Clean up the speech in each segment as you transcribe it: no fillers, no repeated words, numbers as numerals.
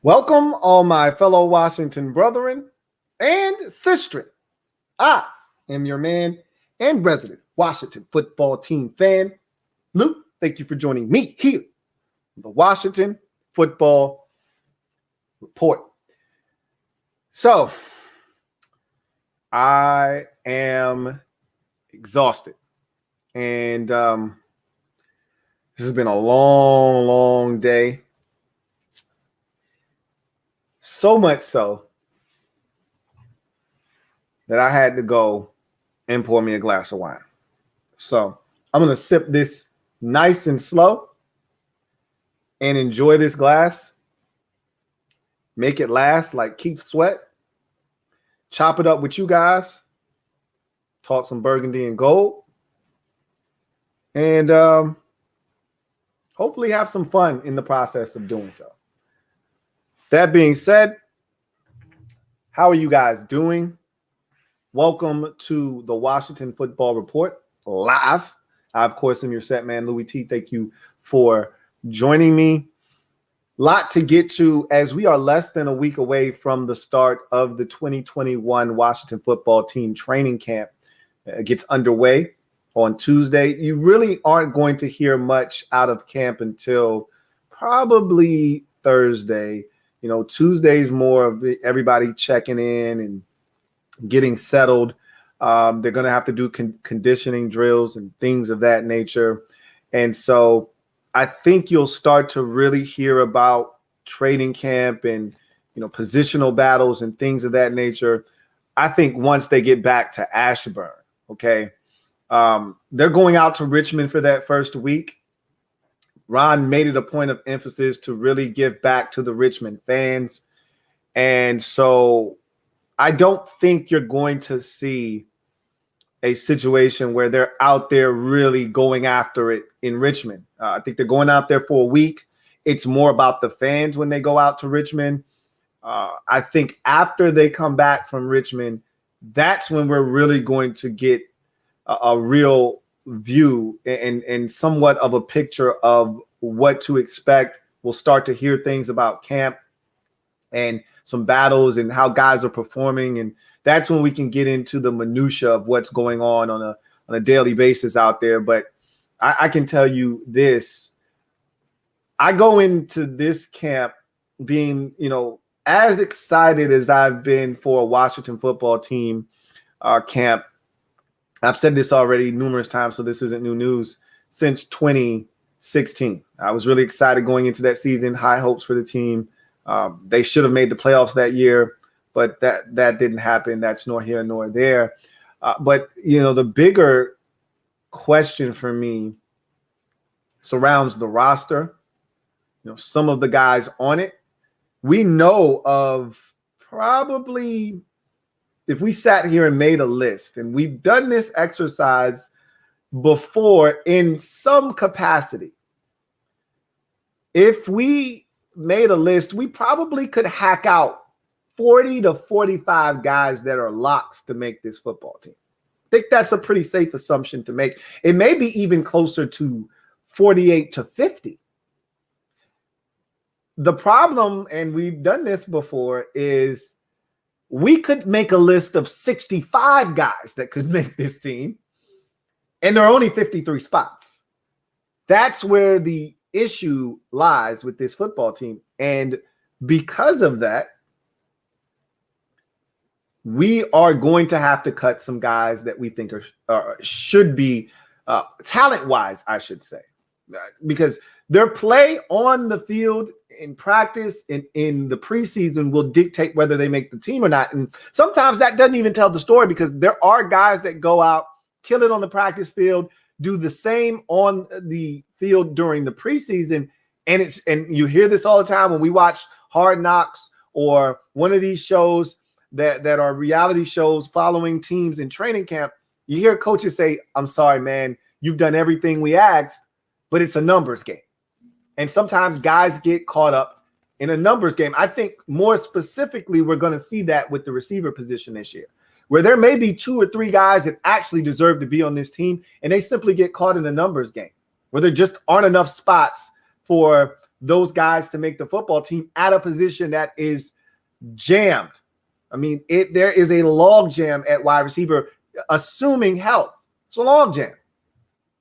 Welcome, all my fellow Washington brethren and sistren. I am your man and resident Washington football team fan, Luke. Thank you for joining me here on the Washington Football Report. So, I am exhausted, and this has been a long day. So much so that I had to go and pour me a glass of wine. So I'm going to sip this nice and slow and enjoy this glass. Make it last like Keith Sweat. Chop it up with you guys. Talk some burgundy and gold. And hopefully have some fun in the process of doing so. That being said, how are you guys doing? Welcome to the Washington Football Report live. I, of course, am your set man, Louie T. Thank you for joining me. Lot to get to as we are less than a week away from the start of the 2021 Washington football team training camp. It gets underway on Tuesday. You really aren't going to hear much out of camp until probably Thursday. You know, Tuesday's more of everybody checking in and getting settled. They're going to have to do conditioning drills and things of that nature. And so I think you'll start to really hear about training camp and, you know, positional battles and things of that nature. I think once they get back to Ashburn, okay, they're going out to Richmond for that first week. Ron made it a point of emphasis to really give back to the Richmond fans. And so I don't think you're going to see a situation where they're out there really going after it in Richmond. I think they're going out there for a week. It's more about the fans when they go out to Richmond. I think after they come back from Richmond, that's when we're really going to get a real view and somewhat of a picture of what to expect. We'll start to hear things about camp and some battles and how guys are performing, and that's when we can get into the minutia of what's going on a daily basis out there. But I can tell you this: I go into this camp being, you know, as excited as I've been for a Washington football team camp. I've said this already numerous times, so this isn't new news. Since 2016, I was really excited going into that season. High hopes for the team. They should have made the playoffs that year, but that didn't happen. That's nor here nor there. But, you know, the bigger question for me surrounds the roster. You know, some of the guys on it. We know of probably, if we sat here and made a list, and we've done this exercise before in some capacity, if we made a list, we probably could hack out 40 to 45 guys that are locks to make this football team. I think that's a pretty safe assumption to make. It may be even closer to 48 to 50. The problem, and we've done this before, is we could make a list of 65 guys that could make this team, and there are only 53 spots. That's where the issue lies with this football team. And because of that, we are going to have to cut some guys that we think should be talent-wise, I should say, because their play on the field in practice and in the preseason will dictate whether they make the team or not. And sometimes that doesn't even tell the story, because there are guys that go out, kill it on the practice field, do the same on the field during the preseason. And you hear this all the time when we watch Hard Knocks or one of these shows that are reality shows following teams in training camp. You hear coaches say, "I'm sorry, man, you've done everything we asked, but it's a numbers game." And sometimes guys get caught up in a numbers game. I think more specifically, we're going to see that with the receiver position this year, where there may be 2 or 3 guys that actually deserve to be on this team, and they simply get caught in a numbers game, where there just aren't enough spots for those guys to make the football team at a position that is jammed. I mean, there is a log jam at wide receiver, assuming health. It's a log jam.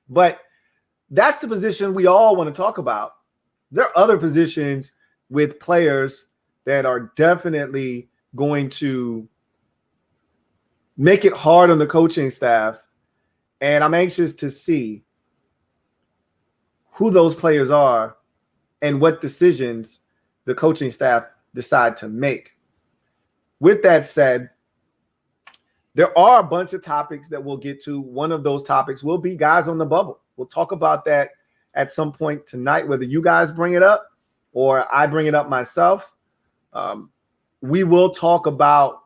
But that's the position we all want to talk about. There are other positions with players that are definitely going to make it hard on the coaching staff. And I'm anxious to see who those players are and what decisions the coaching staff decide to make. With that said, there are a bunch of topics that we'll get to. One of those topics will be guys on the bubble. We'll talk about that at some point tonight, whether you guys bring it up or I bring it up myself. We will talk about,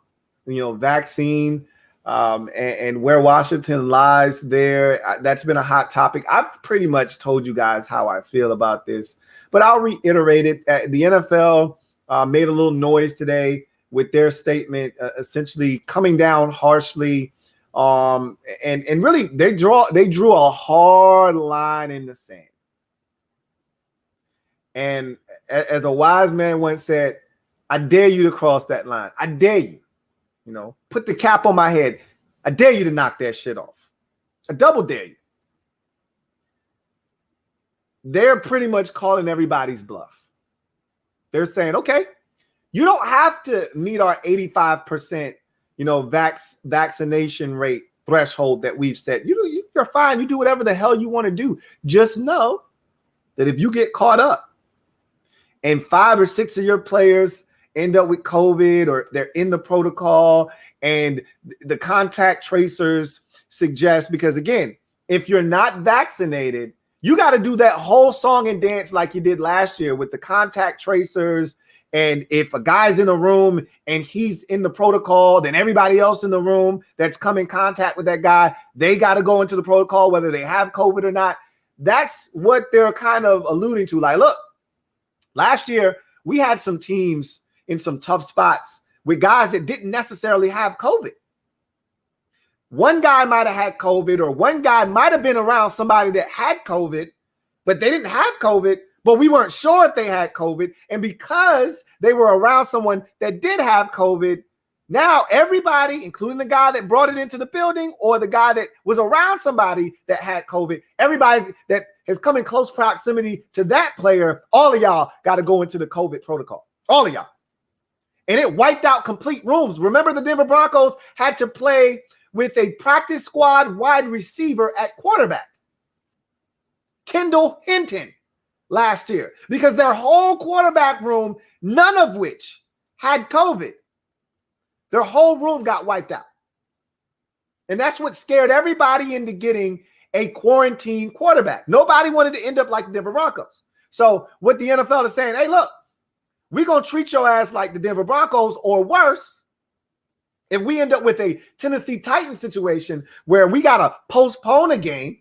vaccine and where Washington lies there. That's been a hot topic. I've pretty much told you guys how I feel about this, but I'll reiterate it. The NFL made a little noise today with their statement, essentially coming down harshly, and really they drew a hard line in the sand. And as a wise man once said, I dare you to cross that line. I dare you. Put the cap on my head. I dare you to knock that shit off. I double dare you. They're pretty much calling everybody's bluff. They're saying, okay, you don't have to meet our 85%, vaccination rate threshold that we've set. You're fine. You do whatever the hell you want to do. Just know that if you get caught up and 5 or 6 of your players end up with COVID or they're in the protocol and the contact tracers suggest, because again, if you're not vaccinated, you got to do that whole song and dance like you did last year with the contact tracers. And if a guy's in a room and he's in the protocol, then everybody else in the room that's come in contact with that guy, they got to go into the protocol, whether they have COVID or not. That's what they're kind of alluding to. Like, look, last year we had some teams in some tough spots with guys that didn't necessarily have COVID. One guy might have had COVID, or one guy might have been around somebody that had COVID, but they didn't have COVID. But we weren't sure if they had COVID. And because they were around someone that did have COVID, now everybody, including the guy that brought it into the building or the guy that was around somebody that had COVID, everybody that has come in close proximity to that player, all of y'all got to go into the COVID protocol. All of y'all. And it wiped out complete rooms. Remember, the Denver Broncos had to play with a practice squad wide receiver at quarterback, Kendall Hinton, last year, because their whole quarterback room, none of which had COVID, their whole room got wiped out. And that's what scared everybody into getting a quarantine quarterback. Nobody wanted to end up like the Denver Broncos. So what the NFL is saying, hey, look, we're going to treat your ass like the Denver Broncos, or worse, if we end up with a Tennessee Titans situation where we got to postpone a game,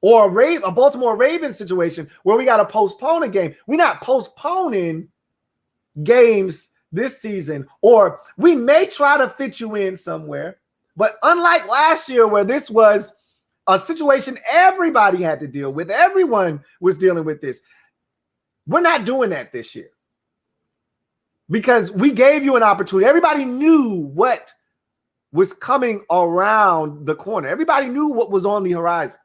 or a Baltimore Ravens situation where we got to postpone a game. We're not postponing games this season, or we may try to fit you in somewhere. But unlike last year, where this was a situation everybody had to deal with, everyone was dealing with this, we're not doing that this year, because we gave you an opportunity. Everybody knew what was coming around the corner. Everybody knew what was on the horizon.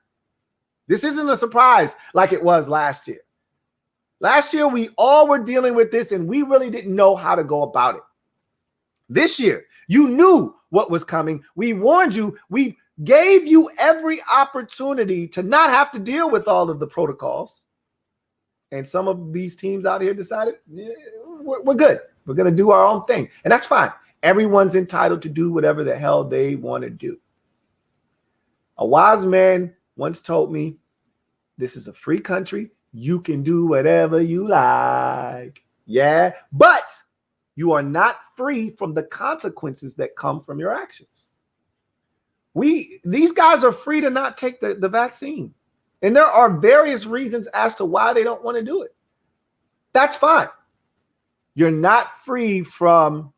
This isn't a surprise like it was last year. Last year, we all were dealing with this, and we really didn't know how to go about it. This year, you knew what was coming. We warned you. We gave you every opportunity to not have to deal with all of the protocols. And some of these teams out here decided, yeah, we're good. We're going to do our own thing. And that's fine. Everyone's entitled to do whatever the hell they want to do. A wise man once told me, this is a free country. You can do whatever you like. Yeah, but you are not free from the consequences that come from your actions. These guys are free to not take the vaccine. And there are various reasons as to why they don't want to do it. That's fine. You're not free from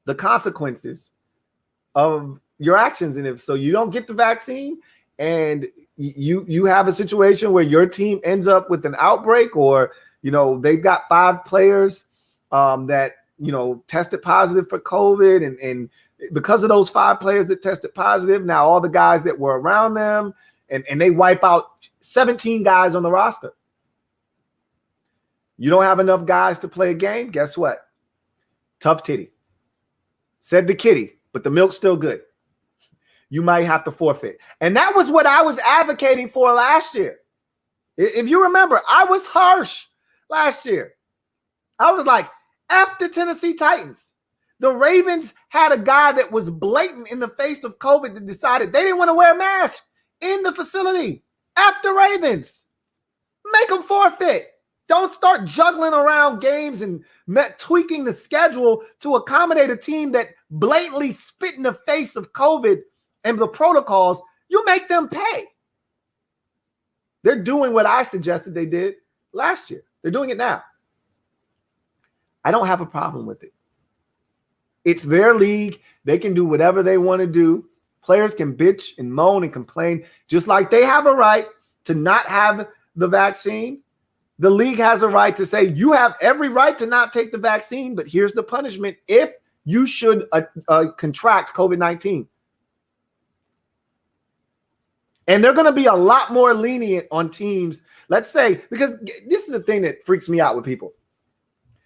the consequences of your actions. And if so, you don't get the vaccine, and you have a situation where your team ends up with an outbreak, or They've got 5 players that, tested positive for COVID. And because of those 5 players that tested positive, now all the guys that were around them, and they wipe out 17 guys on the roster. You don't have enough guys to play a game. Guess what? Tough titty. Said the kitty, but the milk's still good. You might have to forfeit. And that was what I was advocating for last year. If you remember, I was harsh last year. I was like, F the Tennessee Titans. The Ravens had a guy that was blatant in the face of COVID that decided they didn't want to wear a mask in the facility. F the Ravens. Make them forfeit. Don't start juggling around games and tweaking the schedule to accommodate a team that blatantly spit in the face of COVID and the protocols. You make them pay. They're doing what I suggested they did last year. They're doing it now. I don't have a problem with it. It's their league. They can do whatever they want to do. Players can bitch and moan and complain, just like they have a right to not have the vaccine. The league has a right to say, you have every right to not take the vaccine, but here's the punishment if you should contract COVID-19. And they're going to be a lot more lenient on teams. Let's say, because this is the thing that freaks me out with people.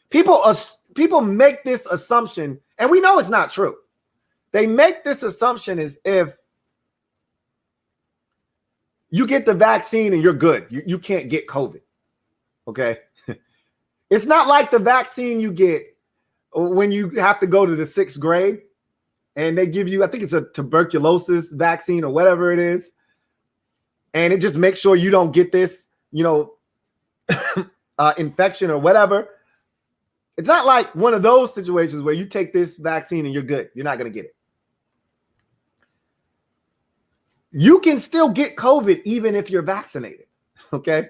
People make this assumption, and we know it's not true. They make this assumption as if you get the vaccine and you're good. You can't get COVID. Okay. It's not like the vaccine you get when you have to go to the 6th grade and they give you, I think it's a tuberculosis vaccine or whatever it is. And it just makes sure you don't get this, infection or whatever. It's not like one of those situations where you take this vaccine and you're good. You're not going to get it. You can still get COVID even if you're vaccinated. Okay.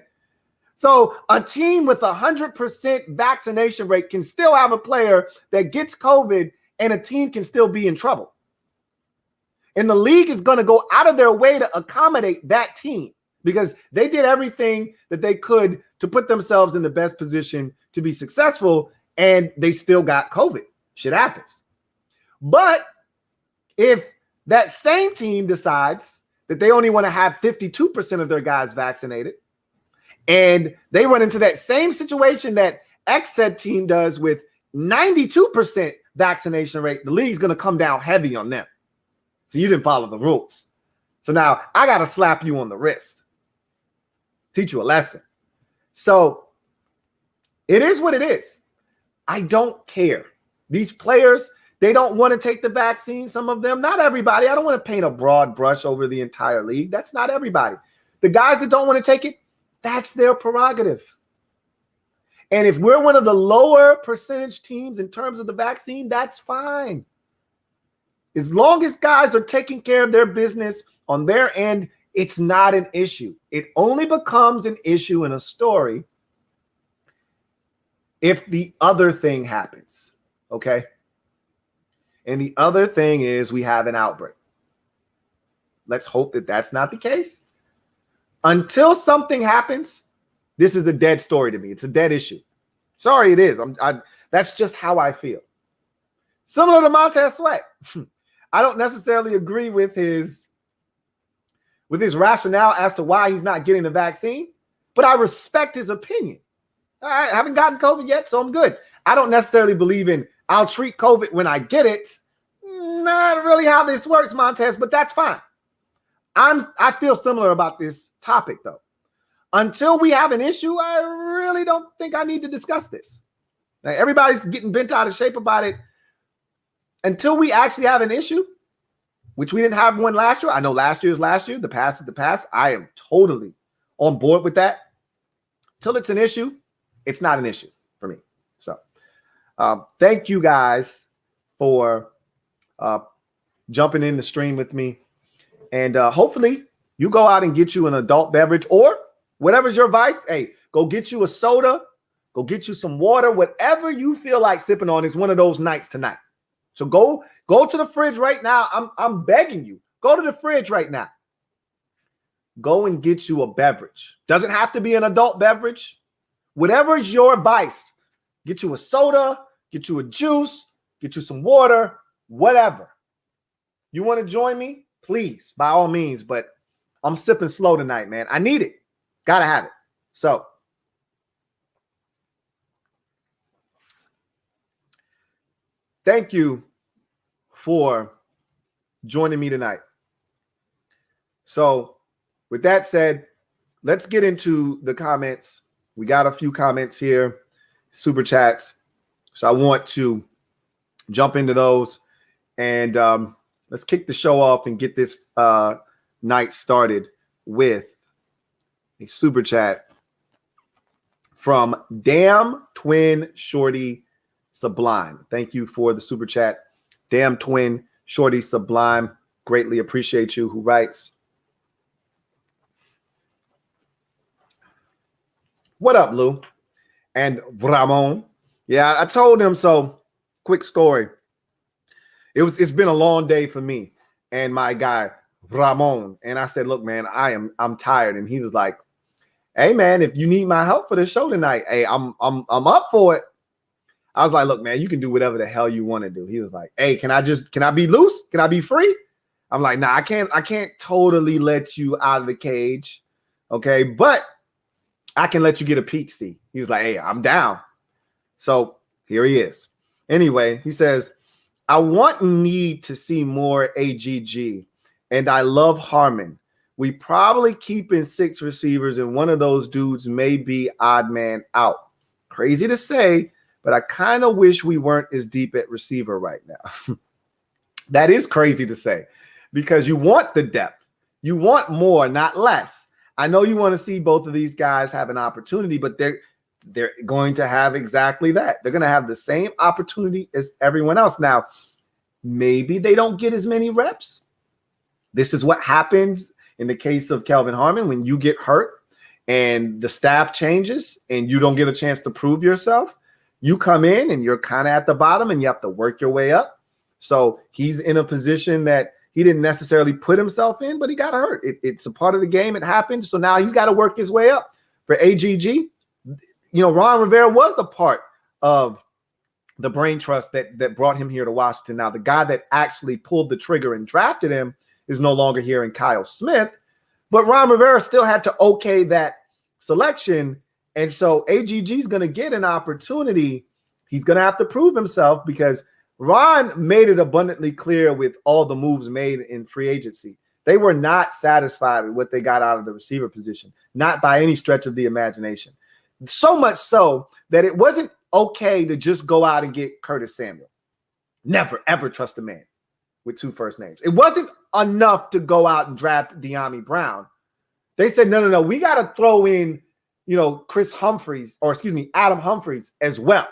So a team with 100% vaccination rate can still have a player that gets COVID and a team can still be in trouble. And the league is going to go out of their way to accommodate that team because they did everything that they could to put themselves in the best position to be successful, and they still got COVID. Shit happens. But if that same team decides that they only want to have 52% of their guys vaccinated, and they run into that same situation that X said team does with 92% vaccination rate, the league's going to come down heavy on them. So you didn't follow the rules. So now I got to slap you on the wrist, teach you a lesson. So it is what it is. I don't care. These players, they don't want to take the vaccine. Some of them, not everybody. I don't want to paint a broad brush over the entire league. That's not everybody. The guys that don't want to take it, that's their prerogative. And if we're one of the lower percentage teams in terms of the vaccine, that's fine. As long as guys are taking care of their business on their end, it's not an issue. It only becomes an issue in a story if the other thing happens, okay? And the other thing is we have an outbreak. Let's hope that that's not the case. Until something happens, this is a dead story to me. It's a dead issue. Sorry, it is. That's just how I feel. Similar to Montez Sweat. I don't necessarily agree with his rationale as to why he's not getting the vaccine, but I respect his opinion. I haven't gotten COVID yet, so I'm good. I don't necessarily believe in I'll treat COVID when I get it. Not really how this works, Montez, but that's fine. I feel similar about this topic, though. Until we have an issue, I really don't think I need to discuss this. Now, everybody's getting bent out of shape about it. Until we actually have an issue, which we didn't have one last year. I know last year is last year. The past is the past. I am totally on board with that. Till it's an issue, it's not an issue for me. So thank you guys for jumping in the stream with me. And hopefully you go out and get you an adult beverage or whatever's your vice. Hey, go get you a soda. Go get you some water. Whatever you feel like sipping on is one of those nights tonight. So go to the fridge right now. I'm begging you. Go to the fridge right now. Go and get you a beverage. Doesn't have to be an adult beverage. Whatever is your advice, get you a soda, get you a juice, get you some water, whatever. You want to join me? Please, by all means. But I'm sipping slow tonight, man. I need it. Gotta have it. So, thank you for joining me tonight. So, with that said, let's get into the comments. We got a few comments here, super chats. So, I want to jump into those and let's kick the show off and get this night started with a super chat from Damn Twin Shorty Sublime. Thank you for the super chat. Damn Twin Shorty Sublime. Greatly appreciate you. Who writes, what up, Lou? And Ramon. Yeah, I told him so. Quick story. It's been a long day for me and my guy Ramon. And I said, look, man, I'm tired. And he was like, hey man, if you need my help for the show tonight, hey, I'm up for it. I was like, look, man, you can do whatever the hell you want to do. He was like, hey, can I be loose? Can I be free? I'm like, nah, I can't totally let you out of the cage. Okay, but I can let you get a peek see. He was like, hey, I'm down. So here he is. Anyway, he says, I need to see more AGG, and I love Harmon. We probably keeping 6 receivers, and one of those dudes may be odd man out. Crazy to say, but I kind of wish we weren't as deep at receiver right now. That is crazy to say because you want the depth. You want more, not less. I know you want to see both of these guys have an opportunity, but they're going to have exactly that. They're going to have the same opportunity as everyone else. Now, maybe they don't get as many reps. This is what happens in the case of Kelvin Harmon when you get hurt and the staff changes and you don't get a chance to prove yourself. You come in and you're kind of at the bottom and you have to work your way up. So he's in a position that he didn't necessarily put himself in, but he got hurt. It's a part of the game. It happened. So now he's got to work his way up. For AGG, Ron Rivera was a part of the brain trust that brought him here to Washington. Now, the guy that actually pulled the trigger and drafted him is no longer here in Kyle Smith, but Ron Rivera still had to okay that selection. And so AGG is going to get an opportunity. He's going to have to prove himself because Ron made it abundantly clear with all the moves made in free agency. They were not satisfied with what they got out of the receiver position, not by any stretch of the imagination. So much so that it wasn't okay to just go out and get Curtis Samuel. Never, ever trust a man with 2 first names. It wasn't enough to go out and draft De'Ami Brown. They said, no, we got to throw in, Adam Humphries as well.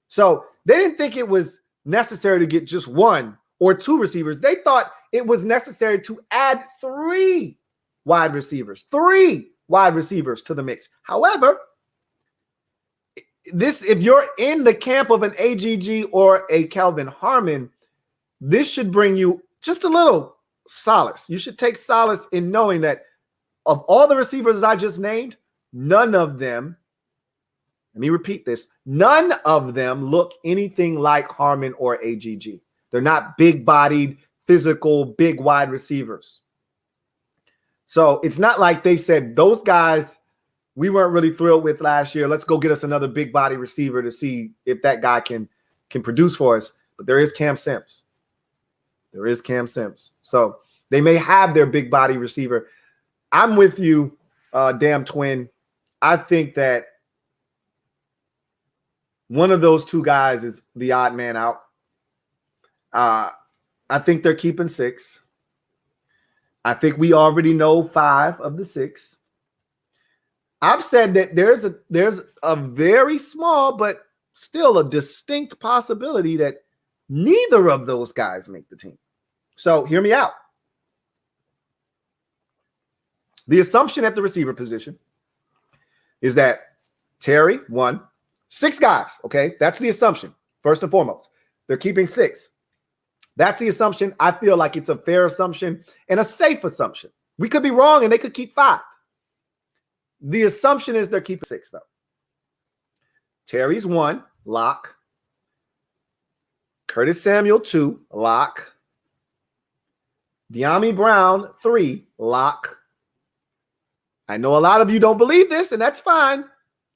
So they didn't think it was necessary to get just 1 or 2 receivers. They thought it was necessary to add 3 wide receivers to the mix. However, if you're in the camp of an AGG or a Kelvin Harmon, this should bring you just a little solace. You should take solace in knowing that of all the receivers I just named, none of them, let me repeat this, none of them look anything like Harmon or AGG. They're not big-bodied, physical, big wide receivers. So it's not like they said, those guys we weren't really thrilled with last year. Let's go get us another big body receiver to see if that guy can produce for us. But there is Cam Sims. So they may have their big body receiver. I'm with you, Damn Twin. I think that one of those 2 guys is the odd man out. I think they're keeping 6. I think we already know 5 of the 6. I've said that there's a very small but still a distinct possibility that neither of those guys make the team. So hear me out. The assumption at the receiver position is that Terry, 1, 6 guys, okay? That's the assumption, first and foremost. They're keeping 6. That's the assumption. I feel like it's a fair assumption and a safe assumption. We could be wrong and they could keep 5. The assumption is they're keeping 6, though. Terry's 1, lock. Curtis Samuel 2, lock. De'Ami Brown 3, lock. I know a lot of you don't believe this, and that's fine.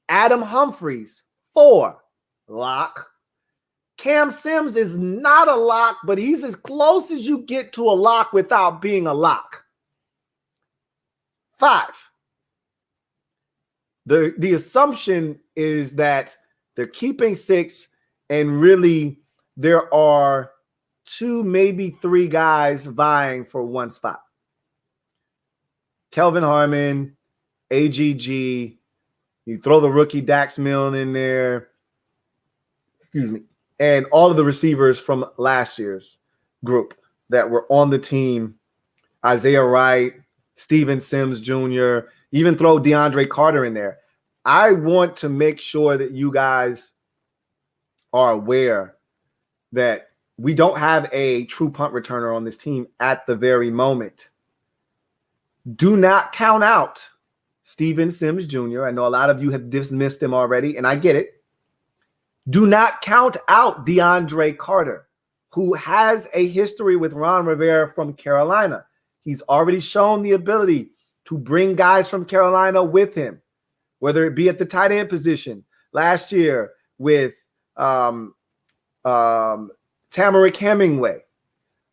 Adam Humphries 4, lock. Cam Sims is not a lock, but he's as close as you get to a lock without being a lock. 5. The assumption is that they're keeping 6, and really there are 2, maybe 3 guys vying for 1 spot. Kelvin Harmon, AGG, you throw the rookie Dax Milne in there. Excuse me. And all of the receivers from last year's group that were on the team, Isaiah Wright, Steven Sims Jr., even throw DeAndre Carter in there. I want to make sure that you guys are aware that we don't have a true punt returner on this team at the very moment. Do not count out Steven Sims Jr. I know a lot of you have dismissed him already, and I get it. Do not count out DeAndre Carter, who has a history with Ron Rivera from Carolina. He's already shown the ability to bring guys from Carolina with him, whether it be at the tight end position last year with Tamarick Hemingway,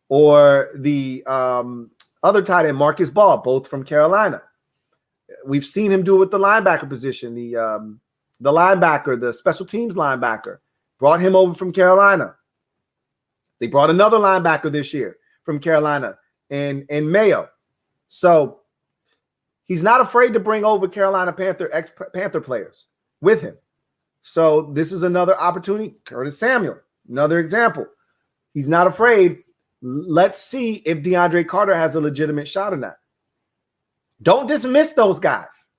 or the other tight end, Marcus Ball, both from Carolina. We've seen him do it with the linebacker position, the linebacker, the special teams linebacker, brought him over from Carolina. They brought another linebacker this year from Carolina in Mayo. So he's not afraid to bring over Carolina ex-Panther players with him. So this is another opportunity. Curtis Samuel, another example. He's not afraid. Let's see if DeAndre Carter has a legitimate shot or not. Don't dismiss those guys.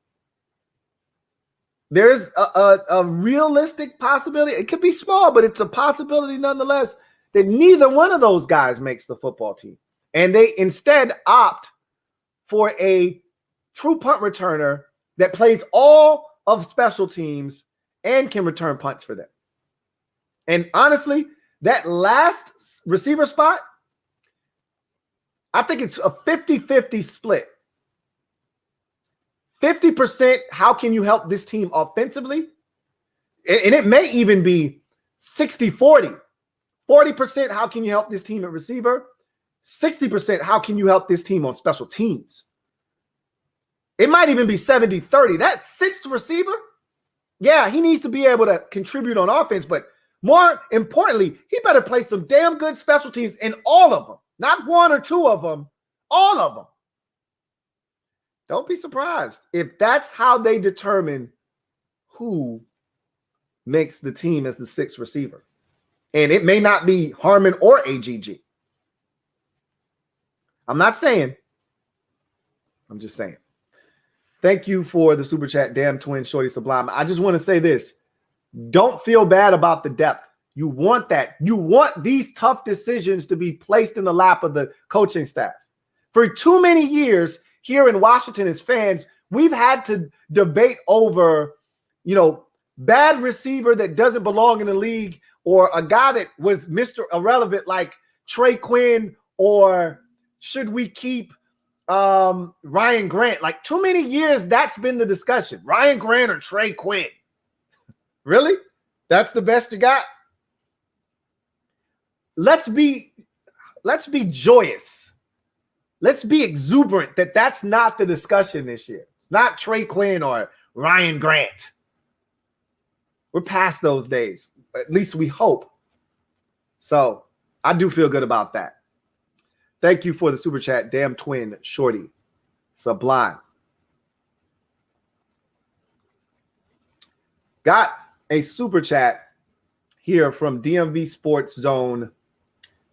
There's a realistic possibility. It could be small, but it's a possibility nonetheless that neither one of those guys makes the football team. And they instead opt for a true punt returner that plays all of special teams and can return punts for them. And honestly, that last receiver spot, I think it's a 50-50 split. 50%, how can you help this team offensively? And it may even be 60-40. 40%, how can you help this team at receiver? 60%, how can you help this team on special teams? It might even be 70-30. That sixth receiver, yeah, he needs to be able to contribute on offense, but more importantly, he better play some damn good special teams in all of them. Not 1 or 2 of them, all of them. Don't be surprised if that's how they determine who makes the team as the 6th receiver. And it may not be Harmon or AGG. I'm not saying. I'm just saying. Thank you for the super chat, Damn Twin Shorty Sublime. I just want to say this. Don't feel bad about the depth. You want that. You want these tough decisions to be placed in the lap of the coaching staff. For too many years here in Washington as fans, we've had to debate over, bad receiver that doesn't belong in the league, or a guy that was Mr. Irrelevant like Trey Quinn, or should we keep Ryan Grant? Like, too many years that's been the discussion. Ryan Grant or Trey Quinn? Really? That's the best you got? Let's be joyous. Let's be exuberant that that's not the discussion this year. It's not Trey Quinn or Ryan Grant. We're past those days. At least we hope. So I do feel good about that. Thank you for the super chat, Damn Twin Shorty Sublime. Got a super chat here from DMV Sports Zone.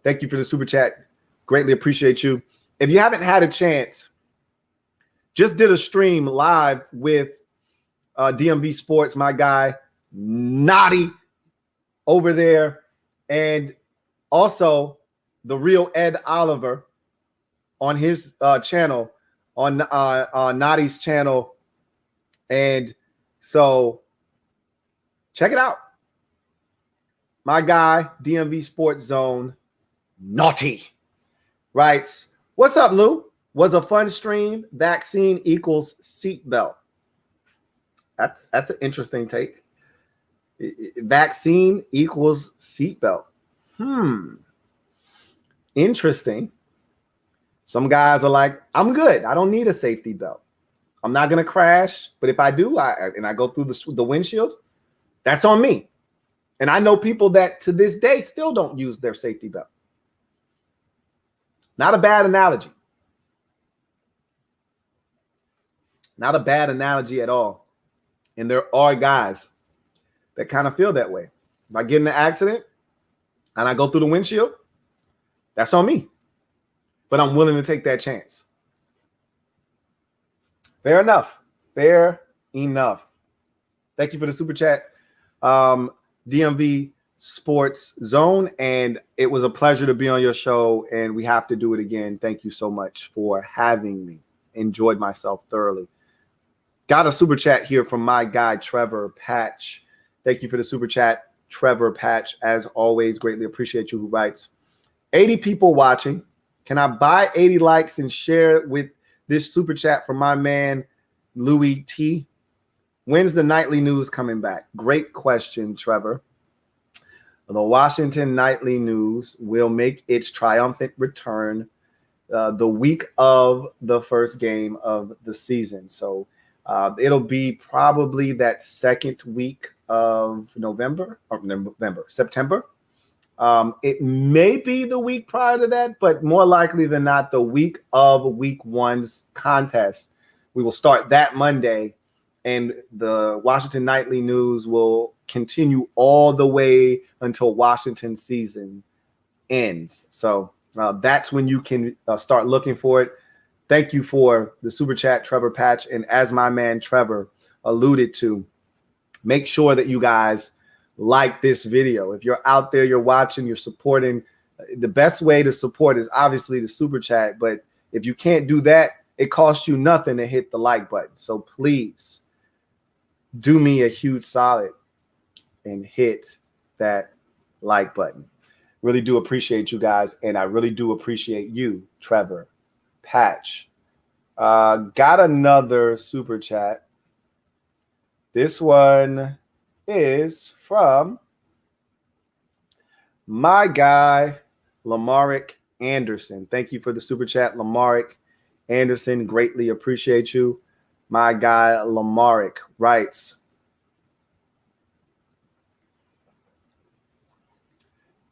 Thank you for the super chat. Greatly appreciate you. If you haven't had a chance, just did a stream live with DMV Sports, my guy, Naughty over there, and also the real Ed Oliver on his channel, on Naughty's channel. And so Check it out. My guy, DMV Sports Zone, Naughty, writes, what's up, Lou? Was a fun stream. Vaccine equals seatbelt. That's an interesting take. Vaccine equals seatbelt. Interesting. Some guys are like, I'm good. I don't need a safety belt. I'm not going to crash. But if I do, and I go through the windshield, that's on me. And I know people that to this day still don't use their safety belt. Not a bad analogy. Not a bad analogy at all. And there are guys that kind of feel that way. If I get in an accident and I go through the windshield, that's on me. But I'm willing to take that chance. Fair enough. Fair enough. Thank you for the super chat, DMV Sports Zone. And it was a pleasure to be on your show. And we have to do it again. Thank you so much for having me. Enjoyed myself thoroughly. Got a super chat here from my guy, Trevor Patch. Thank you for the super chat, Trevor Patch. As always, greatly appreciate you who writes. 80 people watching. Can I buy 80 likes and share with this super chat from my man, Louie T? When's the nightly news coming back? Great question, Trevor. The Washington Nightly News will make its triumphant return the week of the first game of the season. So it'll be probably that second week of September. It may be the week prior to that, but more likely than not, the week of week one's contest. We will start that Monday, and the Washington Nightly News will continue all the way until Washington season ends. So that's when you can start looking for it. Thank you for the super chat, Trevor Patch. And as my man Trevor alluded to, make sure that you guys like this video. If you're out there, you're watching, you're supporting, the best way to support is obviously the super chat. But if you can't do that, it costs you nothing to hit the like button. So please do me a huge solid and hit that like button. Really do appreciate you guys. And I really do appreciate you, Trevor Patch. Got another super chat. This one is from my guy, Lamarick Anderson. Thank you for the super chat, Lamarick Anderson. Greatly appreciate you. My guy, Lamarick, writes,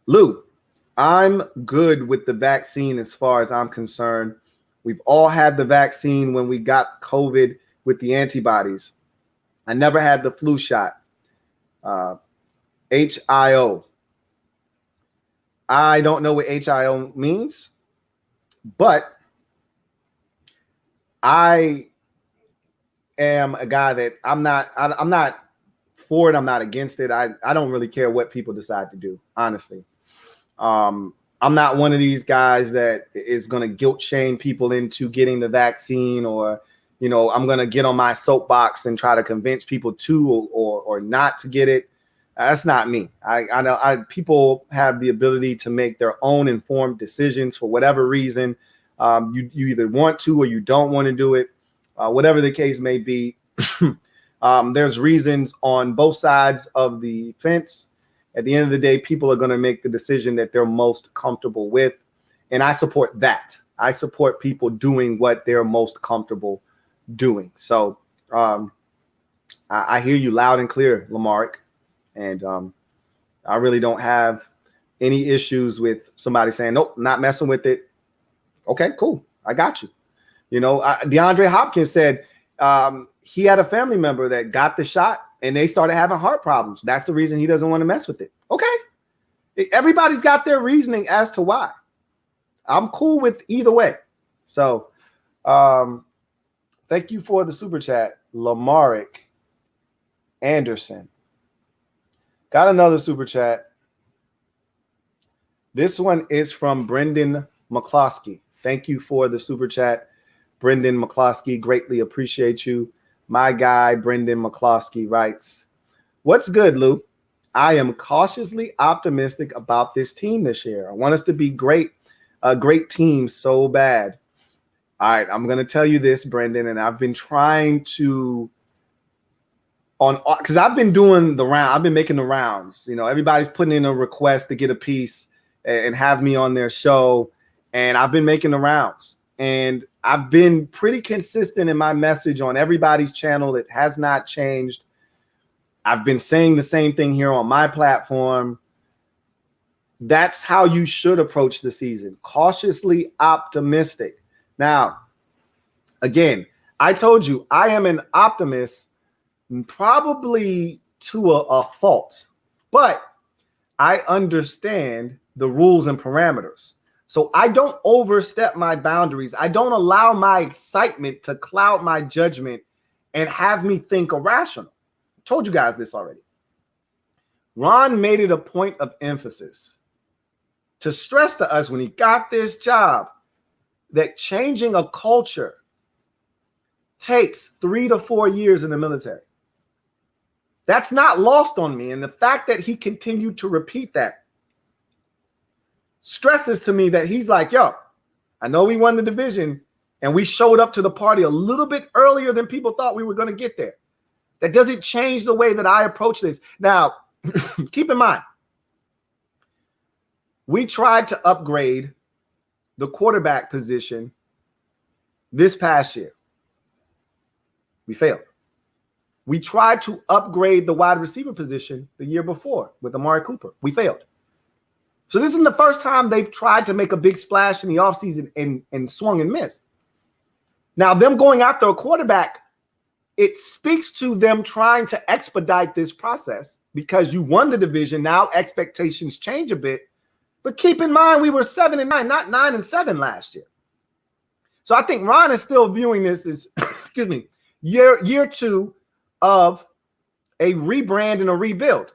Lou, I'm good with the vaccine as far as I'm concerned. We've all had the vaccine when we got COVID with the antibodies. I never had the flu shot. HIO. I don't know what HIO means, but I am a guy that I'm not for it. I'm not against it. I don't really care what people decide to do, honestly. I'm not one of these guys that is going to guilt shame people into getting the vaccine, or, you know, I'm going to get on my soapbox and try to convince people to or not to get it. That's not me. I know people have the ability to make their own informed decisions for whatever reason. You either want to or you don't want to do it, whatever the case may be. There's reasons on both sides of the fence. At the end of the day, people are going to make the decision that they're most comfortable with. And I support that. I support people doing what they're most comfortable doing. So I hear you loud and clear, Lamarick. And I really don't have any issues with somebody saying, nope, not messing with it. Okay, cool. I got you. You know, DeAndre Hopkins said he had a family member that got the shot and they started having heart problems. That's the reason he doesn't want to mess with it. Okay. Everybody's got their reasoning as to why. I'm cool with either way. So thank you for the super chat, Lamarick Anderson. Got another super chat. This one is from Brendan McCloskey. Thank you for the super chat, Brendan McCloskey. Greatly appreciate you. My guy, Brendan McCloskey, writes, What's good, Lou? I am cautiously optimistic about this team this year. I want us to be great, a great team so bad. All right, I'm going to tell you this, Brendan, and I've been trying to because I've been doing the round. I've been making the rounds. You know, everybody's putting in a request to get a piece and have me on their show, and I've been making the rounds. And I've been pretty consistent in my message on everybody's channel. It has not changed. I've been saying the same thing here on my platform. That's how you should approach the season. Cautiously optimistic. Now, again, I told you I am an optimist, probably to a fault, but I understand the rules and parameters. So I don't overstep my boundaries. I don't allow my excitement to cloud my judgment and have me think irrational. I told you guys this already. Ron made it a point of emphasis to stress to us when he got this job that changing a culture takes 3 to 4 years in the military. That's not lost on me. And the fact that he continued to repeat that stresses to me that he's like, yo, I know we won the division and we showed up to the party a little bit earlier than people thought we were going to get there. That doesn't change the way that I approach this. Now, keep in mind, we tried to upgrade the quarterback position this past year. We failed. We tried to upgrade the wide receiver position the year before with Amari Cooper. We failed. So this isn't the first time they've tried to make a big splash in the offseason and swung and missed. Now, them going after a quarterback, it speaks to them trying to expedite this process because you won the division. Now expectations change a bit. But keep in mind, we were 7-9, not 9-7 last year. So I think Ron is still viewing this as, excuse me, year two of a rebrand and a rebuild.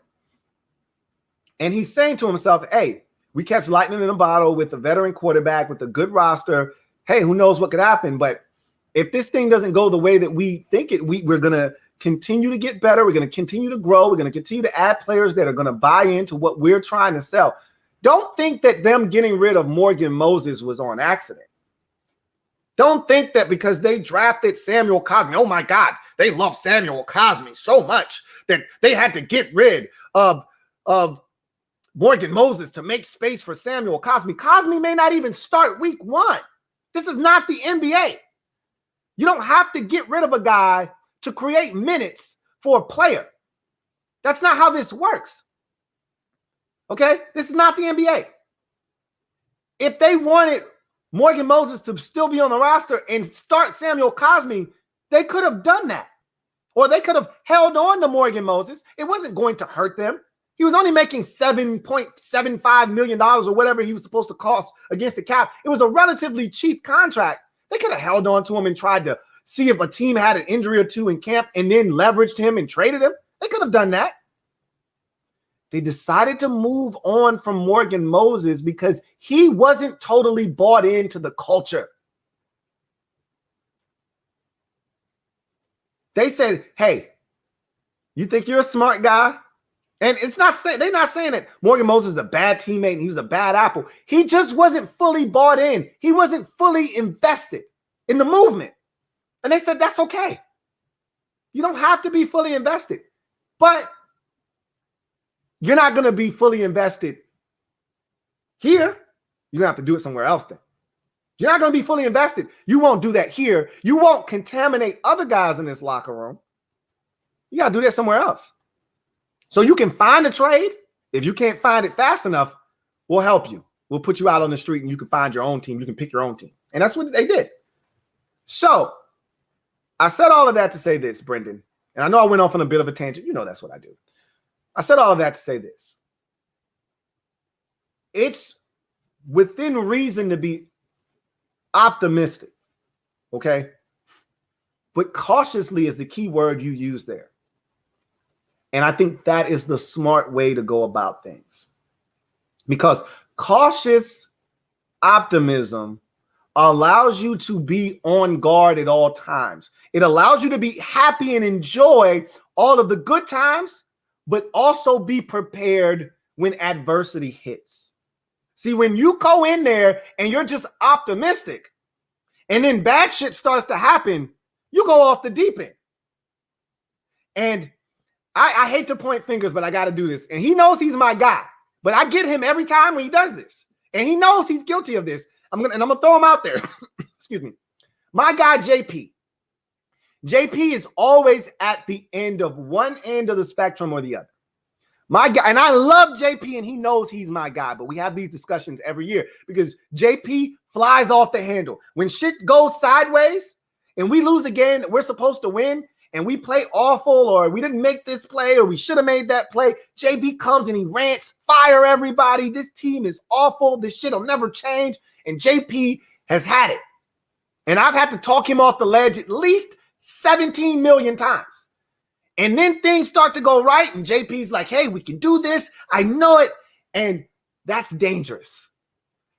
And he's saying to himself, hey, we catch lightning in a bottle with a veteran quarterback, with a good roster. Hey, who knows what could happen? But if this thing doesn't go the way that we think it, we're going to continue to get better. We're going to continue to grow. We're going to continue to add players that are going to buy into what we're trying to sell. Don't think that them getting rid of Morgan Moses was on accident. Don't think that because they drafted Samuel Cosmi, oh my God, they love Samuel Cosmi so much that they had to get rid of Morgan Moses to make space for Samuel Cosmi. Cosmi may not even start week 1. This is not the NBA. You don't have to get rid of a guy to create minutes for a player. That's not how this works. Okay? This is not the NBA. If they wanted Morgan Moses to still be on the roster and start Samuel Cosmi, they could have done that. Or they could have held on to Morgan Moses. It wasn't going to hurt them. He was only making $7.75 million or whatever he was supposed to cost against the cap. It was a relatively cheap contract. They could have held on to him and tried to see if a team had an injury or two in camp and then leveraged him and traded him. They could have done that. They decided to move on from Morgan Moses because he wasn't totally bought into the culture. They said, hey, you think you're a smart guy? And it's not saying, they're not saying that Morgan Moses is a bad teammate and he was a bad apple. He just wasn't fully bought in. He wasn't fully invested in the movement. And they said, that's okay. You don't have to be fully invested. But you're not going to be fully invested here. You're going to have to do it somewhere else then. You're not going to be fully invested. You won't do that here. You won't contaminate other guys in this locker room. You got to do that somewhere else. So you can find a trade. If you can't find it fast enough, we'll help you. We'll put you out on the street and you can find your own team. You can pick your own team. And that's what they did. So I said all of that to say this, Brendan. And I know I went off on a bit of a tangent. You know that's what I do. I said all of that to say this. It's within reason to be optimistic, okay? But cautiously is the key word you use there. And I think that is the smart way to go about things. Because cautious optimism allows you to be on guard at all times. It allows you to be happy and enjoy all of the good times but also be prepared when adversity hits. See, when you go in there and you're just optimistic and then bad shit starts to happen, you go off the deep end. And I hate to point fingers, but I got to do this. And he knows he's my guy, but I get him every time when he does this. And he knows he's guilty of this. I'm going to throw him out there. Excuse me. My guy, JP. JP is always at the end of one end of the spectrum or the other. My guy, and I love JP, and he knows he's my guy, but we have these discussions every year because JP flies off the handle. When shit goes sideways and we lose a game that we're supposed to win, and we play awful, or we didn't make this play, or we should have made that play, JB comes and he rants, fire everybody. This team is awful. This shit will never change. And JP has had it. And I've had to talk him off the ledge at least 17 million times. And then things start to go right, and JP's like, hey, we can do this. I know it. And that's dangerous.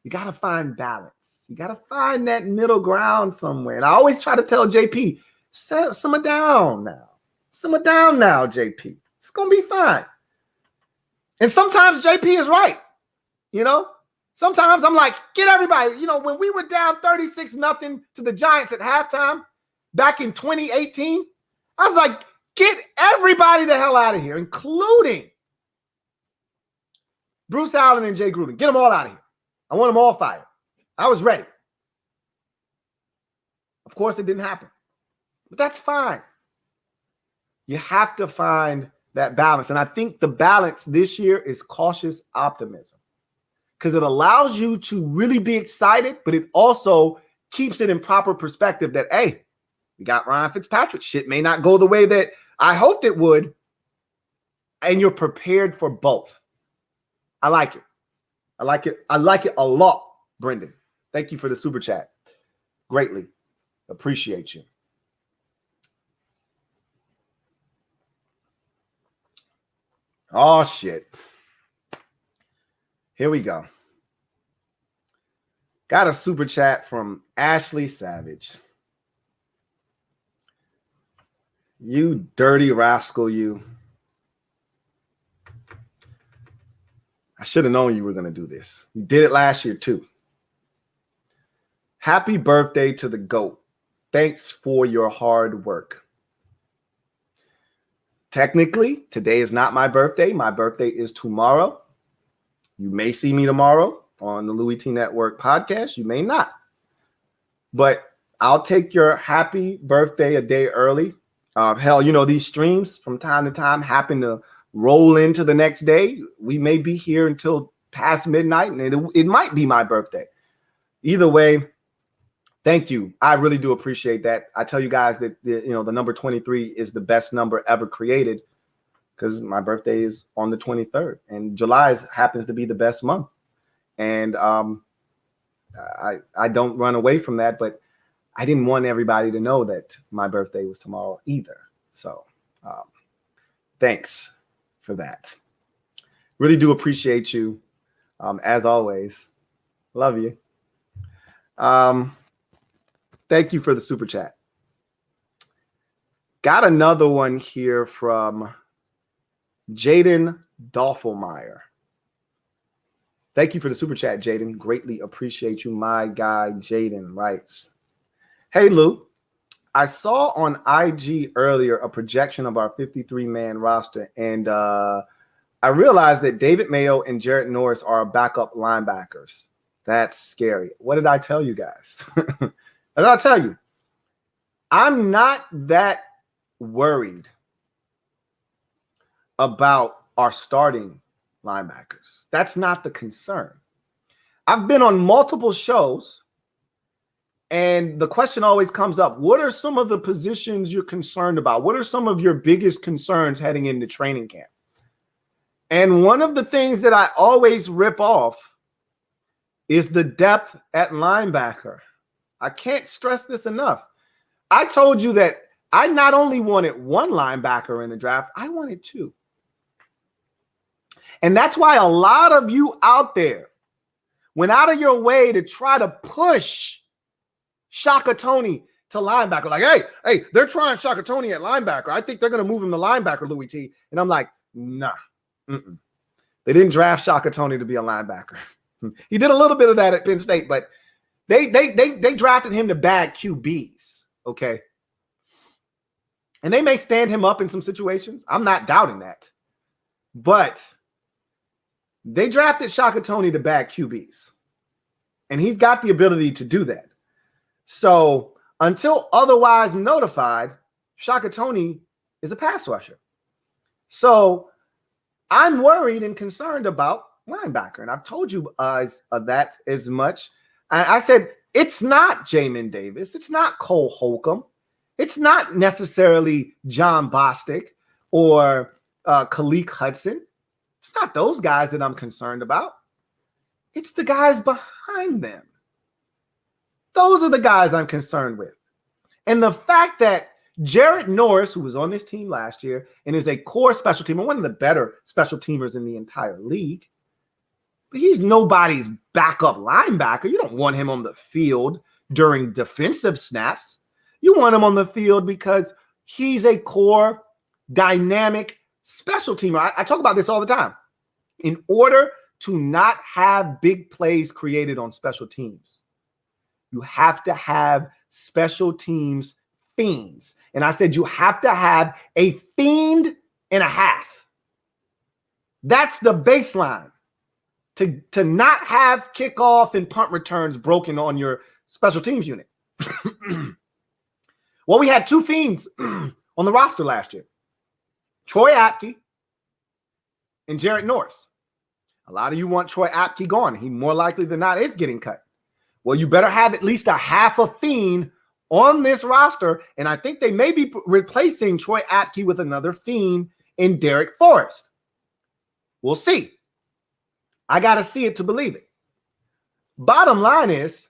You got to find balance. You got to find that middle ground somewhere. And I always try to tell JP, simmer down now. Simmer down now, JP. It's going to be fine. And sometimes JP is right. You know, sometimes I'm like, get everybody. You know, when we were down 36-0 to the Giants at halftime back in 2018, I was like, get everybody the hell out of here, including Bruce Allen and Jay Gruden. Get them all out of here. I want them all fired. I was ready. Of course, it didn't happen. But that's fine. You have to find that balance. And I think the balance this year is cautious optimism because it allows you to really be excited, but it also keeps it in proper perspective that, hey, we got Ryan Fitzpatrick. Shit may not go the way that I hoped it would. And you're prepared for both. I like it. I like it. I like it a lot, Brendan. Thank you for the super chat. Greatly appreciate you. Oh, shit. Here we go. Got a super chat from Ashley Savage. You dirty rascal, you. I should have known you were going to do this. You did it last year, too. Happy birthday to the GOAT. Thanks for your hard work. Technically, today is not my birthday. My birthday is tomorrow. You may see me tomorrow on the LouieTeeNetwork podcast. You may not. But I'll take your happy birthday a day early. Hell, you know, these streams from time to time happen to roll into the next day. We may be here until past midnight, and it might be my birthday. Either way, thank you. I really do appreciate that. I tell you guys that, you know, the number 23 is the best number ever created because my birthday is on the 23rd, and July happens to be the best month. And I don't run away from that, but I didn't want everybody to know that my birthday was tomorrow either. So thanks for that. Really do appreciate you. As always, love you. Thank you for the super chat. Got another one here from Jaden Dolfelmeyer. Thank you for the super chat, Jaden. Greatly appreciate you. My guy, Jaden, writes, hey, Lou, I saw on IG earlier a projection of our 53-man roster, and I realized that David Mayo and Jarrett Norris are backup linebackers. That's scary. What did I tell you guys? What did I tell you? I'm not that worried about our starting linebackers. That's not the concern. I've been on multiple shows, and the question always comes up, what are some of the positions you're concerned about? What are some of your biggest concerns heading into training camp? And one of the things that I always rip off is the depth at linebacker. I can't stress this enough. I told you that I not only wanted one linebacker in the draft, I wanted two. And that's why a lot of you out there went out of your way to try to push Shaka Toney to linebacker. Like, hey, they're trying Shaka Toney at linebacker. I think they're going to move him to linebacker, Louie T. And I'm like, Nah. Mm-mm. They didn't draft Shaka Toney to be a linebacker. He did a little bit of that at Penn State, but they drafted him to bag QBs, okay? And they may stand him up in some situations. I'm not doubting that. But they drafted Shaka Toney to bag QBs. And he's got the ability to do that. So until otherwise notified, Shaka Toney is a pass rusher. So I'm worried and concerned about linebacker. And I've told you that as much. I said, it's not Jamin Davis. It's not Cole Holcomb. It's not necessarily John Bostic or Khaleke Hudson. It's not those guys that I'm concerned about. It's the guys behind them. Those are the guys I'm concerned with. And the fact that Jared Norris, who was on this team last year and is a core special teamer, one of the better special teamers in the entire league, but he's nobody's backup linebacker. You don't want him on the field during defensive snaps. You want him on the field because he's a core, dynamic special teamer. I talk about this all the time. In order to not have big plays created on special teams, you have to have special teams fiends. And I said you have to have a fiend and a half. That's the baseline to not have kickoff and punt returns broken on your special teams unit. Well, we had two fiends on the roster last year. Troy Apke and Jared Norris. A lot of you want Troy Apke gone. He more likely than not is getting cut. Well, you better have at least a half a fiend on this roster, and I think they may be replacing Troy Apke with another fiend in Derek Forrest. We'll see. I got to see it to believe it. Bottom line is,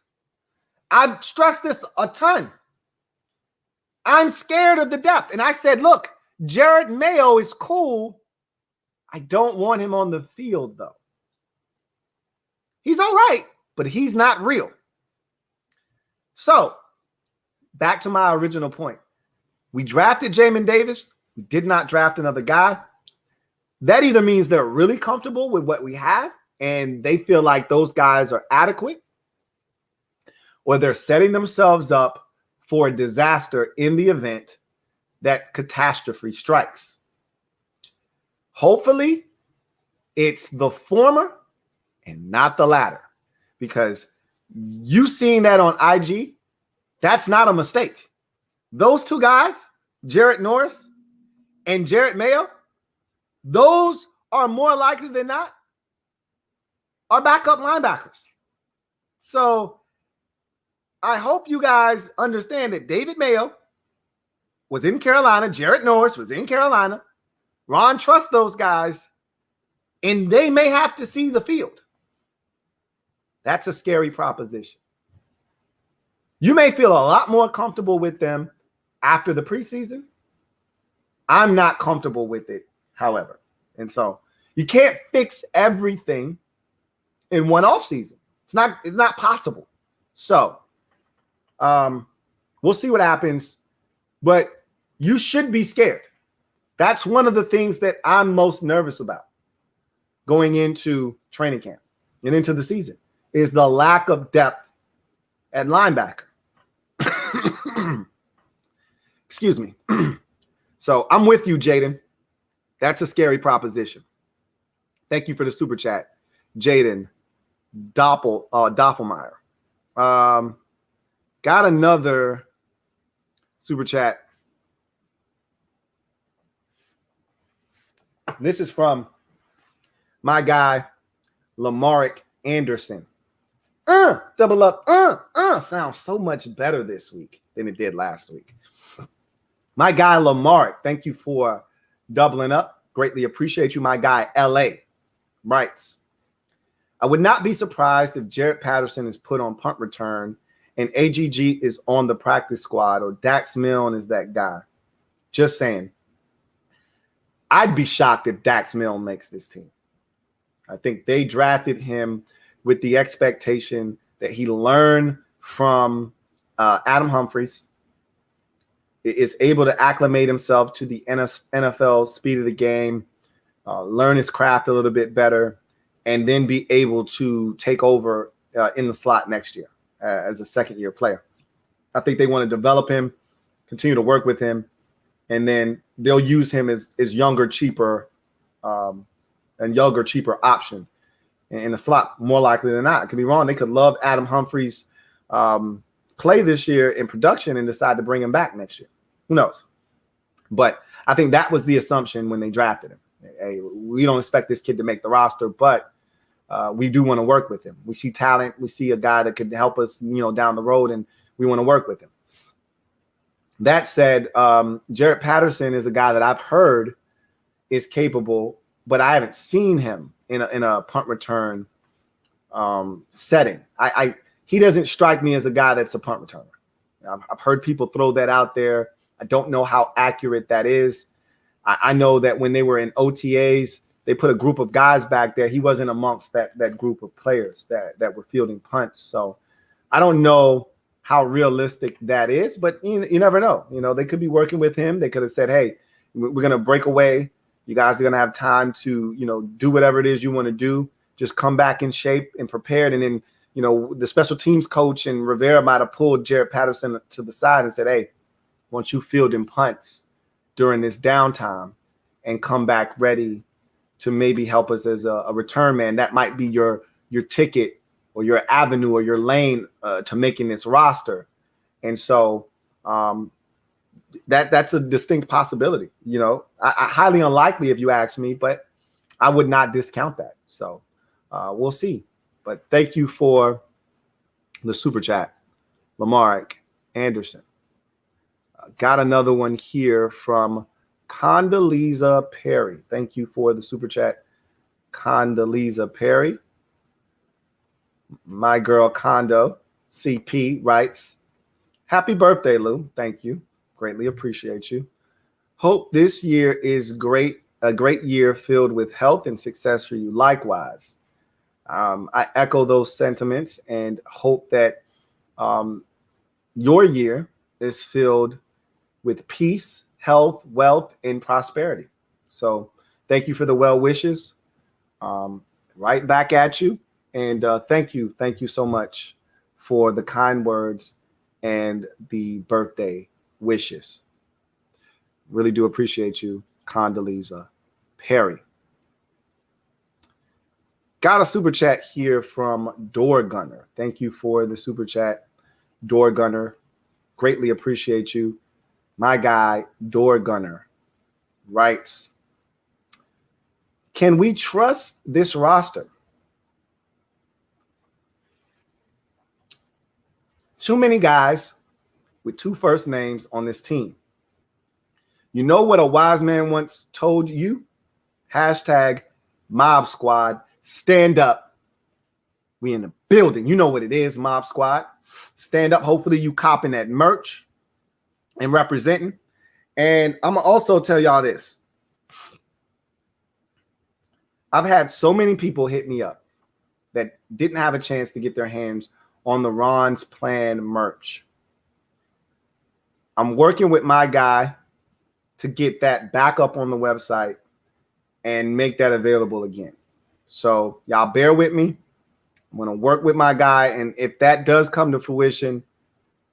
I've stressed this a ton. I'm scared of the depth. And I said, look, Jared Mayo is cool. I don't want him on the field, though. He's all right, but he's not real. So, back to my original point. We drafted Jamin Davis. We did not draft another guy. That either means they're really comfortable with what we have and they feel like those guys are adequate, or they're setting themselves up for a disaster in the event that catastrophe strikes. Hopefully, it's the former and not the latter, because you seeing that on IG, that's not a mistake. Those two guys, Jared Norris and Jared Mayo, those are more likely than not are backup linebackers. So I hope you guys understand that David Mayo was in Carolina. Jared Norris was in Carolina. Ron trusts those guys, and they may have to see the field. That's a scary proposition. You may feel a lot more comfortable with them after the preseason. I'm not comfortable with it, however. And so you can't fix everything in one offseason. It's not possible. So we'll see what happens, but you should be scared. That's one of the things that I'm most nervous about going into training camp and into the season, is the lack of depth at linebacker. Excuse me. So I'm with you, Jaden. That's a scary proposition. Thank you for the super chat, Jaden Doppelmayr. Got another super chat. This is from my guy, Lamarick Anderson. Double up. Sounds so much better this week than it did last week. My guy, Lamarick, thank you for doubling up. Greatly appreciate you. My guy, LA, writes, I would not be surprised if Jared Patterson is put on punt return and AGG is on the practice squad, or Dax Milne is that guy. Just saying. I'd be shocked if Dax Milne makes this team. I think they drafted him with the expectation that he learn from Adam Humphries, is able to acclimate himself to the NFL speed of the game, learn his craft a little bit better, and then be able to take over in the slot next year as a second-year player. I think they want to develop him, continue to work with him, and then they'll use him as younger, cheaper option in the slot, more likely than not. I could be wrong. They could love Adam Humphries' play this year in production and decide to bring him back next year. Who knows? But I think that was the assumption when they drafted him. Hey, we don't expect this kid to make the roster, but we do want to work with him. We see talent. We see a guy that could help us, down the road, and we want to work with him. That said, Jarrett Patterson is a guy that I've heard is capable, but I haven't seen him in a punt return setting. He doesn't strike me as a guy that's a punt returner. I've heard people throw that out there. I don't know how accurate that is. I know that when they were in OTAs, they put a group of guys back there. He wasn't amongst that group of players that were fielding punts. So I don't know how realistic that is, but you never know. They could be working with him. They could have said, hey, we're going to break away. You guys are going to have time to, do whatever it is you want to do. Just come back in shape and prepared. And then, the special teams coach and Rivera might have pulled Jarrett Patterson to the side and said, hey, once you fielding punts during this downtime and come back ready to maybe help us as a return man, that might be your ticket or your avenue or your lane to making this roster. And so that's a distinct possibility. I highly unlikely if you ask me, but I would not discount that. So we'll see. But thank you for the super chat, Lamarck Anderson. Got another one here from Condoleezza Perry. Thank you for the super chat, Condoleezza Perry. My girl Condo CP writes, happy birthday, Lou. Thank you. Greatly appreciate you. Hope this year is a great year filled with health and success for you. Likewise. I echo those sentiments and hope that your year is filled with peace, health, wealth, and prosperity. So thank you for the well wishes. Right back at you. And thank you so much for the kind words and the birthday wishes. Really do appreciate you, Condoleezza Perry. Got a super chat here from Door Gunner. Thank you for the super chat, Door Gunner. Greatly appreciate you. My guy, Door Gunner, writes, can we trust this roster? Too many guys with two first names on this team. You know what a wise man once told you? Hashtag Mob Squad. Stand up. We in the building. You know what it is, Mob Squad. Stand up. Hopefully you copping that merch and representing. And I'm going to also tell y'all this. I've had so many people hit me up that didn't have a chance to get their hands on the Ron's Plan merch. I'm working with my guy to get that back up on the website and make that available again. So y'all bear with me. I'm going to work with my guy. And if that does come to fruition,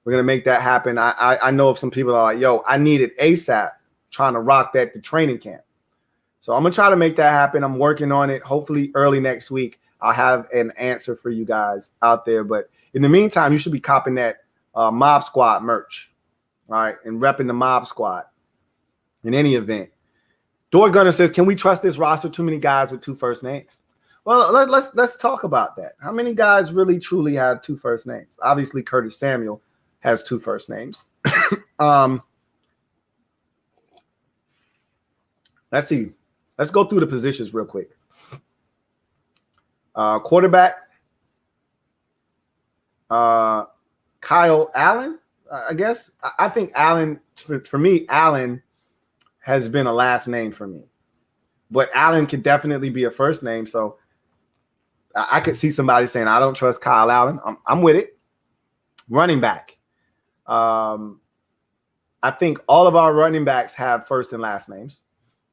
we're going to make that happen. I know of some people that are like, yo, I need it ASAP, trying to rock that to training camp. So I'm going to try to make that happen. I'm working on it. Hopefully early next week, I'll have an answer for you guys out there. But in the meantime, you should be copping that Mob Squad merch. All right. And repping the Mob Squad in any event. Door Gunner says, can we trust this roster? Too many guys with two first names. Well, let's talk about that. How many guys really truly have two first names? Obviously, Curtis Samuel has two first names. Let's see. Let's go through the positions real quick. Quarterback, Kyle Allen, I guess. I think Allen, for me, Allen has been a last name for me. But Allen could definitely be a first name. So I could see somebody saying, I don't trust Kyle Allen. I'm with it. Running back. I think all of our running backs have first and last names.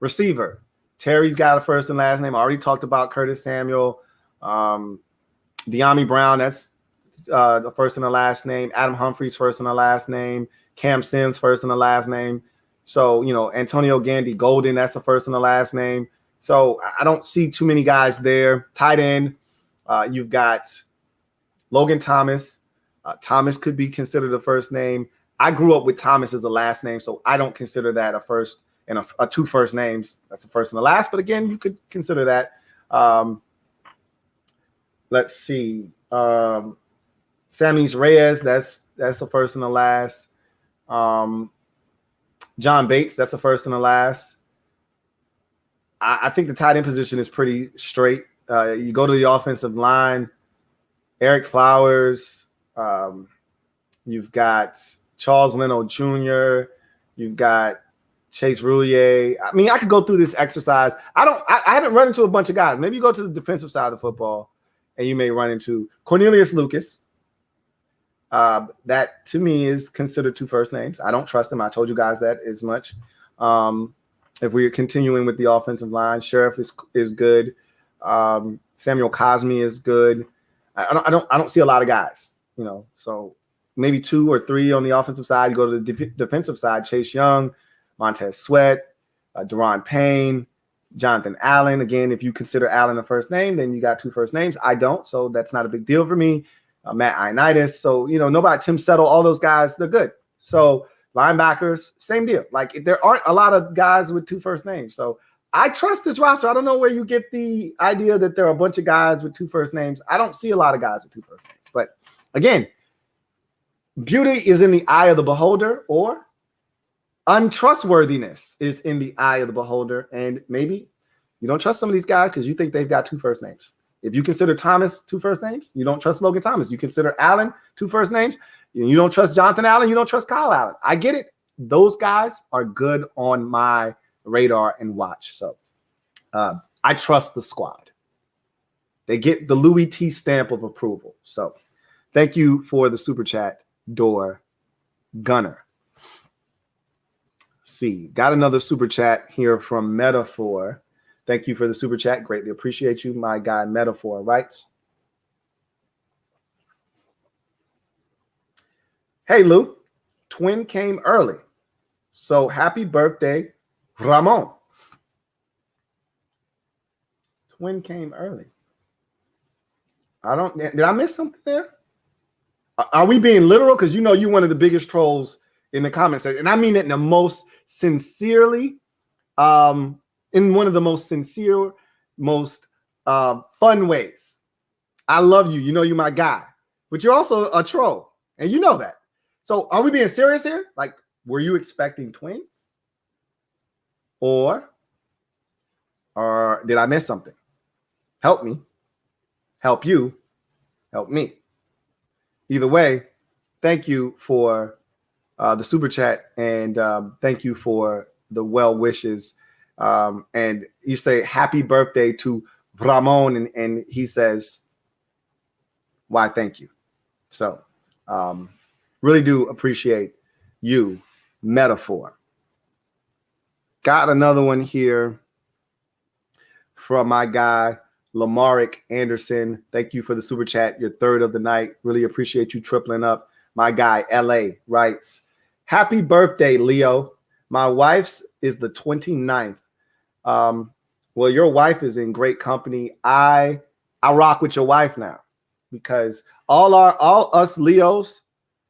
Receiver, Terry's got a first and last name. I already talked about Curtis Samuel. De'Ami Brown, that's the first and the last name. Adam Humphries, first and the last name. Cam Sims, first and the last name. So, Antonio Gandy Golden, that's the first and the last name. So I don't see too many guys there. Tight end, you've got Logan Thomas. Thomas could be considered a first name. I grew up with Thomas as a last name, so I don't consider that a first and a two first names. That's the first and the last. But again, you could consider that. Let's see. Sammy's Reyes, that's the first and the last. John Bates, that's the first and the last. I think the tight end position is pretty straight. You go to the offensive line, Eric Flowers. You've got Charles Leno Jr. You've got Chase Roulier. I mean, I could go through this exercise. I haven't run into a bunch of guys. Maybe you go to the defensive side of the football and you may run into Cornelius Lucas. That to me is considered two first names. I don't trust him. I told you guys that as much. If we're continuing with the offensive line, Sheriff is good. Samuel Cosme is good. I don't see a lot of guys, so maybe two or three on the offensive side. You go to the defensive side, Chase Young, Montez Sweat, Deron Payne, Jonathan Allen. Again, if you consider Allen a first name, then you got two first names. I don't, so that's not a big deal for me. Matt Ioannidis. So, nobody, Tim Settle, all those guys, they're good. So linebackers, same deal. Like there aren't a lot of guys with two first names. So I trust this roster. I don't know where you get the idea that there are a bunch of guys with two first names. I don't see a lot of guys with two first names. But again, beauty is in the eye of the beholder, or untrustworthiness is in the eye of the beholder. And maybe you don't trust some of these guys because you think they've got two first names. If you consider Thomas two first names, you don't trust Logan Thomas. You consider Allen two first names, you don't trust Jonathan Allen, you don't trust Kyle Allen. I get it. Those guys are good on my radar and watch. So I trust the squad. They get the Louie T stamp of approval. So thank you for the super chat, Door Gunner. See, got another super chat here from Metaphor. Thank you for the super chat. Greatly appreciate you. My guy Metaphor writes, hey, Lou, twin came early. So happy birthday, Ramon. Twin came early. Did I miss something there? Are we being literal? Because you're one of the biggest trolls in the comments. And I mean it in the most sincerely, in one of the most sincere, most fun ways. I love you. You're my guy. But you're also a troll. And you know that. So are we being serious here? Like, were you expecting twins? Or did I miss something? Help me. Help you. Help me. Either way, thank you for the super chat. And thank you for the well wishes. And you say happy birthday to Ramon. And he says, why, thank you. So really do appreciate you, Metaphor. Got another one here from my guy, Lamarick Anderson. Thank you for the super chat. Your third of the night. Really appreciate you tripling up. My guy, LA, writes, happy birthday, Leo. My wife's is the 29th. Well, your wife is in great company. I rock with your wife now because all us Leos,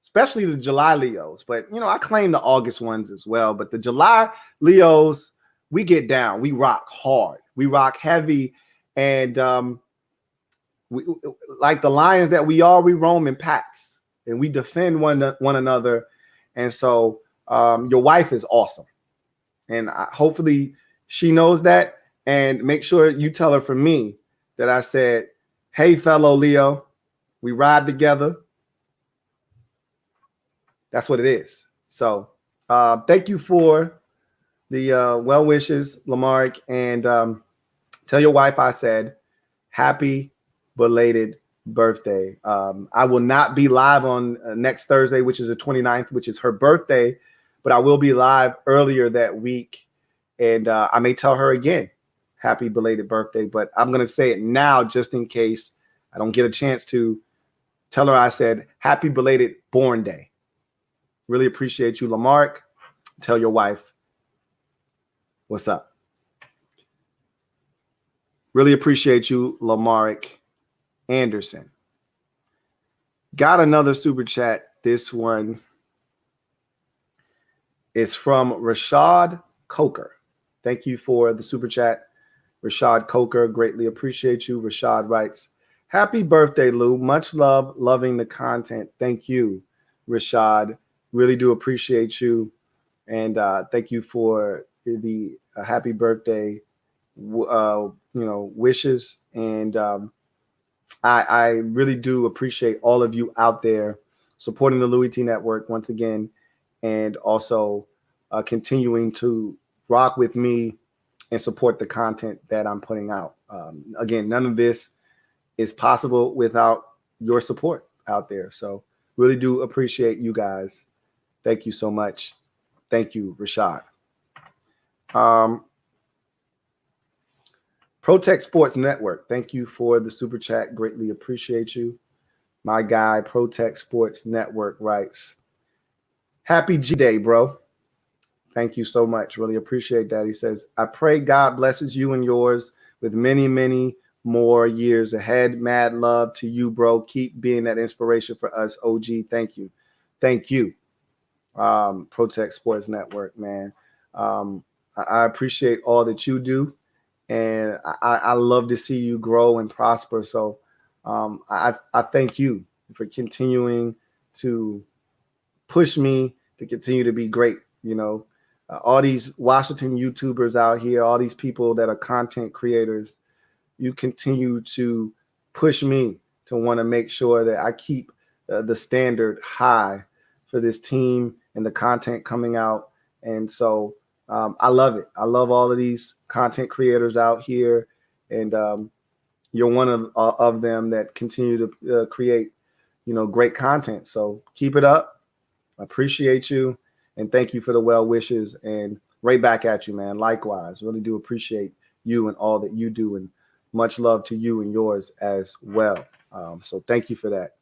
especially the July Leos, but I claim the August ones as well. But the July Leos, we get down. We rock hard. We rock heavy. And we, like the lions that we are, we roam in packs and we defend one another. And so your wife is awesome. And hopefully she knows that. And make sure you tell her from me that I said, hey, fellow Leo, we ride together. That's what it is. So thank you for the well wishes, Lamarick. And tell your wife I said happy belated birthday. I will not be live on next Thursday, which is the 29th, which is her birthday, but I will be live earlier that week. And I may tell her again happy belated birthday, but I'm going to say it now just in case I don't get a chance to. Tell her I said happy belated born day. Really appreciate you, Lamarck. Tell your wife what's up. Really appreciate you, Lamarck Anderson. Got another super chat. This one is from Rashad Coker. Thank you for the super chat, Rashad Coker. Greatly appreciate you. Rashad writes, happy birthday, Lou. Much love, loving the content. Thank you, Rashad. Really do appreciate you. And thank you for the happy birthday wishes. And I really do appreciate all of you out there supporting the Louie T Network once again, and also continuing to rock with me and support the content that I'm putting out. Again, none of this is possible without your support out there. So really do appreciate you guys. Thank you so much. Thank you, Rashad. Protect Sports Network. Thank you for the super chat. Greatly appreciate you. My guy, Protect Sports Network writes, happy G-Day, bro. Thank you so much. Really appreciate that. He says, I pray God blesses you and yours with many, many more years ahead. Mad love to you, bro. Keep being that inspiration for us. OG, thank you. Thank you. Protect Sports Network, man. I appreciate all that you do, and I love to see you grow and prosper. So I thank you for continuing to push me to continue to be great. All these Washington YouTubers out here, all these people that are content creators, you continue to push me to want to make sure that I keep the standard high for this team and the content coming out. And so I love it. I love all of these content creators out here. And you're one of them that continue to create, great content. So keep it up. I appreciate you. And thank you for the well wishes, and right back at you, man. Likewise, really do appreciate you and all that you do, and much love to you and yours as well. So thank you for that,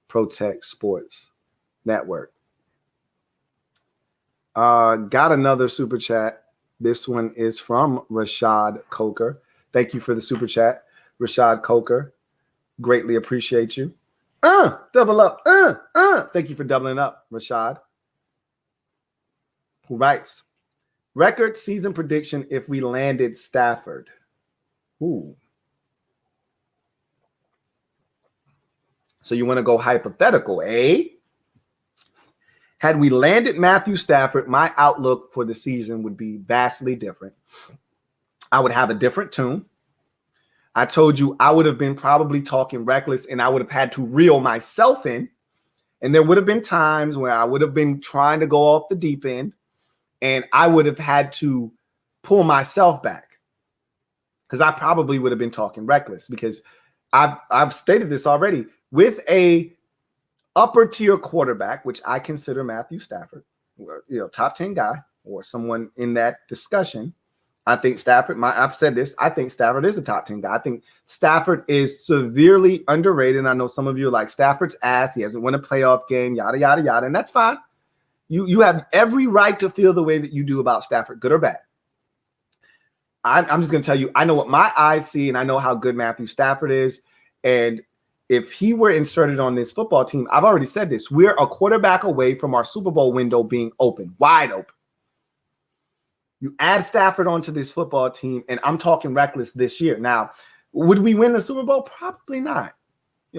Protect Sports Network. Got another super chat. This one is from Rashad Coker. Thank you for the super chat, Rashad Coker. Greatly appreciate you. Double up. Thank you for doubling up, Rashad. Who writes, record season prediction if we landed Stafford. Ooh. So you want to go hypothetical, eh? Had we landed Matthew Stafford, my outlook for the season would be vastly different. I would have a different tune. I told you I would have been probably talking reckless, and I would have had to reel myself in. And there would have been times where I would have been trying to go off the deep end, and I would have had to pull myself back, because I probably would have been talking reckless, because I've stated this already. With a upper tier quarterback, which I consider Matthew Stafford, top 10 guy or someone in that discussion, I think Stafford, I've said this, I think Stafford is a top 10 guy. I think Stafford is severely underrated. And I know some of you are like, Stafford's ass, he hasn't won a playoff game, yada, yada, yada. And that's fine. You have every right to feel the way that you do about Stafford, good or bad. I'm just going to tell you, I know what my eyes see, and I know how good Matthew Stafford is. And if he were inserted on this football team, I've already said this, we're a quarterback away from our Super Bowl window being open, wide open. You add Stafford onto this football team, and I'm talking reckless this year. Now, would we win the Super Bowl? Probably not.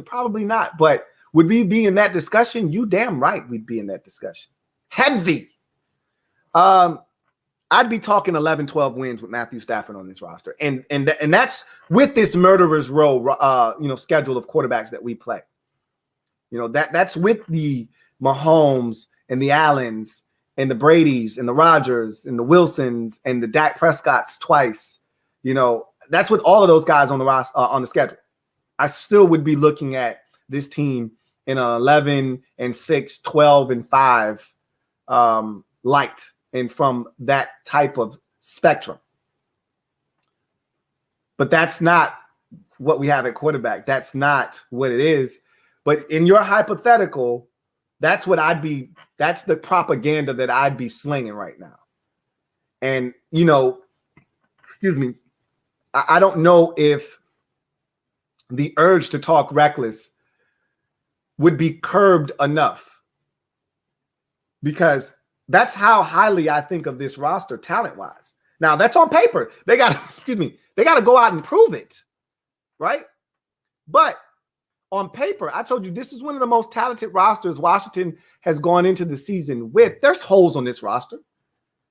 Probably not. But would we be in that discussion? You damn right we'd be in that discussion. Heavy. I'd be talking 11, 12 wins with Matthew Stafford on this roster. And that's with this murderer's row, schedule of quarterbacks that we play. That's with the Mahomes and the Allens and the Bradys and the Rodgers and the Wilsons and the Dak Prescotts twice. That's with all of those guys on the roster, on the schedule. I still would be looking at this team in an 11-6, 12-5 light, and from that type of spectrum. But that's not what we have at quarterback. That's not what it is. But in your hypothetical, that's the propaganda that I'd be slinging right now. And, excuse me, I don't know if the urge to talk reckless would be curbed enough, because that's how highly I think of this roster talent-wise. Now, that's on paper. They got to go out and prove it, right? But on paper, I told you this is one of the most talented rosters Washington has gone into the season with. There's holes on this roster.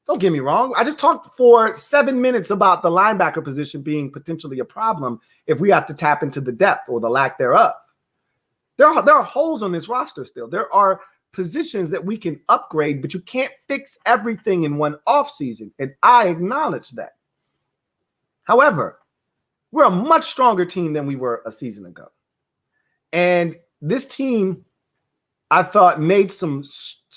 Don't get me wrong. I just talked for 7 minutes about the linebacker position being potentially a problem if we have to tap into the depth or the lack thereof. There are holes on this roster still. There are positions that we can upgrade, but you can't fix everything in one offseason, and I acknowledge that. However, we're a much stronger team than we were a season ago. And this team, I thought, made some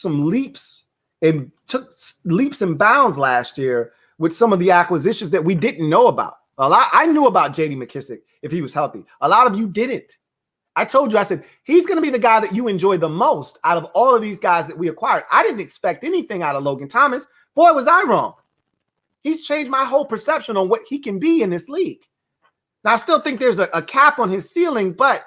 leaps and took leaps and bounds last year with some of the acquisitions that we didn't know about. I knew about J.D. McKissick if he was healthy. A lot of you didn't. I told you, I said, he's going to be the guy that you enjoy the most out of all of these guys that we acquired. I didn't expect anything out of Logan Thomas. Boy, was I wrong. He's changed my whole perception on what he can be in this league. Now, I still think there's a cap on his ceiling, but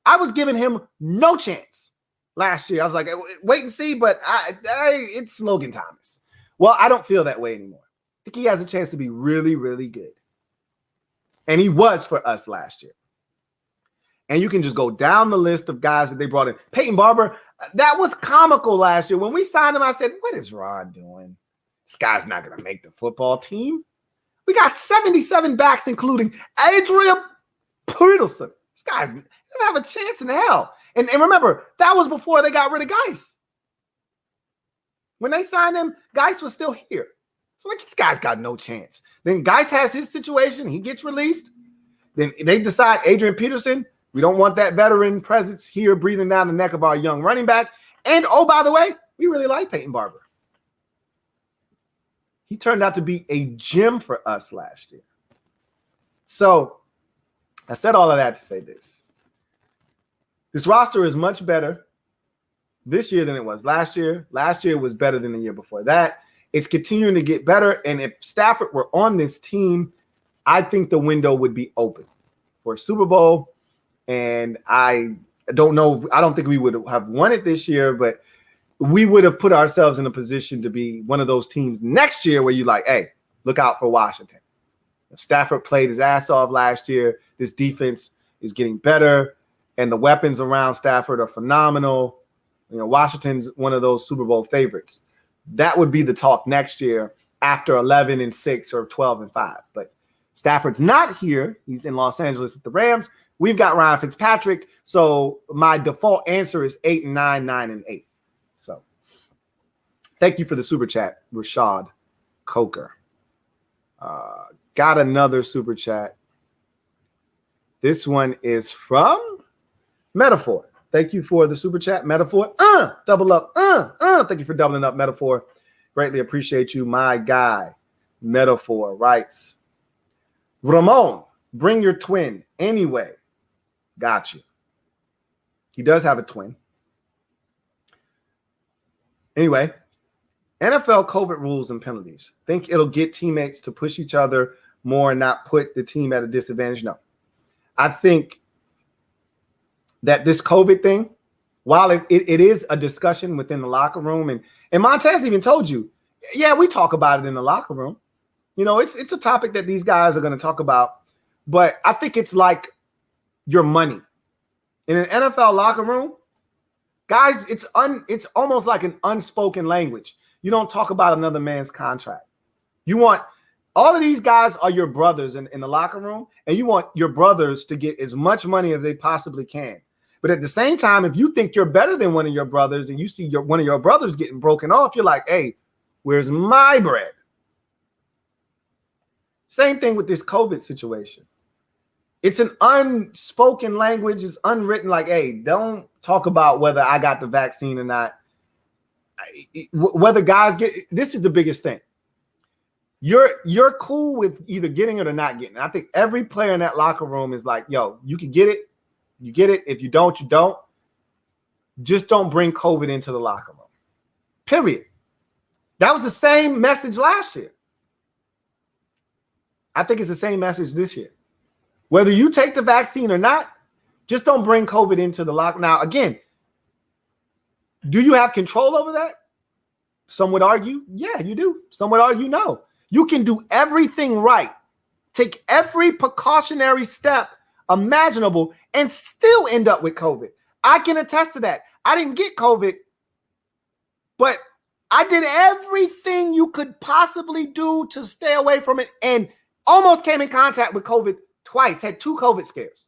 I was giving him no chance last year. I was like, wait and see, but it's Logan Thomas. Well, I don't feel that way anymore. I think he has a chance to be really, really good. And he was for us last year. And you can just go down the list of guys that they brought in. Peyton Barber, that was comical last year. When we signed him, I said, what is Rod doing? This guy's not going to make the football team. We got 77 backs, including Adrian Peterson. This guy's doesn't have a chance in hell. And remember, that was before they got rid of Geis. When they signed him, Geis was still here. So like, this guy's got no chance. Then Geis has his situation. He gets released. Then they decide Adrian Peterson, we don't want that veteran presence here breathing down the neck of our young running back. And, oh, by the way, we really like Peyton Barber. He turned out to be a gem for us last year. So I said all of that to say this. This roster is much better this year than it was last year. Last year was better than the year before that. It's continuing to get better. And if Stafford were on this team, I think the window would be open for a Super Bowl. And I don't know. I don't think we would have won it this year, but we would have put ourselves in a position to be one of those teams next year where you're like, hey, look out for Washington. Stafford played his ass off last year. This defense is getting better, and the weapons around Stafford are phenomenal. Washington's one of those Super Bowl favorites. That would be the talk next year after 11-6 or 12-5. But Stafford's not here. He's in Los Angeles at the Rams. We've got Ryan Fitzpatrick. So my default answer is 8-9, 9-8. So thank you for the super chat, Rashad Coker. Got another super chat. This one is from Metaphor. Thank you for the super chat, Metaphor. Double up. Thank you for doubling up, Metaphor. Greatly appreciate you, my guy. Metaphor writes, Ramon, bring your twin anyway. Got you. He does have a twin. Anyway, NFL COVID rules and penalties. Think it'll get teammates to push each other more and not put the team at a disadvantage? No. I think that this COVID thing, while it is a discussion within the locker room, and Montez even told you, yeah, we talk about it in the locker room. It's a topic that these guys are going to talk about, but I think it's like your money. In an NFL locker room, guys, it's almost like an unspoken language. You don't talk about another man's contract. You want all of these guys are your brothers in the locker room, and you want your brothers to get as much money as they possibly can. But at the same time, if you think you're better than one of your brothers and you see one of your brothers getting broken off, you're like, hey, where's my bread? Same thing with this COVID situation. It's an unspoken language. It's unwritten, like, hey, don't talk about whether I got the vaccine or not. Whether guys get – this is the biggest thing. you're cool with either getting it or not getting it. I think every player in that locker room is like, yo, you can get it. You get it. If you don't, you don't. Just don't bring COVID into the locker room. Period. That was the same message last year. I think it's the same message this year. Whether you take the vaccine or not, just don't bring COVID into the locker. Now, again, do you have control over that? Some would argue, yeah, you do. Some would argue, no. You can do everything right, take every precautionary step imaginable, and still end up with COVID. I can attest to that. I didn't get COVID, but I did everything you could possibly do to stay away from it and almost came in contact with COVID twice, had 2 COVID scares.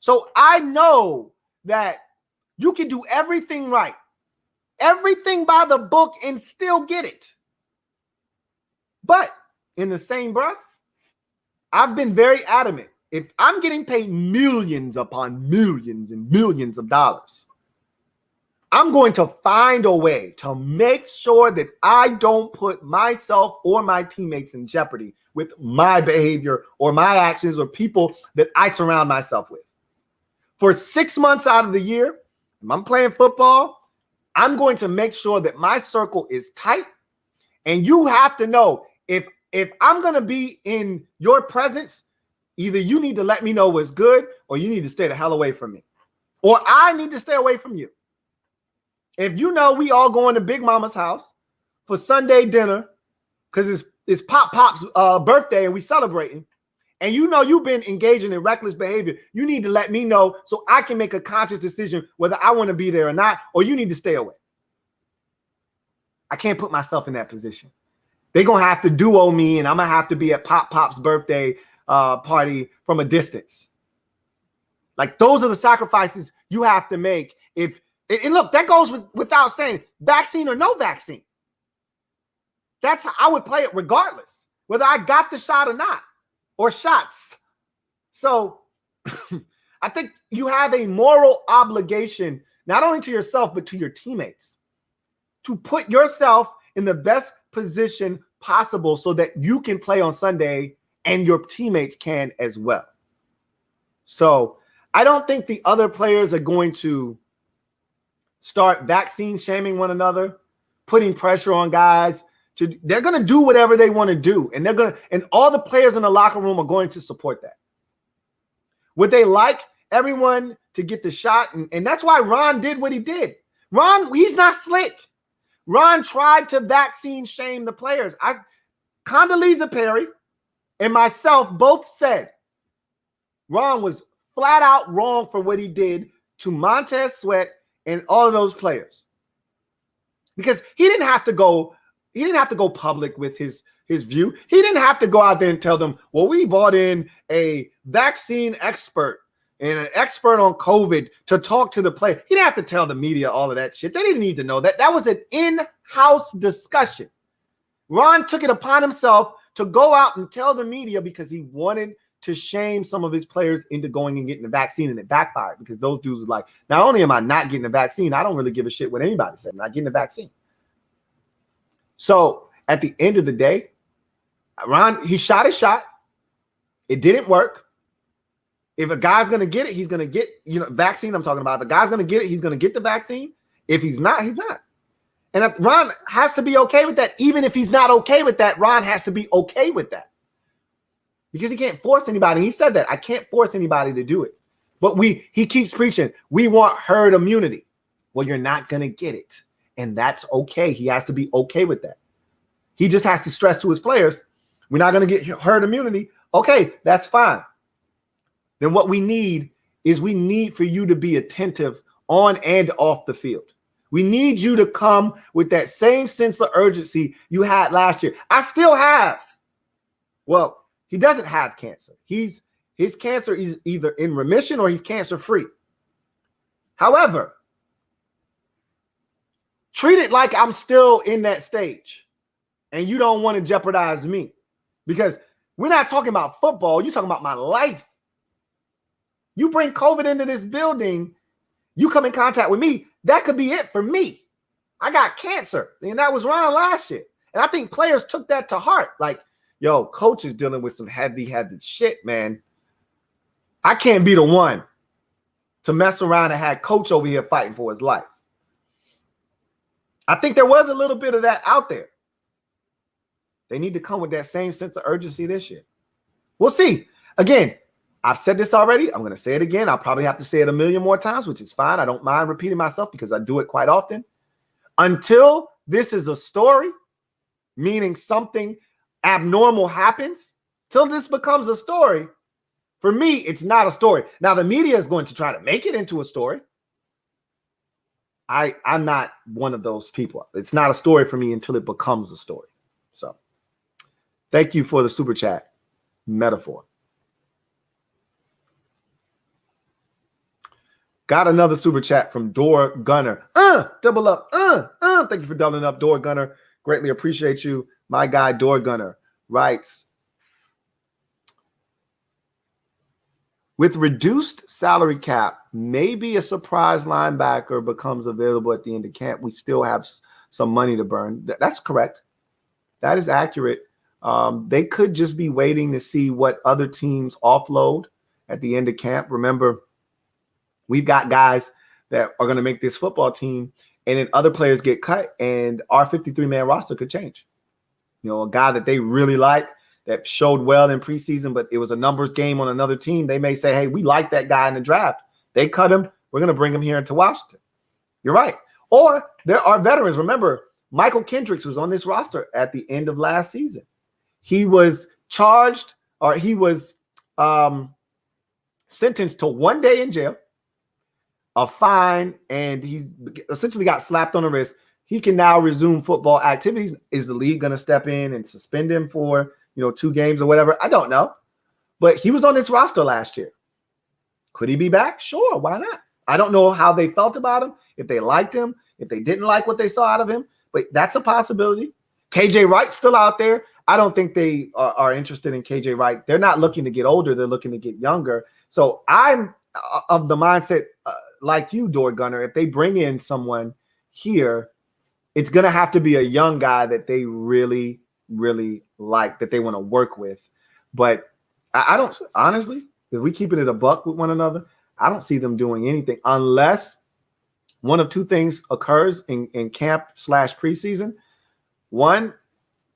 So I know that you can do everything right, everything by the book, and still get it. But in the same breath, I've been very adamant. If I'm getting paid millions upon millions and millions of dollars, I'm going to find a way to make sure that I don't put myself or my teammates in jeopardy with my behavior or my actions or people that I surround myself with. For 6 months out of the year, if I'm playing football, I'm going to make sure that my circle is tight. And you have to know, if I'm going to be in your presence, either you need to let me know what's good or you need to stay the hell away from me. Or I need to stay away from you. If you know we all going to Big Mama's house for Sunday dinner because it's Pop's birthday and we celebrating, and you know you've been engaging in reckless behavior, you need to let me know so I can make a conscious decision whether I want to be there or not, or you need to stay away. I can't put myself in that position. They're going to have to duo me, and I'm going to have to be at Pop's birthday party from a distance. Like, those are the sacrifices you have to make. And look, that goes without saying, vaccine or no vaccine. That's how I would play it regardless, whether I got the shot or not, or shots. So I think you have a moral obligation, not only to yourself, but to your teammates, to put yourself in the best position possible so that you can play on Sunday and your teammates can as well. So I don't think the other players are going to start vaccine shaming one another, putting pressure on guys. They're going to do whatever they want to do, and all the players in the locker room are going to support that. Would they like everyone to get the shot? And that's why Ron did what he did. Ron, he's not slick. Ron tried to vaccine shame the players. Condoleezza Perry and myself both said Ron was flat out wrong for what he did to Montez Sweat and all of those players, because he didn't have to go public with his view. He didn't have to go out there and tell them, well, we brought in a vaccine expert and an expert on COVID to talk to the player. He didn't have to tell the media all of that shit. They didn't need to know that. That was an in-house discussion. Ron took it upon himself to go out and tell the media because he wanted to shame some of his players into going and getting the vaccine, and it backfired because those dudes was like, not only am I not getting the vaccine, I don't really give a shit what anybody said. I'm not getting the vaccine. So at the end of the day, Ron, he shot his shot. It didn't work. If a guy's going to get it, he's going to get, vaccine I'm talking about. If a guy's going to get it, he's going to get the vaccine. If he's not, he's not. And Ron has to be okay with that. Even if he's not okay with that, Ron has to be okay with that. Because he can't force anybody. He said that. I can't force anybody to do it. But he keeps preaching, we want herd immunity. Well, you're not going to get it. And that's okay. He has to be okay with that. He just has to stress to his players, we're not going to get herd immunity. Okay, that's fine. Then what we need for you to be attentive on and off the field. We need you to come with that same sense of urgency you had last year. I still have. Well, he doesn't have cancer. His cancer is either in remission or he's cancer free. However, treat it like I'm still in that stage and you don't want to jeopardize me, because we're not talking about football. You're talking about my life. You bring COVID into this building, you come in contact with me, that could be it for me. I got cancer, and that was Ron last year. And I think players took that to heart. Like, yo, coach is dealing with some heavy shit, man. I can't be the one to mess around and have coach over here fighting for his life. I think there was a little bit of that out there. They need to come with that same sense of urgency this year. We'll see. Again, I've said this already. I'm going to say it again. I'll probably have to say it a million more times, which is fine. I don't mind repeating myself because I do it quite often. Until this is a story, meaning something abnormal happens, till this becomes a story, for me, it's not a story. Now, the media is going to try to make it into a story. I'm not one of those people. It's not a story for me until it becomes a story. So thank you for the super chat metaphor. Got another super chat from Door Gunner. Double up. Thank you for doubling up, Door Gunner. Greatly appreciate you. My guy, Door Gunner, writes, with reduced salary cap, maybe a surprise linebacker becomes available at the end of camp. We still have some money to burn. That's correct. That is accurate. They could just be waiting to see what other teams offload at the end of camp. Remember, we've got guys that are going to make this football team, and then other players get cut, and our 53-man roster could change. You know, a guy that they really like, that showed well in preseason, but it was a numbers game on another team. They may say, hey, we like that guy in the draft. They cut him. We're going to bring him here into Washington. You're right. Or there are veterans. Remember, Michael Kendricks was on this roster at the end of last season. He was charged, or he was sentenced to 1 day in jail, a fine, and he essentially got slapped on the wrist. He can now resume football activities. Is the league going to step in and suspend him for 2 games or whatever? I don't know. But he was on this roster last year. Could he be back? Sure, why not? I don't know how they felt about him, if they liked him, if they didn't like what they saw out of him, but that's a possibility. KJ Wright's still out there. I don't think they are interested in KJ Wright. They're not looking to get older. They're looking to get younger. So I'm of the mindset like you, Door Gunner, if they bring in someone here, it's going to have to be a young guy that they really, really like, that they want to work with. But I don't, honestly, if we keeping it a buck with one another, I don't see them doing anything unless one of two things occurs in camp / preseason. One,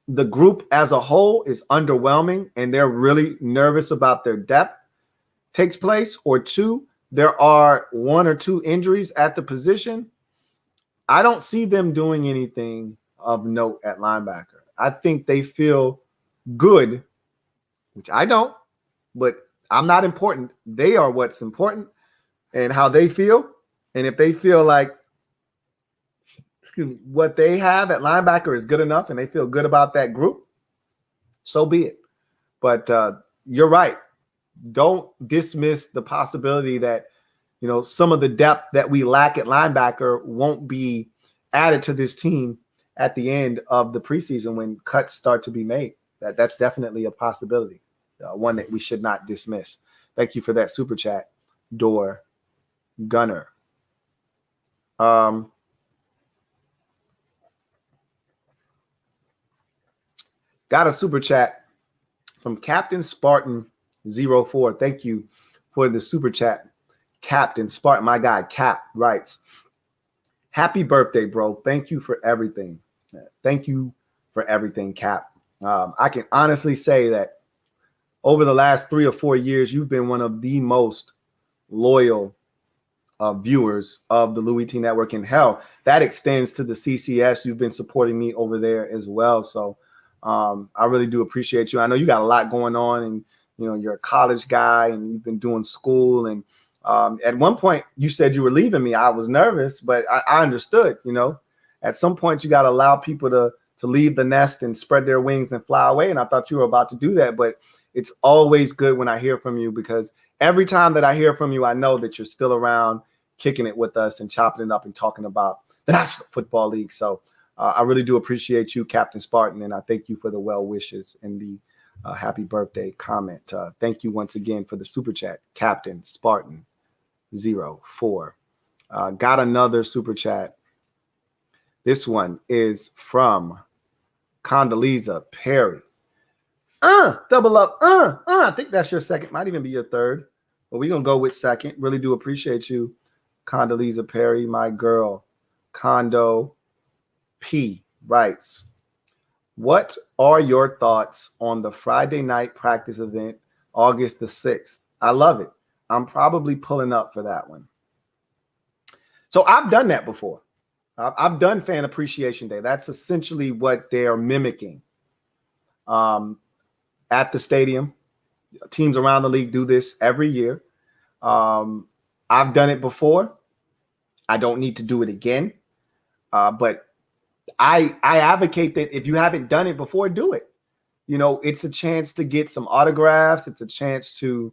the group as a whole is underwhelming and they're really nervous about their depth takes place. Or two, there are 1 or 2 injuries at the position. I don't see them doing anything of note at linebacker. I think they feel good, which I don't, but I'm not important. They are what's important and how they feel. And if they feel like what they have at linebacker is good enough and they feel good about that group, so be it. But you're right. Don't dismiss the possibility that, some of the depth that we lack at linebacker won't be added to this team at the end of the preseason when cuts start to be made. That's definitely a possibility, one that we should not dismiss. Thank you for that super chat, Door Gunner. Got a super chat from Captain Spartan 04. Thank you for the super chat, Captain Spartan. My guy Cap writes, happy birthday, bro. Thank you for everything. Thank you for everything, Cap. I can honestly say that over the last 3 or 4 years, you've been one of the most loyal viewers of the Louie T Network. And hell, that extends to the CCS. You've been supporting me over there as well. So I really do appreciate you. I know you got a lot going on, and you're a college guy and you've been doing school. And at one point you said you were leaving me. I was nervous, but I understood. At some point you got to allow people to leave the nest and spread their wings and fly away. And I thought you were about to do that, but it's always good when I hear from you, because every time that I hear from you, I know that you're still around, kicking it with us and chopping it up and talking about the National Football League. So I really do appreciate you, Captain Spartan, and I thank you for the well wishes and the happy birthday comment. Thank you once again for the super chat, Captain Spartan 04. Got another super chat. This one is from Condoleezza Perry. Double up. I think that's your second. Might even be your third. But we're going to go with second. Really do appreciate you, Condoleezza Perry, my girl. Condo P writes, what are your thoughts on the Friday night practice event, August the 6th? I love it. I'm probably pulling up for that one. So I've done that before. I've done Fan Appreciation Day. That's essentially what they're mimicking. At the stadium, teams around the league do this every year. I've done it before. I don't need to do it again. But I advocate that if you haven't done it before, do it. You know, it's a chance to get some autographs. It's a chance to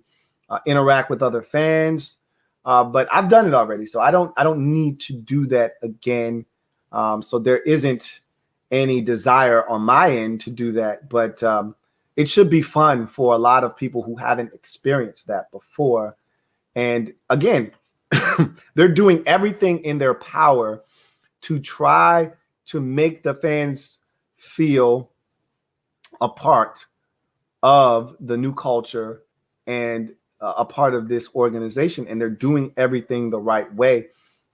interact with other fans. But I've done it already, so I don't need to do that again. So there isn't any desire on my end to do that. But it should be fun for a lot of people who haven't experienced that before. And again, they're doing everything in their power to try to make the fans feel a part of the new culture and a part of this organization. And they're doing everything the right way.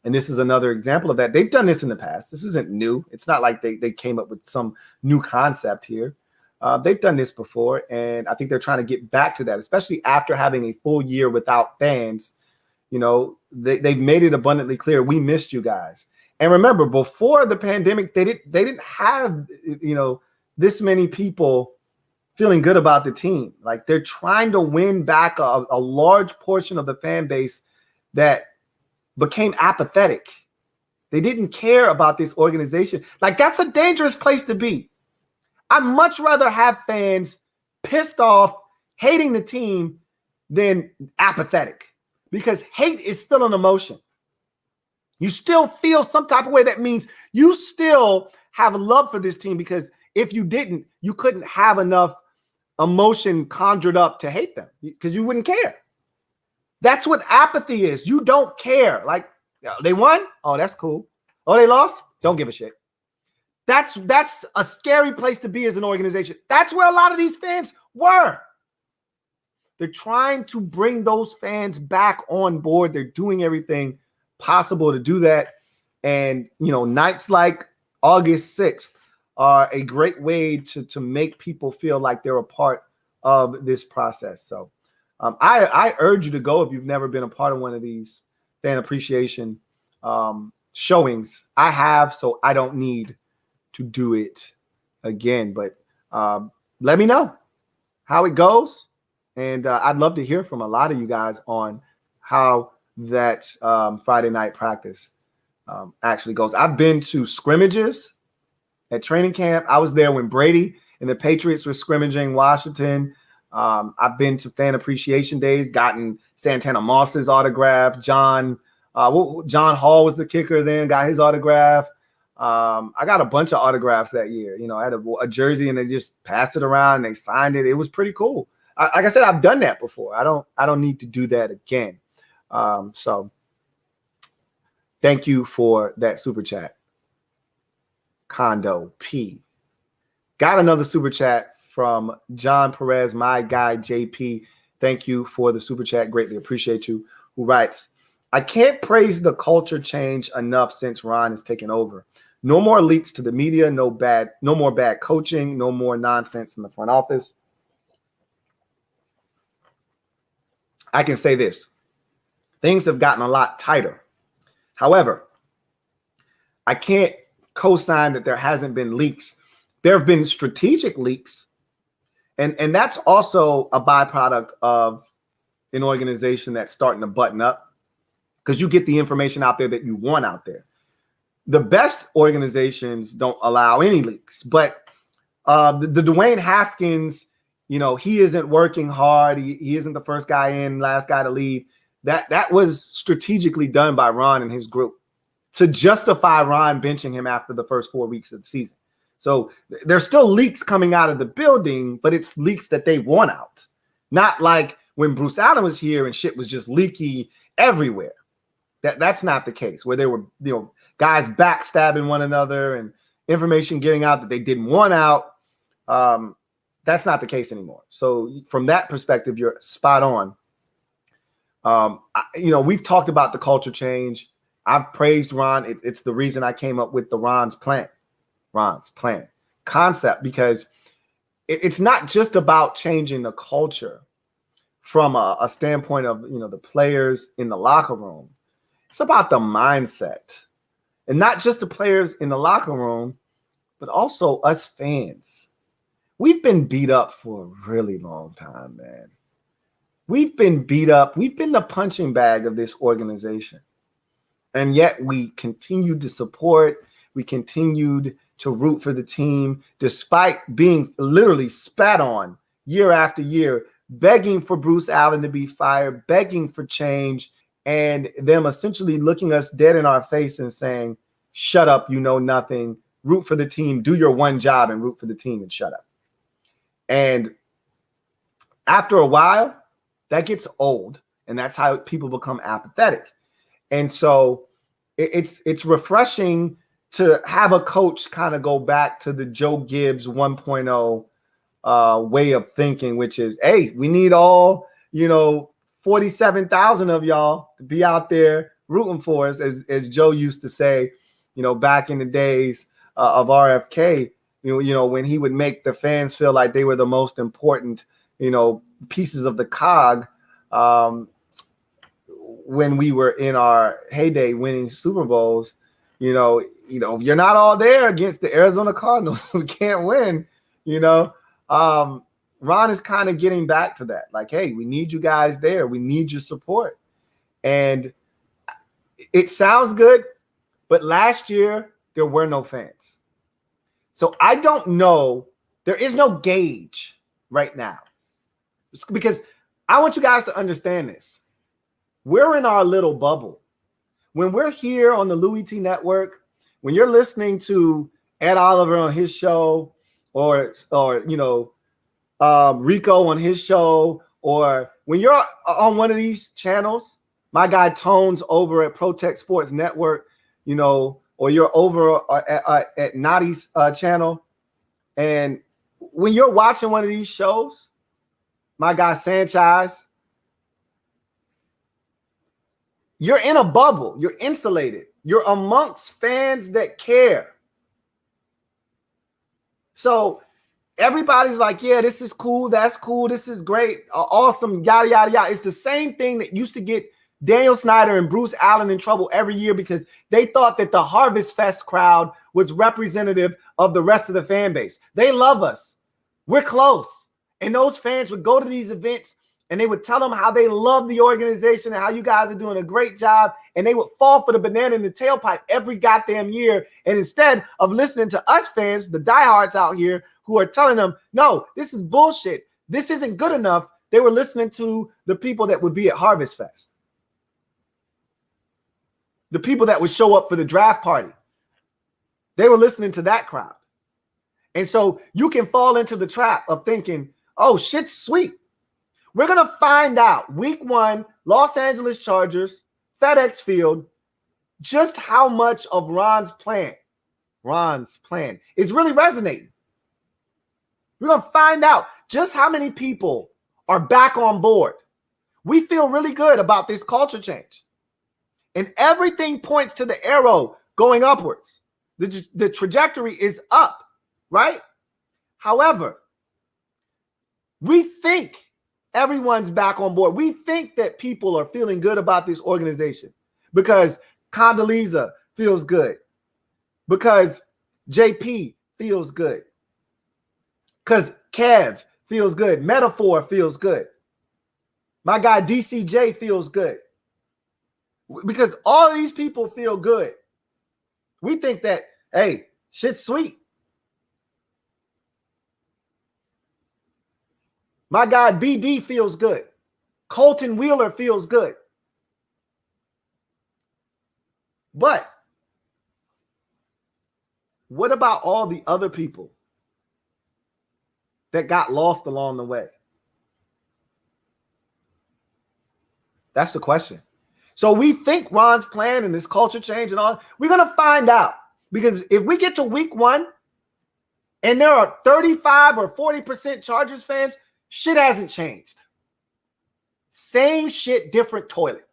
And this is another example of that. They've done this in the past. This isn't new. It's not like they came up with some new concept here. They've done this before, and I think they're trying to get back to that, especially after having a full year without fans. You know, they've made it abundantly clear, we missed you guys. And remember, before the pandemic, they didn't have, you know, this many people feeling good about the team. Like, they're trying to win back a large portion of the fan base that became apathetic. They didn't care about this organization. Like, that's a dangerous place to be. I'd much rather have fans pissed off, hating the team, than apathetic, because hate is still an emotion. You still feel some type of way. That means you still have love for this team, because if you didn't, you couldn't have enough emotion conjured up to hate them, because you wouldn't care. That's what apathy is. You don't care. Like, they won? Oh, that's cool. Oh, they lost? Don't give a shit. That's a scary place to be as an organization. That's where a lot of these fans were. They're trying to bring those fans back on board. They're doing everything possible to do that. And, you know, nights like August 6th are a great way to make people feel like they're a part of this process. So I urge you to go if you've never been a part of one of these fan appreciation showings. I have, so I don't need to do it again. But let me know how it goes. And I'd love to hear from a lot of you guys on how that Friday night practice actually goes. I've been to scrimmages at training camp. I was there when Brady and the Patriots were scrimmaging Washington. I've been to fan appreciation days, gotten Santana Moss's autograph. John Hall was the kicker then, got his autograph. I got a bunch of autographs that year. You know, I had a jersey and they just passed it around and they signed it. It was pretty cool. Like I said, I've done that before. I don't need to do that again. So thank you for that super chat. Condo P. Got another super chat from John Perez, my guy JP. Thank you for the super chat. Greatly appreciate you. Who writes, I can't praise the culture change enough since Ron has taken over. No more leaks to the media, no more bad coaching, no more nonsense in the front office. I can say this. Things have gotten a lot tighter. However, I can't co-sign that there hasn't been leaks. There have been strategic leaks. And that's also a byproduct of an organization that's starting to button up, because you get the information out there that you want out there. The best organizations don't allow any leaks, but the Dwayne Haskins, you know, he isn't working hard. He isn't the first guy in, last guy to leave. That was strategically done by Ron and his group to justify Ron benching him after the first 4 weeks of the season. So there's still leaks coming out of the building, but it's leaks that they want out. Not like when Bruce Allen was here and shit was just leaky everywhere. That's not the case, where there were, you know, guys backstabbing one another and, information getting out that they didn't want out. That's not the case anymore. So from that perspective, you're spot on. We've talked about the culture change. I've praised Ron. It's the reason I came up with the Ron's plan concept, because it's not just about changing the culture from a standpoint of, the players in the locker room. It's about the mindset, and not just the players in the locker room, but also us fans. We've been beat up for a really long time, man. We've been beat up. We've been the punching bag of this organization. And yet we continued to support. We continued to root for the team, despite being literally spat on year after year, begging for Bruce Allen to be fired, begging for change, and them essentially looking us dead in our face and saying, shut up, you know nothing, root for the team, do your one job and root for the team and shut up. And after a while, that gets old, and that's how people become apathetic. And so it's refreshing to have a coach kind of go back to the Joe Gibbs 1.0 way of thinking, which is, hey, we need all, 47,000 of y'all to be out there rooting for us, as Joe used to say, back in the days of RFK, when he would make the fans feel like they were the most important, pieces of the cog, when we were in our heyday winning Super Bowls. If you're not all there against the Arizona Cardinals, we can't win. Ron is kind of getting back to that. Like, hey, we need you guys there. We need your support. And it sounds good, but last year there were no fans. So I don't know. There is no gauge right now, because I want you guys to understand this. We're in our little bubble. When we're here on the Louie T Network, when you're listening to Ed Oliver on his show, or Rico on his show, or when you're on one of these channels, my guy Tones over at Protect Sports Network, or you're over at Nadi's channel, and when you're watching one of these shows, my guy Sanchez, you're in a bubble. You're insulated. You're amongst fans that care. So everybody's like, yeah, this is cool. That's cool. This is great. Awesome. Yada, yada, yada. It's the same thing that used to get Daniel Snyder and Bruce Allen in trouble every year, because they thought that the Harvest Fest crowd was representative of the rest of the fan base. They love us. We're close. And those fans would go to these events and they would tell them how they love the organization and how you guys are doing a great job. And they would fall for the banana in the tailpipe every goddamn year. And instead of listening to us fans, the diehards out here who are telling them, no, this is bullshit, this isn't good enough, they were listening to the people that would be at Harvest Fest, the people that would show up for the draft party. They were listening to that crowd. And so you can fall into the trap of thinking, oh, shit's sweet. We're going to find out week 1, Los Angeles Chargers, FedEx Field, just how much of Ron's plan is really resonating. We're going to find out just how many people are back on board. We feel really good about this culture change. And everything points to the arrow going upwards. The trajectory is up, right? However, we think everyone's back on board. We think that people are feeling good about this organization because Condoleezza feels good, because JP feels good, because Kev feels good, Metaphor feels good, my guy DCJ feels good. Because all of these people feel good. We think that, hey, shit's sweet. My guy BD feels good. Colton Wheeler feels good. But what about all the other people that got lost along the way? That's the question. So we think Ron's plan and this culture change and all, we're going to find out. Because if we get to week 1 and there are 35 or 40% Chargers fans, shit hasn't changed. Same shit, different toilet.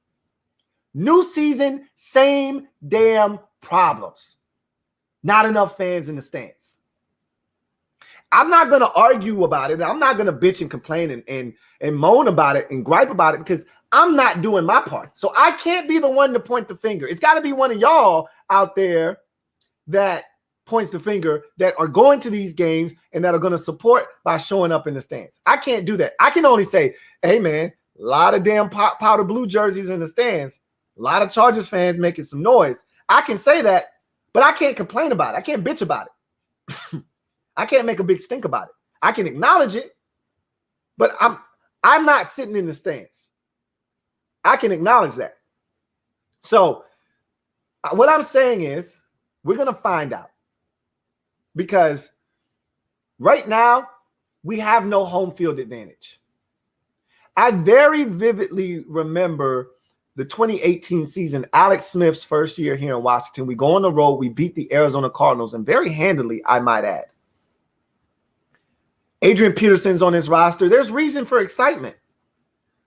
New season, same damn problems. Not enough fans in the stands. I'm not going to argue about it. I'm not going to bitch and complain and moan about it and gripe about it because I'm not doing my part. So I can't be the one to point the finger. It's got to be one of y'all out there that points the finger that are going to these games and that are going to support by showing up in the stands. I can't do that. I can only say, hey, man, a lot of damn powder blue jerseys in the stands. A lot of Chargers fans making some noise. I can say that, but I can't complain about it. I can't bitch about it. I can't make a big stink about it. I can acknowledge it, but I'm not sitting in the stands. I can acknowledge that. So what I'm saying is we're going to find out because right now we have no home field advantage. I very vividly remember the 2018 season, Alex Smith's first year here in Washington. We go on the road. We beat the Arizona Cardinals, and very handily, I might add. Adrian Peterson's on his roster. There's reason for excitement.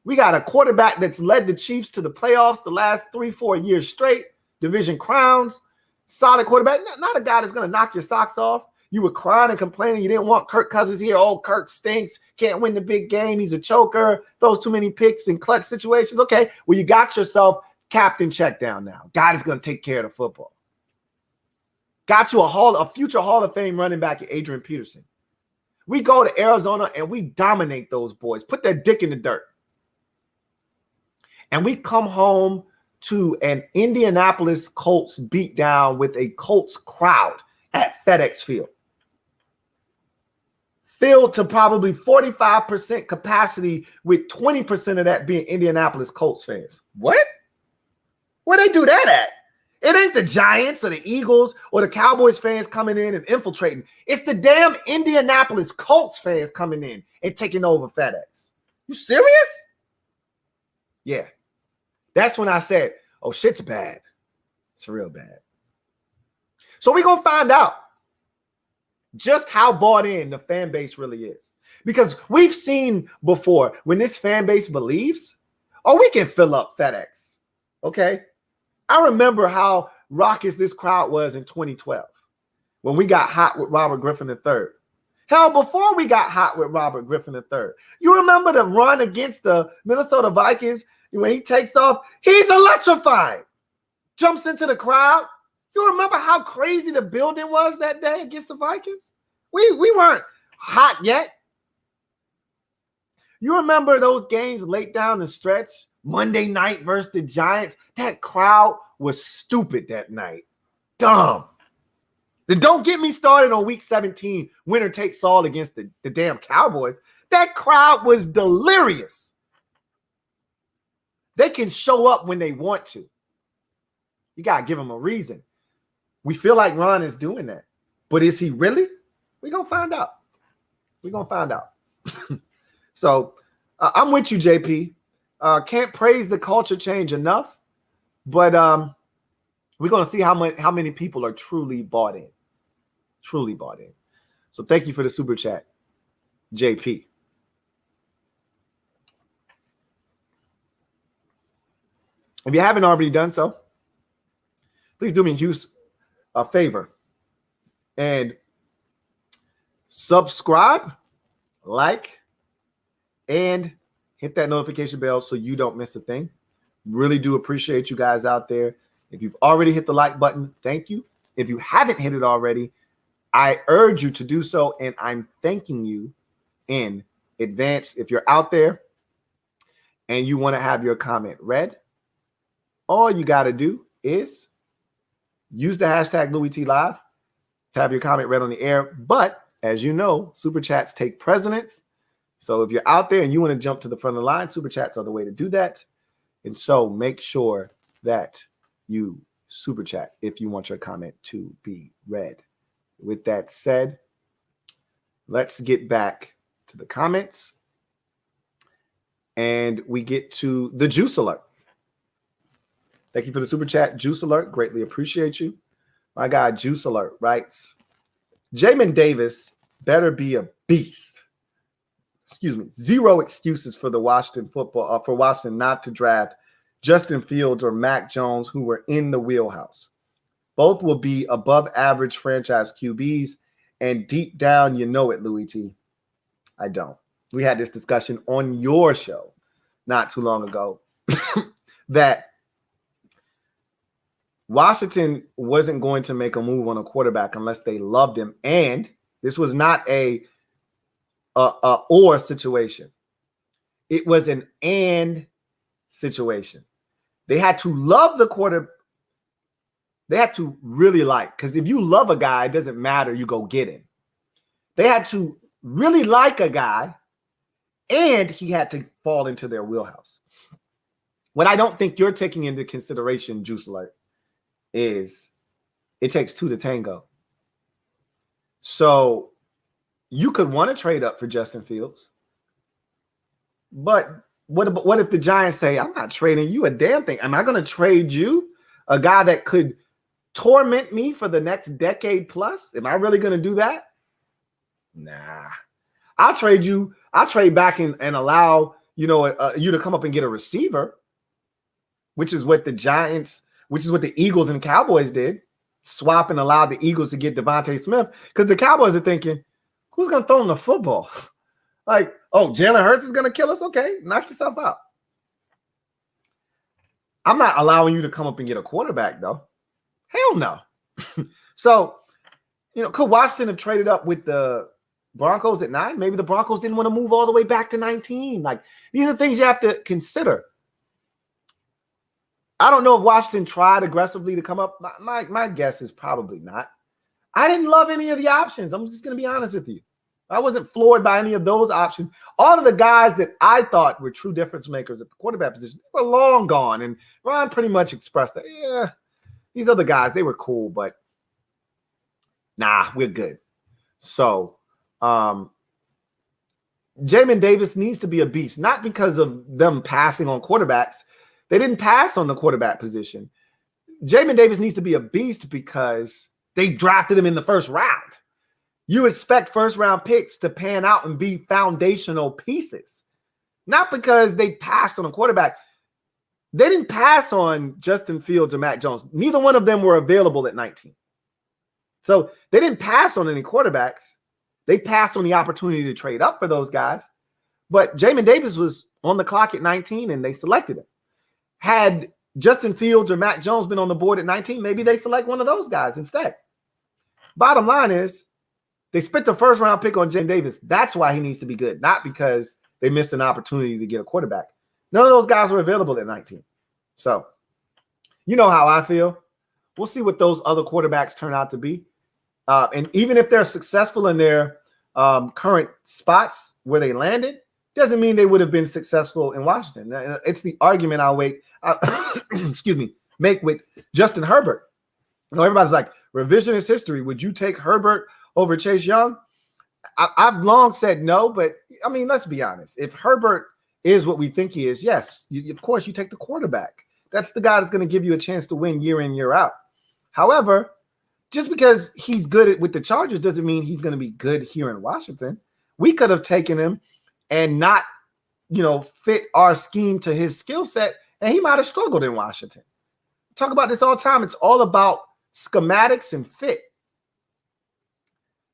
We got a quarterback that's led the Chiefs to the playoffs the last 3-4 years straight, division crowns, solid quarterback, not a guy that's going to knock your socks off. You were crying and complaining you didn't want Kirk Cousins here. Oh, Kirk stinks, can't win the big game. He's a choker, throws too many picks in clutch situations. Okay, well, you got yourself captain check down now. God is going to take care of the football. Got you a future Hall of Fame running back, Adrian Peterson. We go to Arizona and we dominate those boys, put their dick in the dirt. And we come home to an Indianapolis Colts beatdown with a Colts crowd at FedEx Field. Filled to probably 45% capacity with 20% of that being Indianapolis Colts fans. What? Where they do that at? It ain't the Giants or the Eagles or the Cowboys fans coming in and infiltrating. It's the damn Indianapolis Colts fans coming in and taking over FedEx. You serious? Yeah. That's when I said, oh, shit's bad. It's real bad. So we're going to find out just how bought in the fan base really is. Because we've seen before when this fan base believes, oh, we can fill up FedEx. Okay? I remember how raucous this crowd was in 2012 when we got hot with Robert Griffin III. Hell, before we got hot with Robert Griffin III. You remember the run against the Minnesota Vikings when he takes off? He's electrifying. Jumps into the crowd. You remember how crazy the building was that day against the Vikings? We weren't hot yet. You remember those games late down the stretch? Monday night versus the Giants. That crowd was stupid that night. Dumb. Then don't get me started on week 17, winner takes all against the damn Cowboys. That crowd was delirious. They can show up when they want to. You got to give them a reason. We feel like Ron is doing that. But is he really? We're going to find out. We're going to find out. So I'm with you, JP. Can't praise the culture change enough, but we're going to see how many people are truly bought in. Truly bought in. So thank you for the super chat, JP. If you haven't already done so, please do me a favor and subscribe, like, and hit that notification bell so you don't miss a thing. Really do appreciate you guys out there. If you've already hit the like button, thank you. If you haven't hit it already, I urge you to do so, and I'm thanking you in advance. If you're out there and you want to have your comment read, all you got to do is use the hashtag LouieTLive to have your comment read on the air. But as you know, super chats take precedence. So if you're out there and you want to jump to the front of the line, super chats are the way to do that. And so make sure that you super chat if you want your comment to be read. With that said, let's get back to the comments. And we get to the Juice Alert. Thank you for the super chat, Juice Alert. Greatly appreciate you. My guy Juice Alert writes, Jamin Davis better be a beast. Excuse me. Zero excuses for the for Washington not to draft Justin Fields or Mac Jones, who were in the wheelhouse. Both will be above average franchise QBs, and deep down, you know it, Louie T. I don't. We had this discussion on your show not too long ago that Washington wasn't going to make a move on a quarterback unless they loved him. And this was not a or situation. It was an and situation. They had to love the quarterback. They had to really like, because if you love a guy, it doesn't matter, you go get him. They had to really like a guy, and he had to fall into their wheelhouse. What I don't think you're taking into consideration, Juice Alert, is it takes two to tango. So you could want to trade up for Justin Fields, but what if the Giants say, I'm not trading you a damn thing. Am I going to trade you a guy that could torment me for the next decade plus? Am I really going to do that? Nah. I'll trade you. I'll trade back and allow, you to come up and get a receiver, which is what the Giants, which is what the Eagles and Cowboys did. Swap and allow the Eagles to get Devontae Smith, because the Cowboys are thinking, who's going to throw him the football? Like, oh, Jalen Hurts is going to kill us? Okay, knock yourself out. I'm not allowing you to come up and get a quarterback, though. Hell no. So, could Washington have traded up with the Broncos at 9? Maybe the Broncos didn't want to move all the way back to 19. Like, these are things you have to consider. I don't know if Washington tried aggressively to come up. My guess is probably not. I didn't love any of the options. I'm just going to be honest with you. I wasn't floored by any of those options. All of the guys that I thought were true difference makers at the quarterback position were long gone. And Ron pretty much expressed that, yeah, these other guys, they were cool, but nah, we're good. So Jamin Davis needs to be a beast, not because of them passing on quarterbacks. They didn't pass on the quarterback position. Jamin Davis needs to be a beast because they drafted him in the first round. You expect first-round picks to pan out and be foundational pieces, not because they passed on a quarterback. They didn't pass on Justin Fields or Mac Jones. Neither one of them were available at 19. So they didn't pass on any quarterbacks. They passed on the opportunity to trade up for those guys. But Jamin Davis was on the clock at 19, and they selected him. Had Justin Fields or Mac Jones been on the board at 19, maybe they select one of those guys instead. Bottom line is, they spent the first-round pick on Jamin Davis. That's why he needs to be good, not because they missed an opportunity to get a quarterback. None of those guys were available at 19. So, you know how I feel. We'll see what those other quarterbacks turn out to be. And even if they're successful in their current spots where they landed, doesn't mean they would have been successful in Washington. It's the argument make with Justin Herbert. Everybody's like, revisionist history. Would you take Herbert over Chase Young? I've long said no, but I mean, let's be honest. If Herbert is what we think he is, yes, of course you take the quarterback. That's the guy that's going to give you a chance to win year in, year out. However, just because he's good with the Chargers doesn't mean he's going to be good here in Washington. We could have taken him and not, fit our scheme to his skill set, and he might have struggled in Washington. We talk about this all the time. It's all about schematics and fit.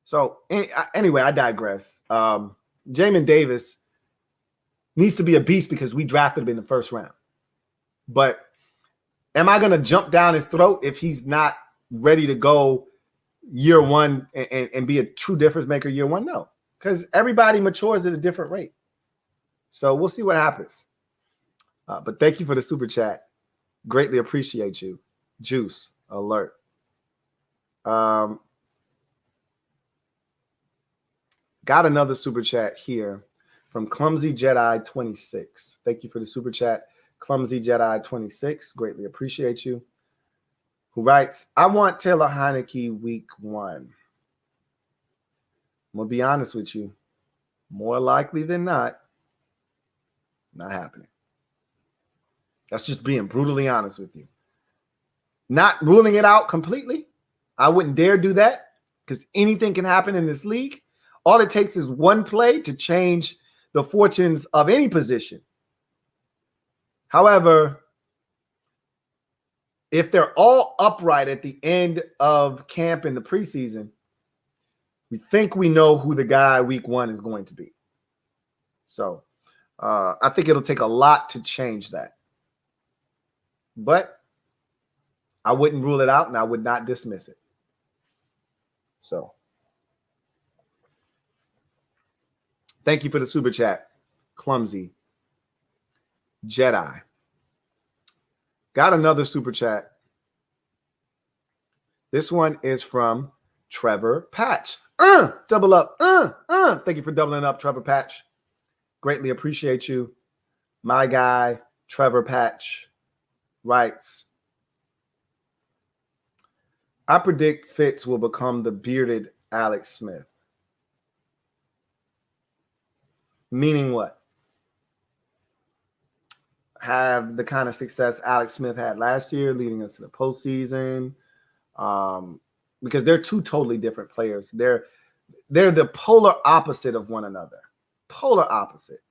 So anyway, I digress. Jamin Davis needs to be a beast because we drafted him in the first round. But am I going to jump down his throat if he's not ready to go year one and be a true difference maker year one? No, because everybody matures at a different rate. So we'll see what happens. But thank you for the super chat. Greatly appreciate you. Juice Alert. Got another super chat here from Clumsy Jedi 26. Thank you for the super chat, Clumsy Jedi 26. Greatly appreciate you. Who writes, I want Taylor Heineke week 1. I'm going to be honest with you. More likely than not happening. That's just being brutally honest with you. Not ruling it out completely. I wouldn't dare do that because anything can happen in this league. All it takes is one play to change the fortunes of any position. However, if they're all upright at the end of camp in the preseason, we think we know who the guy week 1 is going to be. So I think it'll take a lot to change that. But I wouldn't rule it out, and I would not dismiss it. So thank you for the super chat, Clumsy Jedi. Got another super chat. This one is from Trevor Patch. Double up. Thank you for doubling up, Trevor Patch. Greatly appreciate you. My guy, Trevor Patch, writes, I predict Fitz will become the bearded Alex Smith. Meaning what? Have the kind of success Alex Smith had last year, leading us to the postseason. Because they're two totally different players. They're the polar opposite of one another. Polar opposite.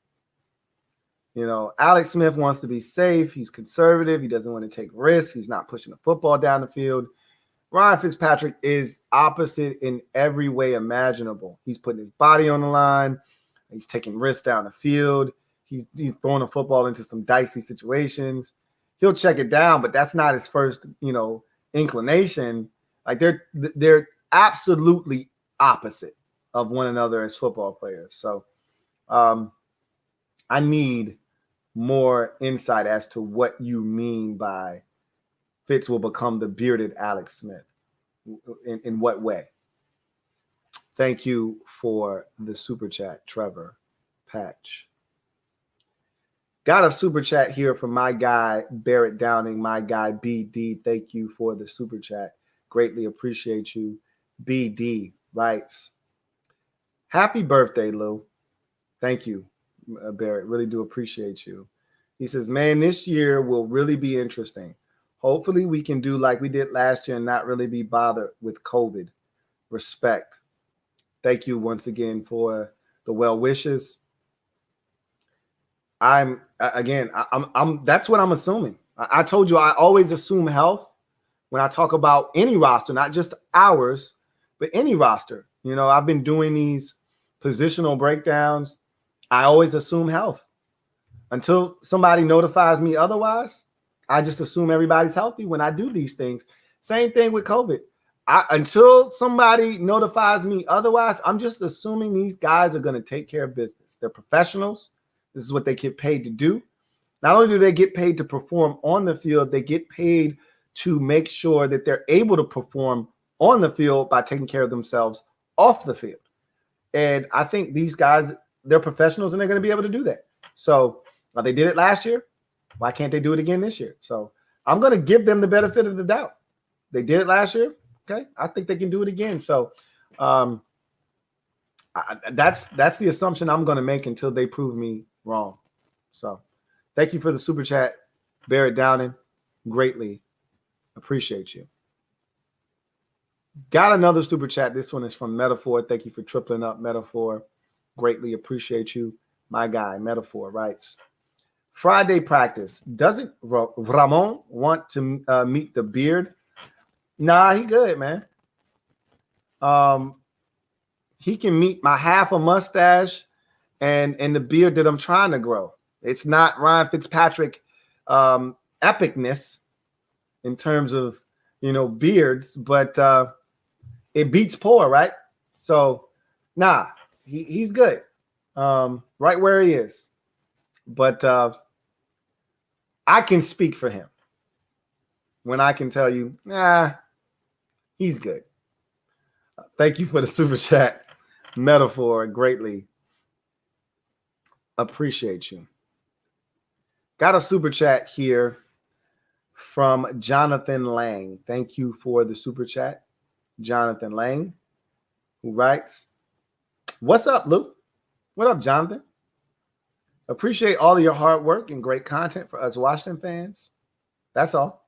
You know, Alex Smith wants to be safe. He's conservative. He doesn't want to take risks. He's not pushing the football down the field. Ryan Fitzpatrick is opposite in every way imaginable. He's putting his body on the line. He's taking risks down the field. He's throwing the football into some dicey situations. He'll check it down, but that's not his first, inclination. Like they're absolutely opposite of one another as football players. So I need more insight as to what you mean by Fitz will become the bearded Alex Smith. In what way? Thank you for the super chat, Trevor Patch. Got a super chat here from my guy, Barrett Downing, my guy, BD. Thank you for the super chat. Greatly appreciate you. BD writes, happy birthday, Lou. Thank you, Barrett. Really do appreciate you. He says, man, this year will really be interesting. Hopefully we can do like we did last year and not really be bothered with COVID. Respect. Thank you once again for the well wishes. That's what I'm assuming. I told you I always assume health when I talk about any roster, not just ours, but any roster. I've been doing these positional breakdowns. I always assume health until somebody notifies me otherwise. I just assume everybody's healthy when I do these things. Same thing with COVID. Until somebody notifies me otherwise, I'm just assuming these guys are going to take care of business. They're professionals. This is what they get paid to do. Not only do they get paid to perform on the field, they get paid to make sure that they're able to perform on the field by taking care of themselves off the field. And I think these guys, they're professionals and they're going to be able to do that. So they did it last year. Why can't they do it again this year? So I'm going to give them the benefit of the doubt. They did it last year. Okay. I think they can do it again. So that's the assumption I'm going to make until they prove me wrong. So thank you for the super chat, Barrett Downing. Greatly appreciate you. Got another super chat. This one is from Metaphor. Thank you for tripling up, Metaphor. Greatly appreciate you. My guy, Metaphor, writes, Friday practice. Doesn't Ramon want to meet the beard? Nah, he good, man. He can meet my half a mustache and the beard that I'm trying to grow. It's not Ryan Fitzpatrick epicness in terms of, beards, but it beats poor, right? So, nah, he's good. Right where he is. But I can speak for him when I can tell you, he's good. Thank you for the super chat, Metaphor. Greatly appreciate you. Got a super chat here from Jonathan Lang. Thank you for the super chat, Jonathan Lang, who writes, what's up, Luke? What up, Jonathan? Appreciate all of your hard work and great content for us Washington fans. That's all.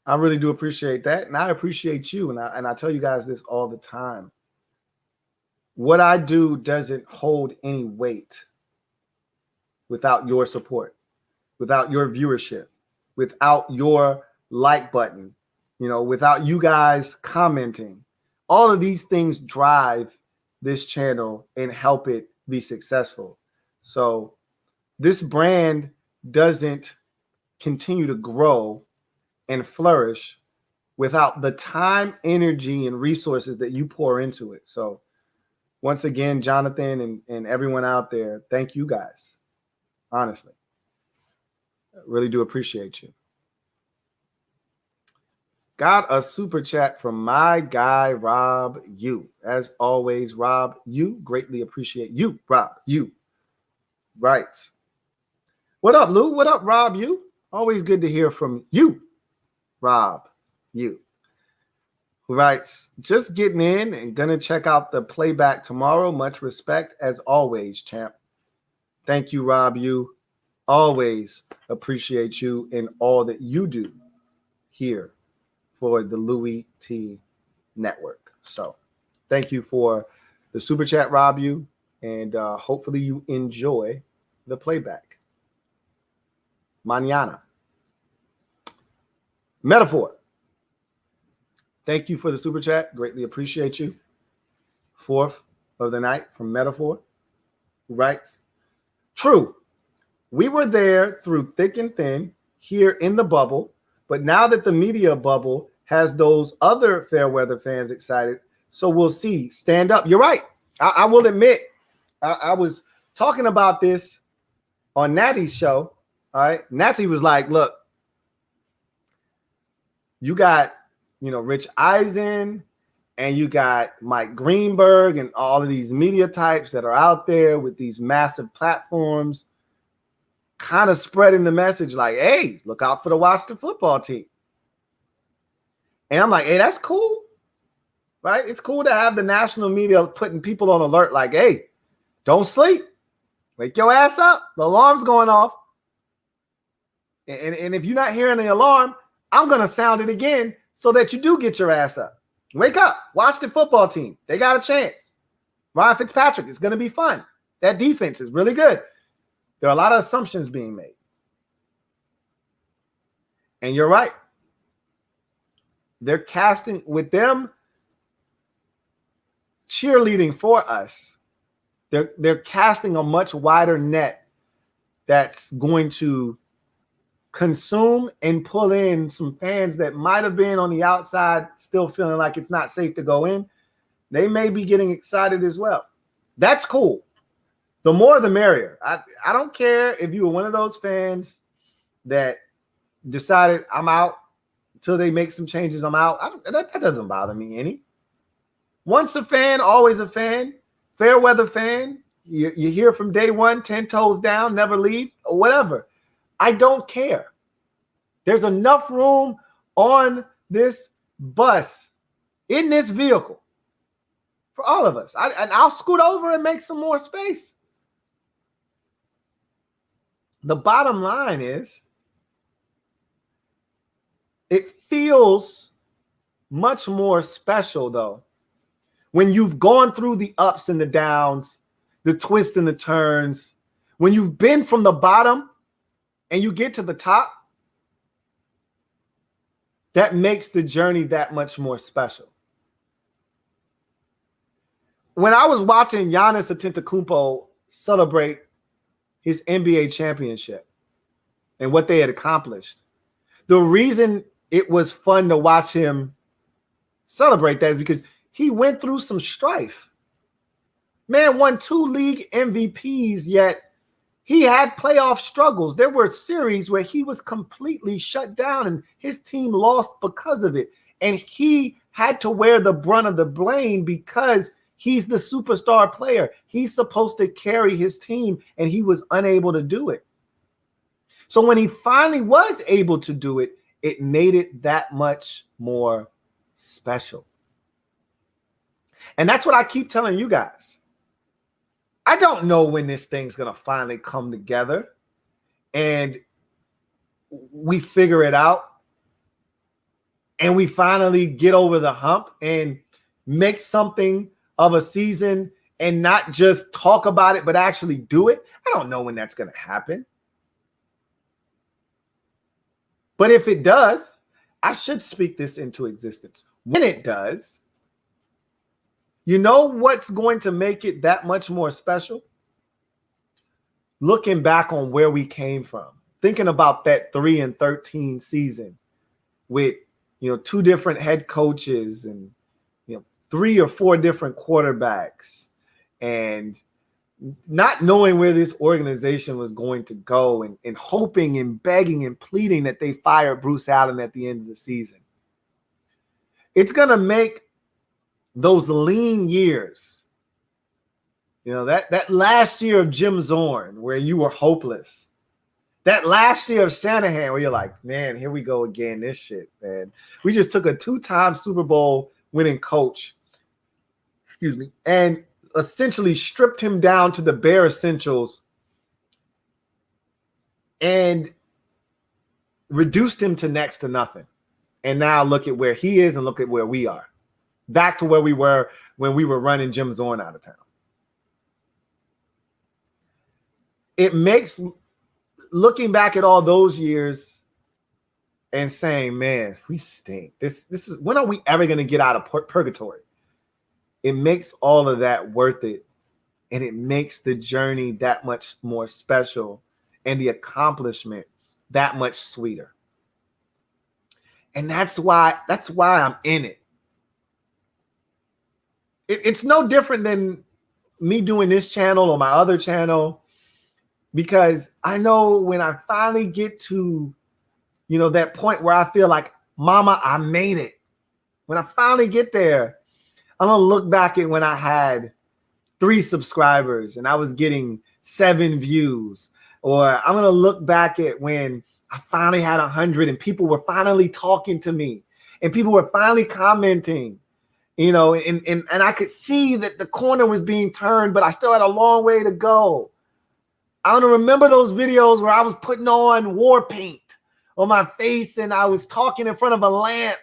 I really do appreciate that. And I appreciate you. And I tell you guys this all the time. What I do doesn't hold any weight without your support, without your viewership, without your like button, without you guys commenting. All of these things drive this channel and help it be successful. So this brand doesn't continue to grow and flourish without the time, energy, and resources that you pour into it. So once again, Jonathan and everyone out there, thank you guys. Honestly, I really do appreciate you. Got a super chat from my guy, Rob U. As always, Rob U. Greatly appreciate you, Rob U. Writes, what up, Lou? What up, Rob U? Always good to hear from you, Rob U. Who writes, just getting in and gonna check out the playback tomorrow. Much respect as always, champ. Thank you, Rob U. Always appreciate you and all that you do here for the Louie T Network. So thank you for the super chat, Rob U. And hopefully you enjoy the playback. Mañana. Metaphor. Thank you for the super chat. Greatly appreciate you. Fourth of the night from Metaphor, who writes, true. We were there through thick and thin here in the bubble, but now that the media bubble has those other fair weather fans excited, so we'll see. Stand up. You're right. I will admit, I was talking about this on Natty's show. All right. Natty was like, look, you got, Rich Eisen and you got Mike Greenberg and all of these media types that are out there with these massive platforms kind of spreading the message like, hey, look out for the Washington football team. And I'm like, hey, that's cool, right? It's cool to have the national media putting people on alert like, hey, don't sleep. Wake your ass up. The alarm's going off. And if you're not hearing the alarm, I'm going to sound it again so that you do get your ass up. Wake up. Watch the football team. They got a chance. Ryan Fitzpatrick, it's going to be fun. That defense is really good. There are a lot of assumptions being made. And you're right. They're casting with them cheerleading for us. They're casting a much wider net that's going to consume and pull in some fans that might have been on the outside still feeling like it's not safe to go in. They may be getting excited as well. That's cool. The more the merrier. I don't care if you were one of those fans that decided I'm out until they make some changes. I'm out. That doesn't bother me any. Once a fan, always a fan. Fair weather fan. You hear from day one, 10 toes down, never leave, or whatever. I don't care. There's enough room on this bus, in this vehicle, for all of us. And I'll scoot over and make some more space. The bottom line is, it feels much more special, though, when you've gone through the ups and the downs, the twists and the turns, when you've been from the bottom and you get to the top. That makes the journey that much more special. When I was watching Giannis Antetokounmpo celebrate his NBA championship and what they had accomplished, the reason it was fun to watch him celebrate that is because he went through some strife. Man won 2 league MVPs, yet he had playoff struggles. There were series where he was completely shut down and his team lost because of it. And he had to wear the brunt of the blame because he's the superstar player. He's supposed to carry his team, and he was unable to do it. So when he finally was able to do it, it made it that much more special. And that's what I keep telling you guys. I don't know when this thing's going to finally come together and we figure it out. and we finally get over the hump and make something of a season and not just talk about it, but actually do it. I don't know when that's going to happen. But if it does, I should speak this into existence. When it does, you know what's going to make it that much more special? Looking back on where we came from, thinking about that 3-13 season with, 2 different head coaches and, 3 or 4 different quarterbacks, and not knowing where this organization was going to go, and hoping and begging and pleading that they fire Bruce Allen at the end of the season. It's going to make those lean years, that last year of Jim Zorn where you were hopeless, that last year of Shanahan where you're like, man, here we go again, this shit, man. We just took a 2-time Super Bowl winning coach, and essentially stripped him down to the bare essentials and reduced him to next to nothing. And now look at where he is and look at where we are. Back to where we were when we were running Jim Zorn out of town. It makes looking back at all those years and saying, man, we stink. This is, when are we ever going to get out of purgatory? It makes all of that worth it. And it makes the journey that much more special and the accomplishment that much sweeter. And that's why I'm in it. It's no different than me doing this channel or my other channel, because I know when I finally get to, that point where I feel like, mama, I made it. When I finally get there, I'm going to look back at when I had 3 subscribers and I was getting 7 views. Or I'm going to look back at when I finally had 100 and people were finally talking to me and people were finally commenting, and I could see that the corner was being turned, but I still had a long way to go. I want to remember those videos where I was putting on war paint on my face and I was talking in front of a lamp,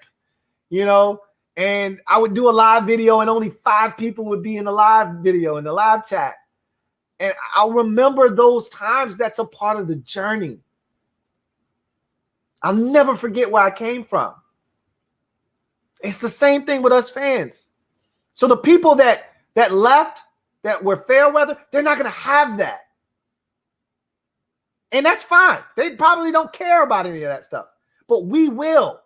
and I would do a live video and only 5 people would be in the live video, in the live chat. And I'll remember those times. That's a part of the journey. I'll never forget where I came from. It's the same thing with us fans. So the people that left, that were fair weather, they're not going to have that. And that's fine. They probably don't care about any of that stuff. But we will.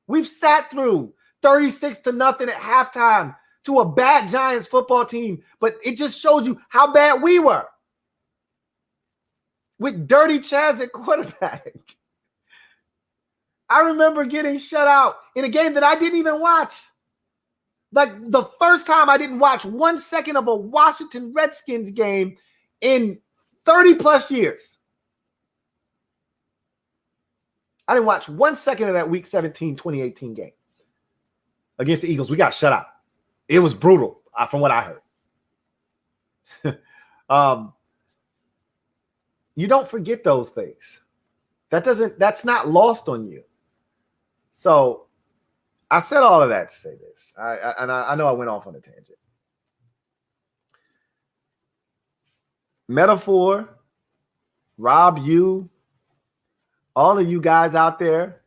We've sat through 36-0 at halftime to a bad Giants football team. But it just shows you how bad we were. With Dirty Chaz at quarterback. I remember getting shut out in a game that I didn't even watch. Like the first time I didn't watch 1 second of a Washington Redskins game in 30 plus years. I didn't watch 1 second of that Week 17, 2018 game against the Eagles. We got shut out. It was brutal from what I heard. You don't forget those things. That's not lost on you. So I said all of that to say this. I know I went off on a tangent. Metaphor, Rob, you, all of you guys out there,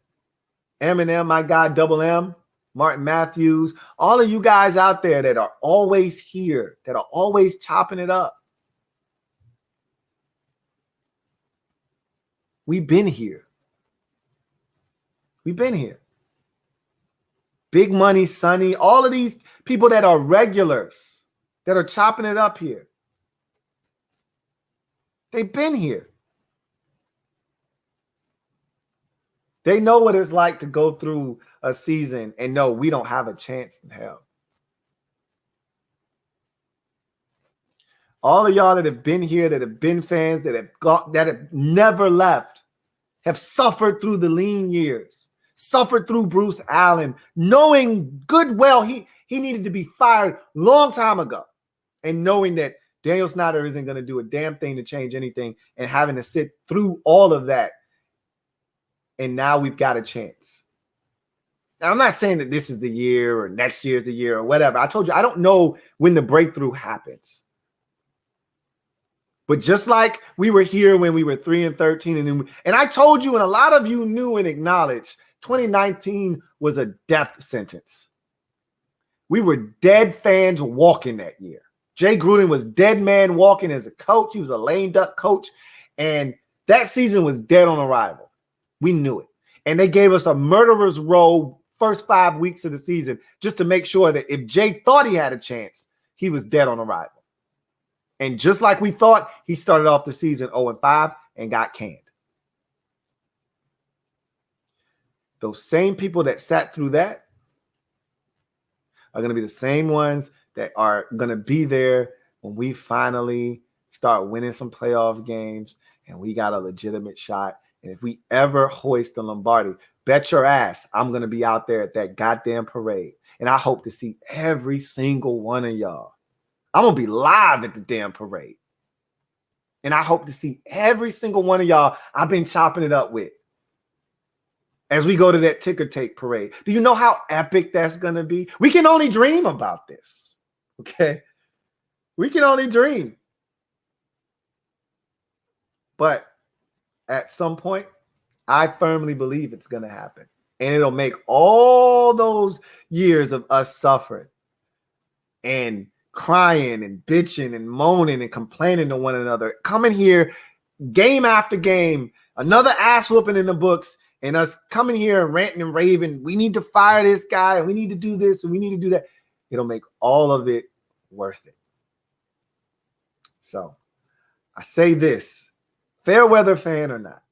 Eminem, my guy, Double M, Martin Matthews, all of you guys out there that are always here, that are always chopping it up. We've been here. We've been here. Big Money, Sonny, all of these people that are regulars, that are chopping it up here. They've been here. They know what it's like to go through a season and know we don't have a chance in hell. All of y'all that have been here, that have been fans, that have never left, have suffered through the lean years, suffered through Bruce Allen, knowing good well he needed to be fired long time ago, and knowing that Daniel Snyder isn't going to do a damn thing to change anything, and having to sit through all of that. And now we've got a chance. Now, I'm not saying that this is the year or next year's the year or whatever. I told you, I don't know when the breakthrough happens. But just like we were here when we were 3-13, and I told you, and a lot of you knew and acknowledged, 2019 was a death sentence. We were dead fans walking that year. Jay Gruden was dead man walking as a coach. He was a lame duck coach. And that season was dead on arrival. We knew it. And they gave us a murderer's row first 5 weeks of the season just to make sure that if Jay thought he had a chance, he was dead on arrival. And just like we thought, he started off the season 0-5 and got canned. Those same people that sat through that are going to be the same ones that are going to be there when we finally start winning some playoff games and we got a legitimate shot. And if we ever hoist the Lombardi, bet your ass I'm going to be out there at that goddamn parade. And I hope to see every single one of y'all. I'm going to be live at the damn parade. And I hope to see every single one of y'all I've been chopping it up with as we go to that ticker tape parade. Do you know how epic that's going to be? We can only dream about this. Okay? We can only dream. But at some point, I firmly believe it's going to happen. And it'll make all those years of us suffering and crying and bitching and moaning and complaining to one another, coming here game after game, another ass whooping in the books, and us coming here and ranting and raving, we need to fire this guy and we need to do this and we need to do that. It'll make all of it worth it. So I say this, fair weather fan or not,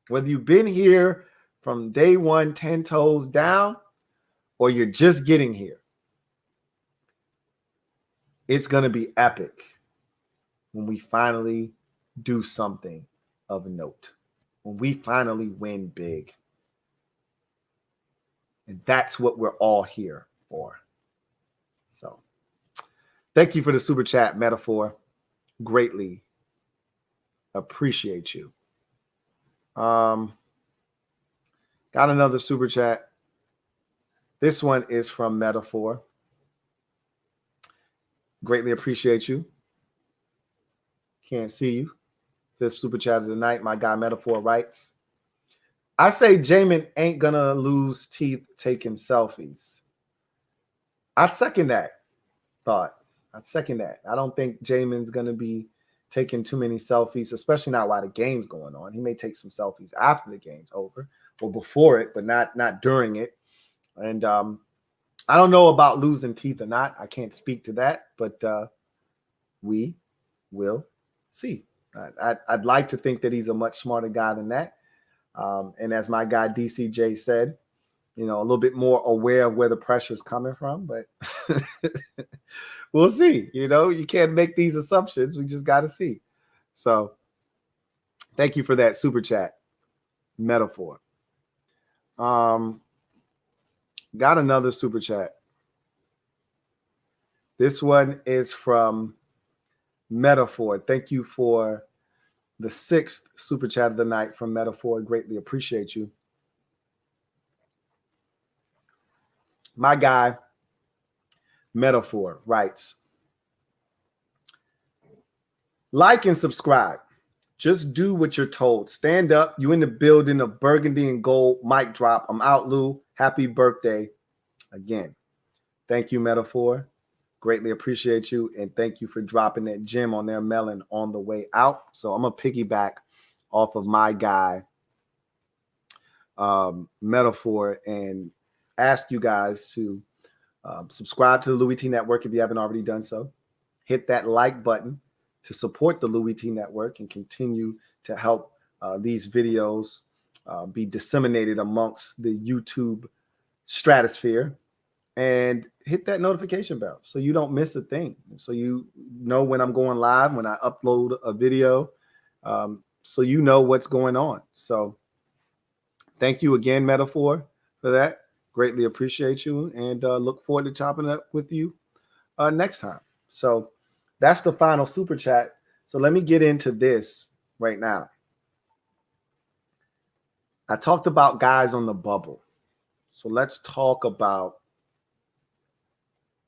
whether you've been here from day one, 10 toes down, or you're just getting here, it's going to be epic when we finally do something of note, when we finally win big. And that's what we're all here for. So thank you for the super chat, Metaphor. Greatly appreciate you. Got another super chat. This one is from Metaphor. Greatly appreciate you. Can't see you. Fifth super chat of the night. My guy Metaphor writes, I say Jamin ain't gonna lose teeth taking selfies. I second that thought. I second that. I don't think Jamin's gonna be taking too many selfies, especially not while the game's going on. He may take some selfies after the game's over or before it, but not during it. And I don't know about losing teeth or not. I can't speak to that, but we will see. I'd like to think that he's a much smarter guy than that. And as my guy DCJ said, a little bit more aware of where the pressure is coming from, but we'll see. You can't make these assumptions. We just got to see. So thank you for that super chat, Metaphor. Got another super chat. This one is from Metaphor. Thank you for the 6th super chat of the night from Metaphor. Greatly appreciate you. My guy, Metaphor, writes, like and subscribe. Just do what you're told. Stand up. You in the building of burgundy and gold. Mic drop. I'm out, Lou. Happy birthday again. Thank you, Metaphor. Greatly appreciate you. And thank you for dropping that gem on their melon on the way out. So I'm going to piggyback off of my guy, Metaphor, and ask you guys to subscribe to the Louie T Network if you haven't already done so. Hit that like button to support the Louie T Network and continue to help these videos be disseminated amongst the YouTube stratosphere. And hit that notification bell so you don't miss a thing. So you know when I'm going live, when I upload a video, so you know what's going on. So thank you again, Metaphor, for that. Greatly appreciate you and look forward to chopping it up with you next time. So that's the final super chat. So let me get into this right now. I talked about guys on the bubble. So let's talk about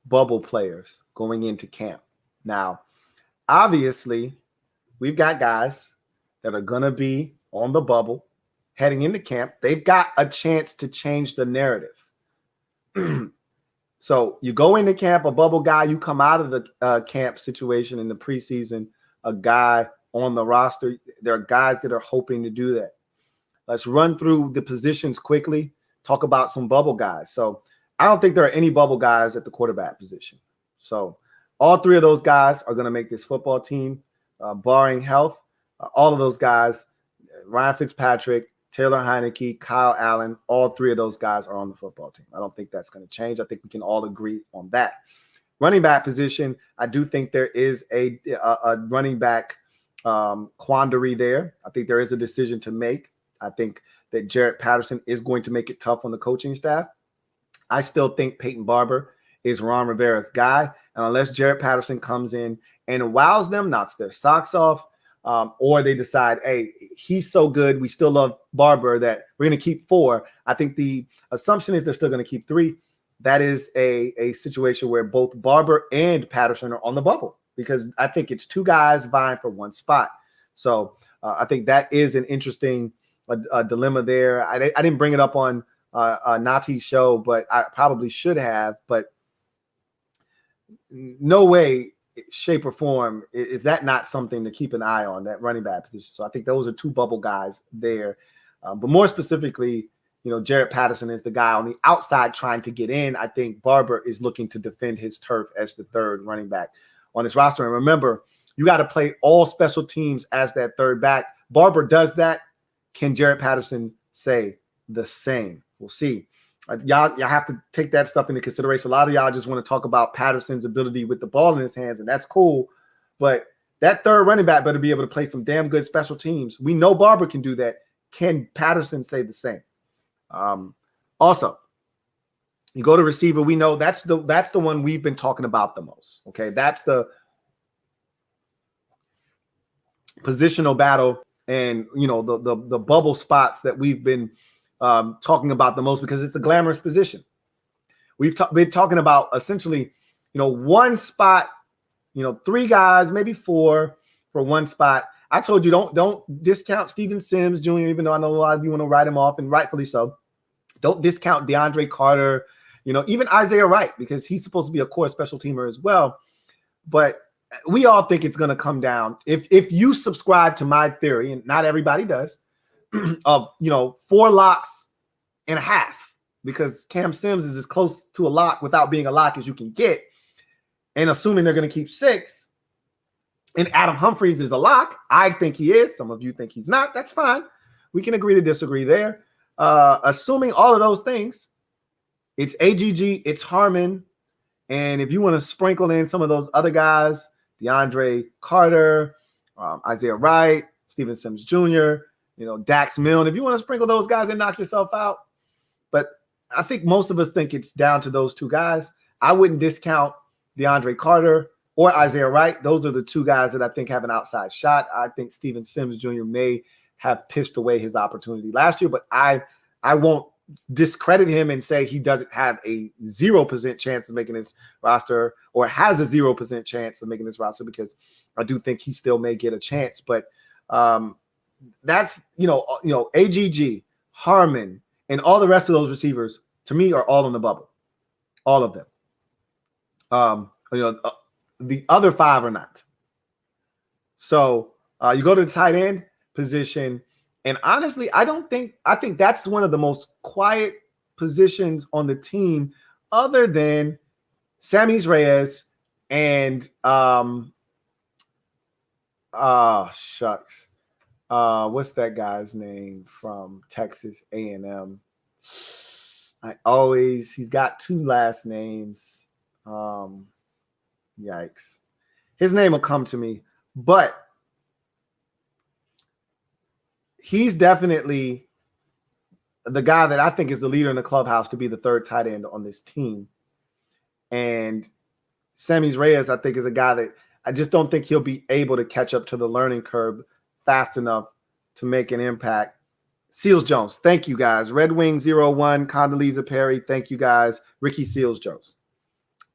bubble players going into camp. Now, obviously, we've got guys that are going to be on the bubble heading into camp. They've got a chance to change the narrative. So you go into camp, a bubble guy, you come out of the camp situation in the preseason, a guy on the roster. There are guys that are hoping to do that. Let's run through the positions quickly, talk about some bubble guys. So I don't think there are any bubble guys at the quarterback position. So all three of those guys are going to make this football team, barring health. All of those guys, Ryan Fitzpatrick, Taylor Heineke, Kyle Allen, all three of those guys are on the football team. I don't think that's going to change. I think we can all agree on that. Running back position, I do think there is a running back quandary there. I think there is a decision to make. I think that Jarrett Patterson is going to make it tough on the coaching staff. I still think Peyton Barber is Ron Rivera's guy. And unless Jarrett Patterson comes in and wows them, knocks their socks off, or they decide, hey, he's so good, we still love Barber, that we're going to keep 4. I think the assumption is they're still going to keep 3. That is a situation where both Barber and Patterson are on the bubble, because I think it's 2 guys vying for 1 spot. So I think that is an interesting dilemma there. I didn't bring it up on Nati's show, but I probably should have. But no way, shape, or form is that not something to keep an eye on, that running back position. So I think those are 2 bubble guys there. But more specifically, Jarrett Patterson is the guy on the outside trying to get in. I think Barber is looking to defend his turf as the 3rd running back on this roster. And remember, you got to play all special teams as that 3rd back. Barber does that. Can Jarrett Patterson say the same? We'll see. Y'all have to take that stuff into consideration. A lot of y'all just want to talk about Patterson's ability with the ball in his hands, and that's cool. But that 3rd running back better be able to play some damn good special teams. We know Barber can do that. Can Patterson say the same? Also, you go to receiver. We know that's the one we've been talking about the most. Okay, that's the positional battle, and the bubble spots that we've been talking about the most, because it's a glamorous position. We've been talking about essentially, 1 spot, 3 guys, maybe 4 for 1 spot. I told you don't discount Steven Sims Jr., even though I know a lot of you want to write him off, and rightfully so. Don't discount DeAndre Carter, even Isaiah Wright, because he's supposed to be a core special teamer as well. But we all think it's going to come down, if you subscribe to my theory, and not everybody does, of 4 locks and a half, because Cam Sims is as close to a lock without being a lock as you can get, and assuming they're going to keep 6, and Adam Humphries is a lock. I think he is. Some of you think he's not. That's fine. We can agree to disagree there. Assuming all of those things, it's AGG, it's Harmon, and if you want to sprinkle in some of those other guys, DeAndre Carter, Isaiah Wright, Steven Sims Jr., Dax Milne, if you want to sprinkle those guys and knock yourself out. But I think most of us think it's down to those 2 guys. I wouldn't discount DeAndre Carter or Isaiah Wright. Those are the 2 guys that I think have an outside shot. I think Steven Sims Jr. may have pissed away his opportunity last year, but I won't discredit him and say he doesn't have a 0% chance of making his roster, or has a 0% chance of making this roster, because I do think he still may get a chance. But that's AGG, Harmon, and all the rest of those receivers, to me, are all on the bubble. All of them. The other 5 are not. So you go to the tight end position, and honestly, I think that's one of the most quiet positions on the team, other than Sammy Reyes and shucks. What's that guy's name from Texas A&M? He's got 2 last names. Yikes. His name will come to me, but he's definitely the guy that I think is the leader in the clubhouse to be the 3rd tight end on this team. And Sammy Reyes, I think, is a guy that I just don't think he'll be able to catch up to the learning curve fast enough to make an impact Seals Jones. Thank you, guys. Red Wing 01, Condoleezza Perry. Thank you, guys. Ricky Seals Jones.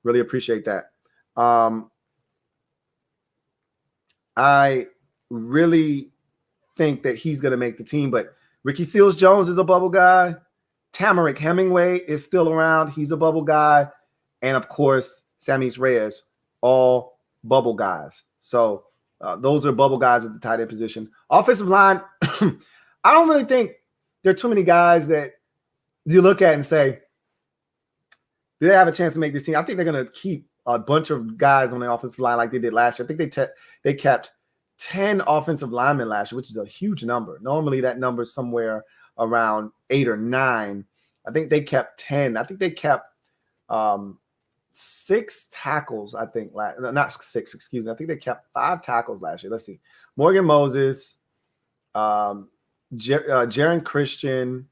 Really appreciate that. I really think that he's going to make the team, but Ricky Seals Jones is a bubble guy. Tamarick Hemingway is still around. He's a bubble guy. And, of course, Samis Reyes, all bubble guys. So those are bubble guys at the tight end position. Offensive line, I don't really think there are too many guys that you look at and say, do they have a chance to make this team? I think they're going to keep a bunch of guys on the offensive line like they did last year. I think they kept 10 offensive linemen last year, which is a huge number. Normally that number is somewhere around 8 or 9. I think they kept 10. I think they kept 6 tackles, I think. Not 6, excuse me. I think they kept 5 tackles last year. Let's see. Morgan Moses, Jaron Christian.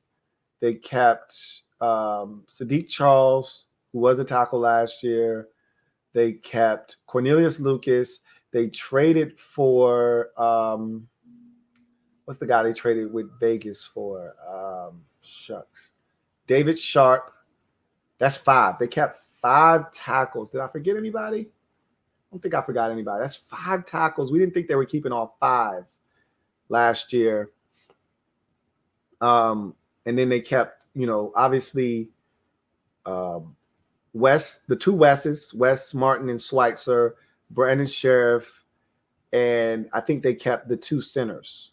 They kept Sadiq Charles, who was a tackle last year. They kept Cornelius Lucas. They traded for what's the guy they traded with Vegas for? David Sharp. That's 5. They kept 5 tackles. Did I forget anybody? I don't think I forgot anybody. That's 5 tackles. We didn't think they were keeping all 5 last year. And then they kept, obviously the 2 Wes's, Wes Martin and Schweitzer, Brandon Sheriff, and I think they kept the 2 centers,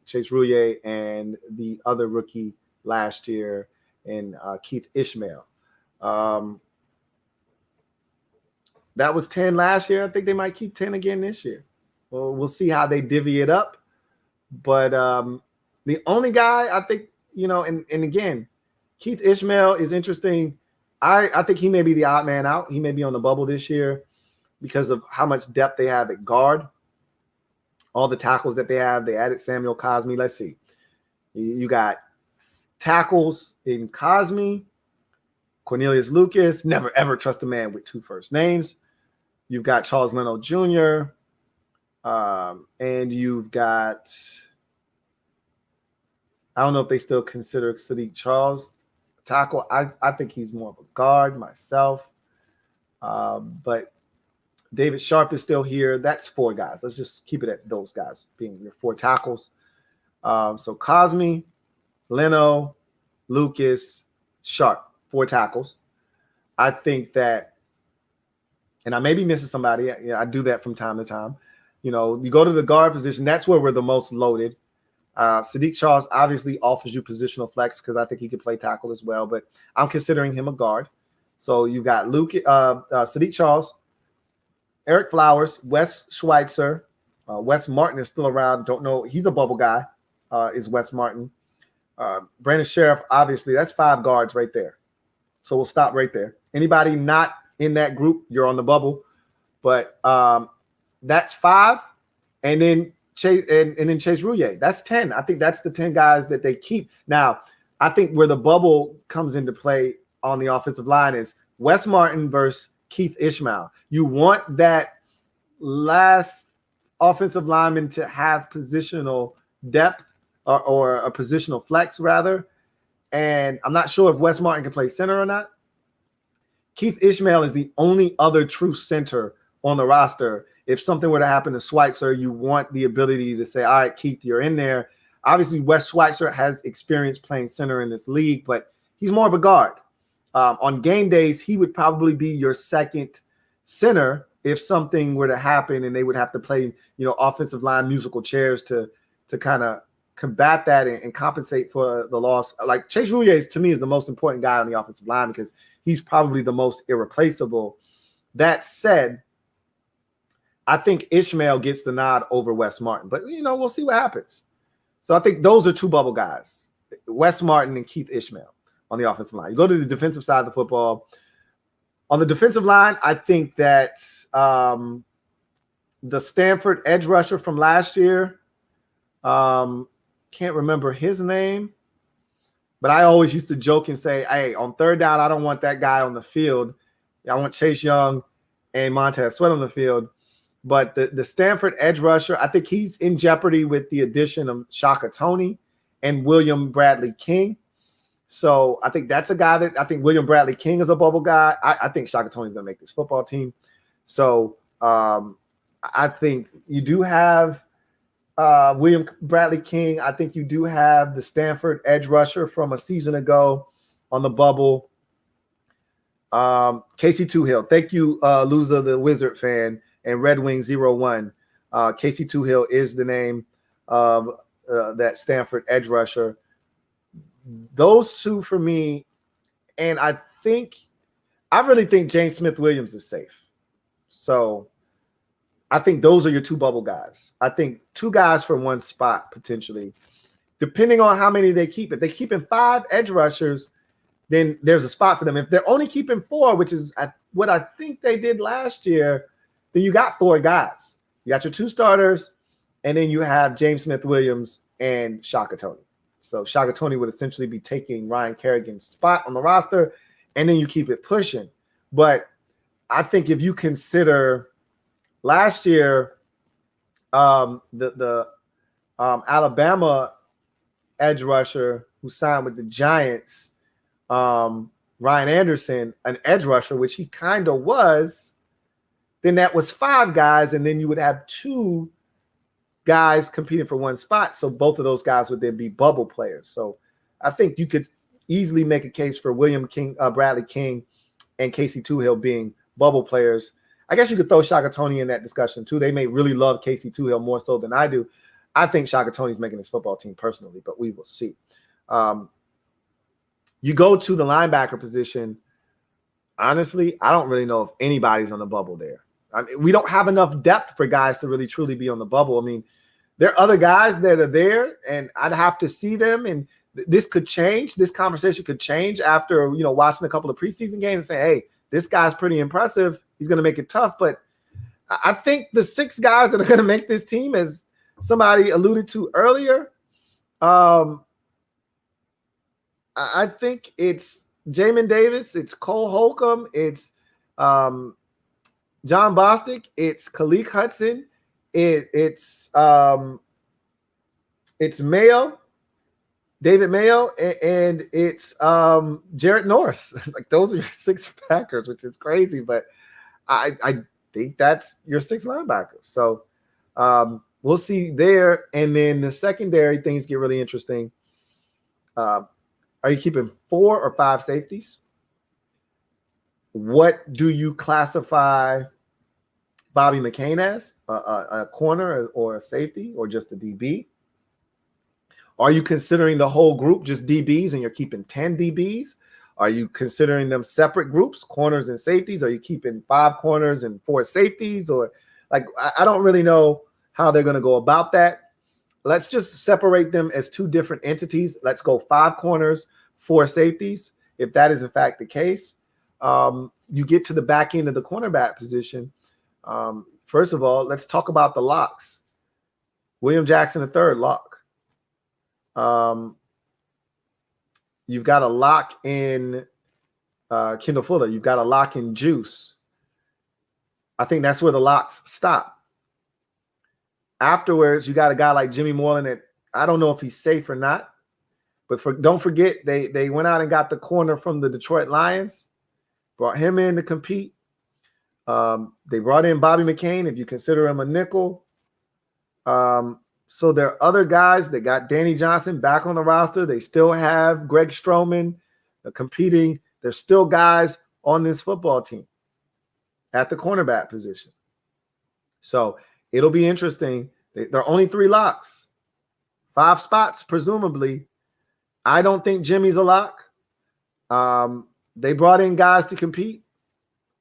Chase Rouillet and the other rookie last year, and Keith Ishmael. That was 10 last year. I think they might keep 10 again this year. Well, we'll see how they divvy it up. But the only guy I think, and again, Keith Ishmael is interesting. I think he may be the odd man out. He may be on the bubble this year because of how much depth they have at guard. All the tackles that they have. They added Samuel Cosme. Let's see. You got tackles in Cosme, Cornelius Lucas. Never, ever trust a man with 2 first names. You've got Charles Leno Jr. And you've got, I don't know if they still consider Sadiq Charles tackle. I think he's more of a guard myself. But David Sharp is still here. That's 4 guys. Let's just keep it at those guys being your 4 tackles. So Cosme, Leno, Lucas, Sharp, 4 tackles. I think that, and I may be missing somebody. I do that from time to time. You go to the guard position. That's where we're the most loaded. Sadiq Charles obviously offers you positional flex because I think he could play tackle as well, but I'm considering him a guard. So you got Sadiq Charles, Eric Flowers, Wes Schweitzer, Wes Martin is still around. Don't know. He's a bubble guy, is Wes Martin. Brandon Sheriff, obviously, that's 5 guards right there. So we'll stop right there. Anybody not in that group, you're on the bubble. But that's 5. And then Chase Rouillet. That's 10. I think that's the 10 guys that they keep. Now, I think where the bubble comes into play on the offensive line is Wes Martin versus Keith Ishmael. You want that last offensive lineman to have positional depth or a positional flex, rather. And I'm not sure if Wes Martin can play center or not. Keith Ishmael is the only other true center on the roster. If something were to happen to Schweitzer, you want the ability to say, all right, Keith, you're in there. Obviously, Wes Schweitzer has experience playing center in this league, but he's more of a guard. On game days, he would probably be your second center if something were to happen and they would have to play, offensive line musical chairs to kind of combat that and compensate for the loss. Like Chase Rouillet, to me, is the most important guy on the offensive line because he's probably the most irreplaceable. That said, I think Ishmael gets the nod over Wes Martin, but we'll see what happens. So I think those are 2 bubble guys, Wes Martin and Keith Ishmael on the offensive line. You go to the defensive side of the football. On the defensive line, I think that the Stanford edge rusher from last year, can't remember his name, but I always used to joke and say, hey, on 3rd down, I don't want that guy on the field. I want Chase Young and Montez Sweat on the field. But the Stanford edge rusher, I think he's in jeopardy with the addition of Shaka Toney and William Bradley King. So I think that's a guy that I think William Bradley King is a bubble guy. I think Shaka Toney's going to make this football team. So I think you do have William Bradley King. I think you do have the Stanford edge rusher from a season ago on the bubble. Casey Toohill. Thank you, Loser the Wizard fan and Red Wing 01. Casey Toohill is the name of that Stanford edge rusher. Those two for me, and I really think James Smith-Williams is safe. So I think those are your two bubble guys. I think two guys for one spot potentially, depending on how many they keep. If they keep in 5 edge rushers, then there's a spot for them. If they're only keeping 4, which is what I think they did last year, then you got 4 guys. You got your 2 starters, and then you have James Smith-Williams and Shaka Toney. So Shaka Toney would essentially be taking Ryan Kerrigan's spot on the roster, and then you keep it pushing. But I think if you consider last year, the Alabama edge rusher who signed with the Giants, Ryan Anderson, an edge rusher, which he kind of was, then that was 5 guys, and then you would have 2 guys competing for one spot. So both of those guys would then be bubble players. So I think you could easily make a case for William Bradley King and Casey Toohill being bubble players. I guess you could throw Shaka Toney in that discussion too. They may really love Casey Toohill more so than I do. I think Shaka Toney's making his football team personally, but we will see. You go to the linebacker position. Honestly, I don't really know if anybody's on the bubble there. I mean, we don't have enough depth for guys to really truly be on the bubble. I mean, there are other guys that are there, and I'd have to see them. And this could change. This conversation could change after watching a couple of preseason games and say, "Hey, this guy's pretty impressive. He's going to make it tough." But I think the 6 guys that are going to make this team, as somebody alluded to earlier, I think it's Jamin Davis, it's Cole Holcomb, it's John Bostic, it's Khalil Hudson, it's Mayo, David Mayo, and it's Jarrett Norris. Like, those are your 6 backers, which is crazy, but I think that's your 6 linebackers. So we'll see there. And then the secondary, things get really interesting. Are you keeping 4 or 5 safeties? What do you classify Bobby McCain as? A corner or a safety or just a DB? Are you considering the whole group just DBs and you're keeping 10 DBs? Are you considering them separate groups, corners and safeties? Are you keeping 5 corners and 4 safeties? Or I don't really know how they're going to go about that. Let's just separate them as 2 different entities. Let's go 5 corners, 4 safeties. If that is in fact the case, you get to the back end of the cornerback position. First of all, let's talk about the locks. William Jackson III, lock. You've got a lock in Kendall Fuller. You've got a lock in Juice. I think that's where the locks stop. Afterwards, you got a guy like Jimmy Moreland that I don't know if he's safe or not. But don't forget, they went out and got the corner from the Detroit Lions, brought him in to compete. They brought in Bobby McCain, if you consider him a nickel. So there are other guys. They got Danny Johnson back on the roster. They still have Greg Stroman competing. There's still guys on this football team at the cornerback position. So it'll be interesting. There are only 3 locks, 5 spots, presumably. I don't think Jimmy's a lock. They brought in guys to compete.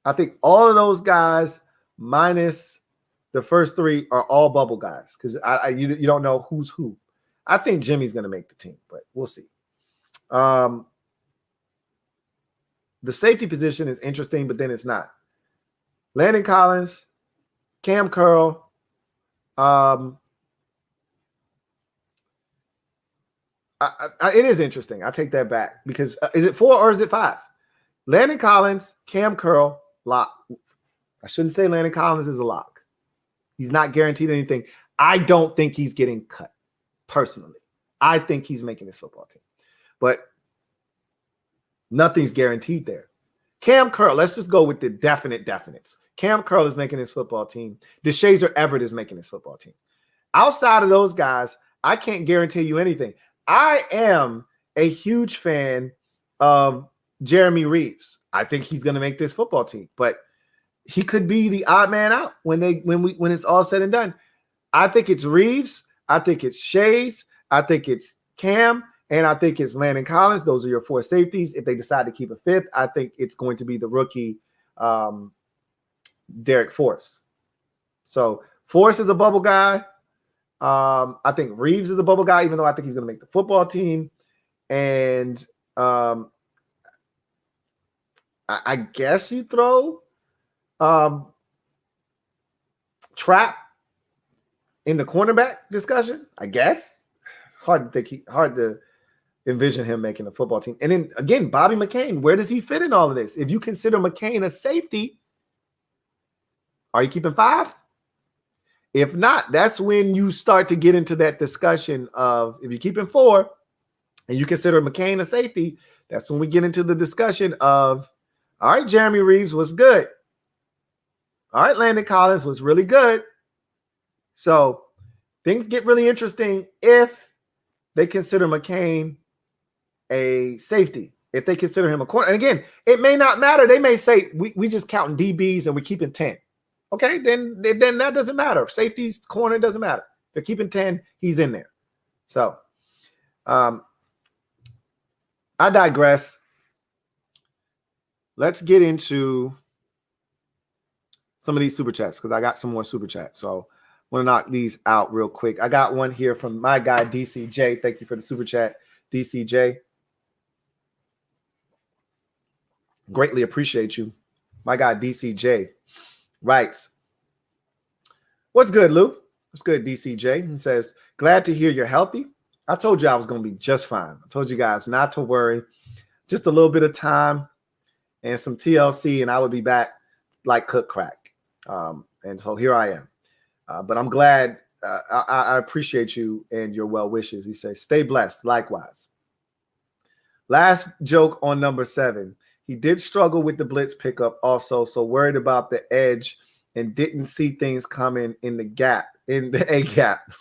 I think all of those guys, minus the first 3, are all bubble guys because you don't know who's who. I think Jimmy's going to make the team, but we'll see. The safety position is interesting, but then it's not. Landon Collins, Cam Curl, it is interesting. I take that back because is it 4 or is it 5? Landon Collins, Cam Curl, lock. I shouldn't say Landon Collins is a lock. He's not guaranteed anything. I don't think he's getting cut, personally. I think he's making this football team. But nothing's guaranteed there. Cam Curl, let's just go with the definites. Cam Curl is making his football team. DeShazer Everett is making his football team. Outside of those guys, I can't guarantee you anything. I am a huge fan of Jeremy Reeves. I think he's going to make this football team, but he could be the odd man out when it's all said and done. I think it's Reeves. I think it's Shays. I think it's Cam. And I think it's Landon Collins. Those are your 4 safeties. If they decide to keep a 5th, I think it's going to be the rookie Derek Force. So Force is a bubble guy. I think Reeves is a bubble guy, even though I think he's going to make the football team. And I guess you throw Trap in the cornerback discussion. I guess it's hard to envision him making a football team. And then again, Bobby McCain, where does he fit in all of this? If you consider McCain a safety, are you keeping 5? If not, that's when you start to get into that discussion of, if you're keeping 4 and you consider McCain a safety, that's when we get into the discussion of, all right, Jeremy Reeves was good. All right, Landon Collins was really good. So things get really interesting if they consider McCain a safety. If they consider him a corner, and again, it may not matter. They may say we just counting DBs and we're keeping 10. Okay, then that doesn't matter. Safeties, corner doesn't matter. They're keeping 10. He's in there. So, I digress. Let's get into some of these super chats because I got some more super chats. So, I want to knock these out real quick. I got one here from my guy DCJ. Thank you for the super chat, DCJ. Greatly appreciate you. My guy DCJ writes, what's good, Lou? What's good, DCJ? He says, glad to hear you're healthy. I told you I was going to be just fine. I told you guys not to worry. Just a little bit of time and some TLC, and I would be back like cook crack. And so here I am. But I'm glad. I appreciate you and your well wishes. He says, stay blessed. Likewise. Last joke on number 7. He did struggle with the blitz pickup also, so worried about the edge and didn't see things coming in the gap, in the A gap.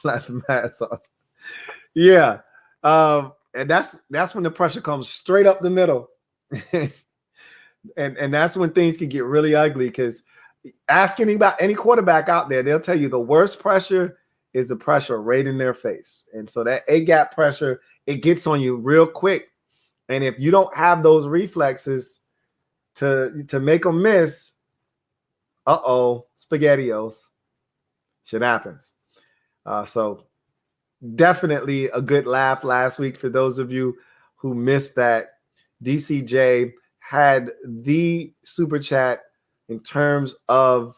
Yeah. And that's when the pressure comes straight up the middle. and that's when things can get really ugly, because ask any quarterback out there, they'll tell you the worst pressure is the pressure right in their face. And so that A gap pressure, it gets on you real quick. And if you don't have those reflexes to make them miss, SpaghettiOs. Shit happens. So definitely a good laugh last week for those of you who missed that. DCJ had the super chat in terms of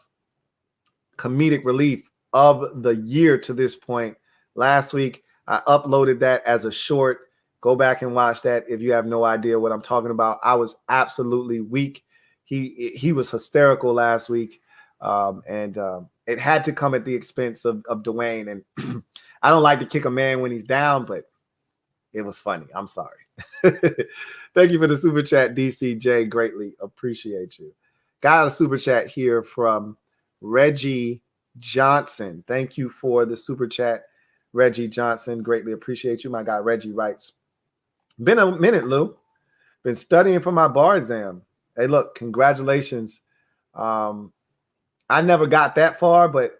comedic relief of the year to this point. Last week, I uploaded that as a short. Go back and watch that if you have no idea what I'm talking about. I was absolutely weak. He was hysterical last week, and it had to come at the expense of Dwayne. And I don't like to kick a man when he's down, but it was funny. I'm sorry. Thank you for the super chat, DCJ. Greatly appreciate you. Got a super chat here from Reggie Johnson. Thank you for the super chat, Reggie Johnson. Greatly appreciate you. My guy Reggie writes, been a minute, Lou. Been studying for my bar exam. Hey, look, congratulations. I never got that far, but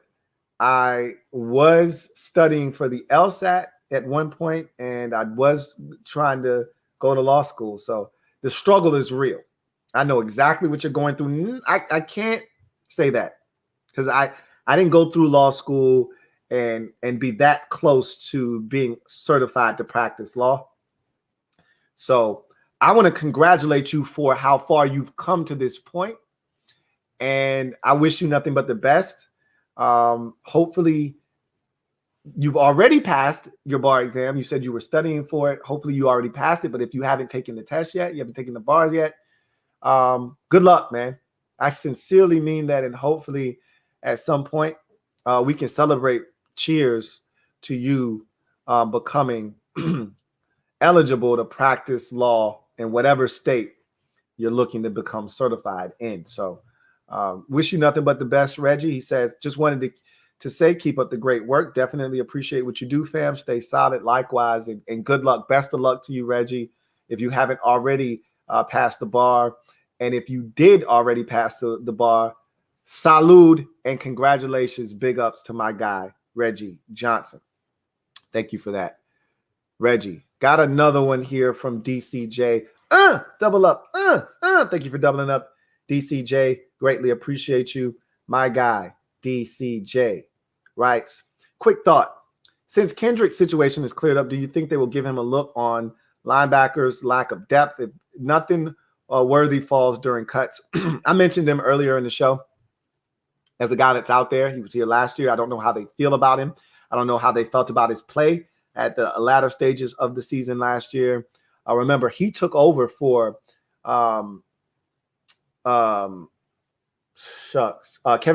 I was studying for the LSAT at one point, and I was trying to go to law school. So the struggle is real. I know exactly what you're going through. I can't say that because I didn't go through law school and be that close to being certified to practice law. So I want to congratulate you for how far you've come to this point, and I wish you nothing but the best. Hopefully you've already passed your bar exam. You said you were studying for it. Hopefully you already passed it, but if you haven't taken the test yet, you haven't taken the bars yet, good luck, man. I sincerely mean that, and hopefully at some point we can celebrate. Cheers to you becoming eligible to practice law in whatever state you're looking to become certified in. So wish you nothing but the best, Reggie. He says, just wanted to say, keep up the great work. Definitely appreciate what you do, fam. Stay solid. Likewise, and good luck. Best of luck to you, Reggie. If you haven't already passed the bar, and if you did already pass the bar, salud and congratulations. Big ups to my guy, Reggie Johnson. Thank you for that, Reggie. Got another one here from DCJ. Double up. Thank you for doubling up, DCJ. Greatly appreciate you. My guy, DCJ, writes, quick thought. Since Kendrick's situation is cleared up, do you think they will give him a look on linebackers' lack of depth if nothing worthy falls during cuts? I mentioned him earlier in the show as a guy that's out there. He was here last year. I don't know how they feel about him. I don't know how they felt about his play at the latter stages of the season last year. I remember he took over for Kevin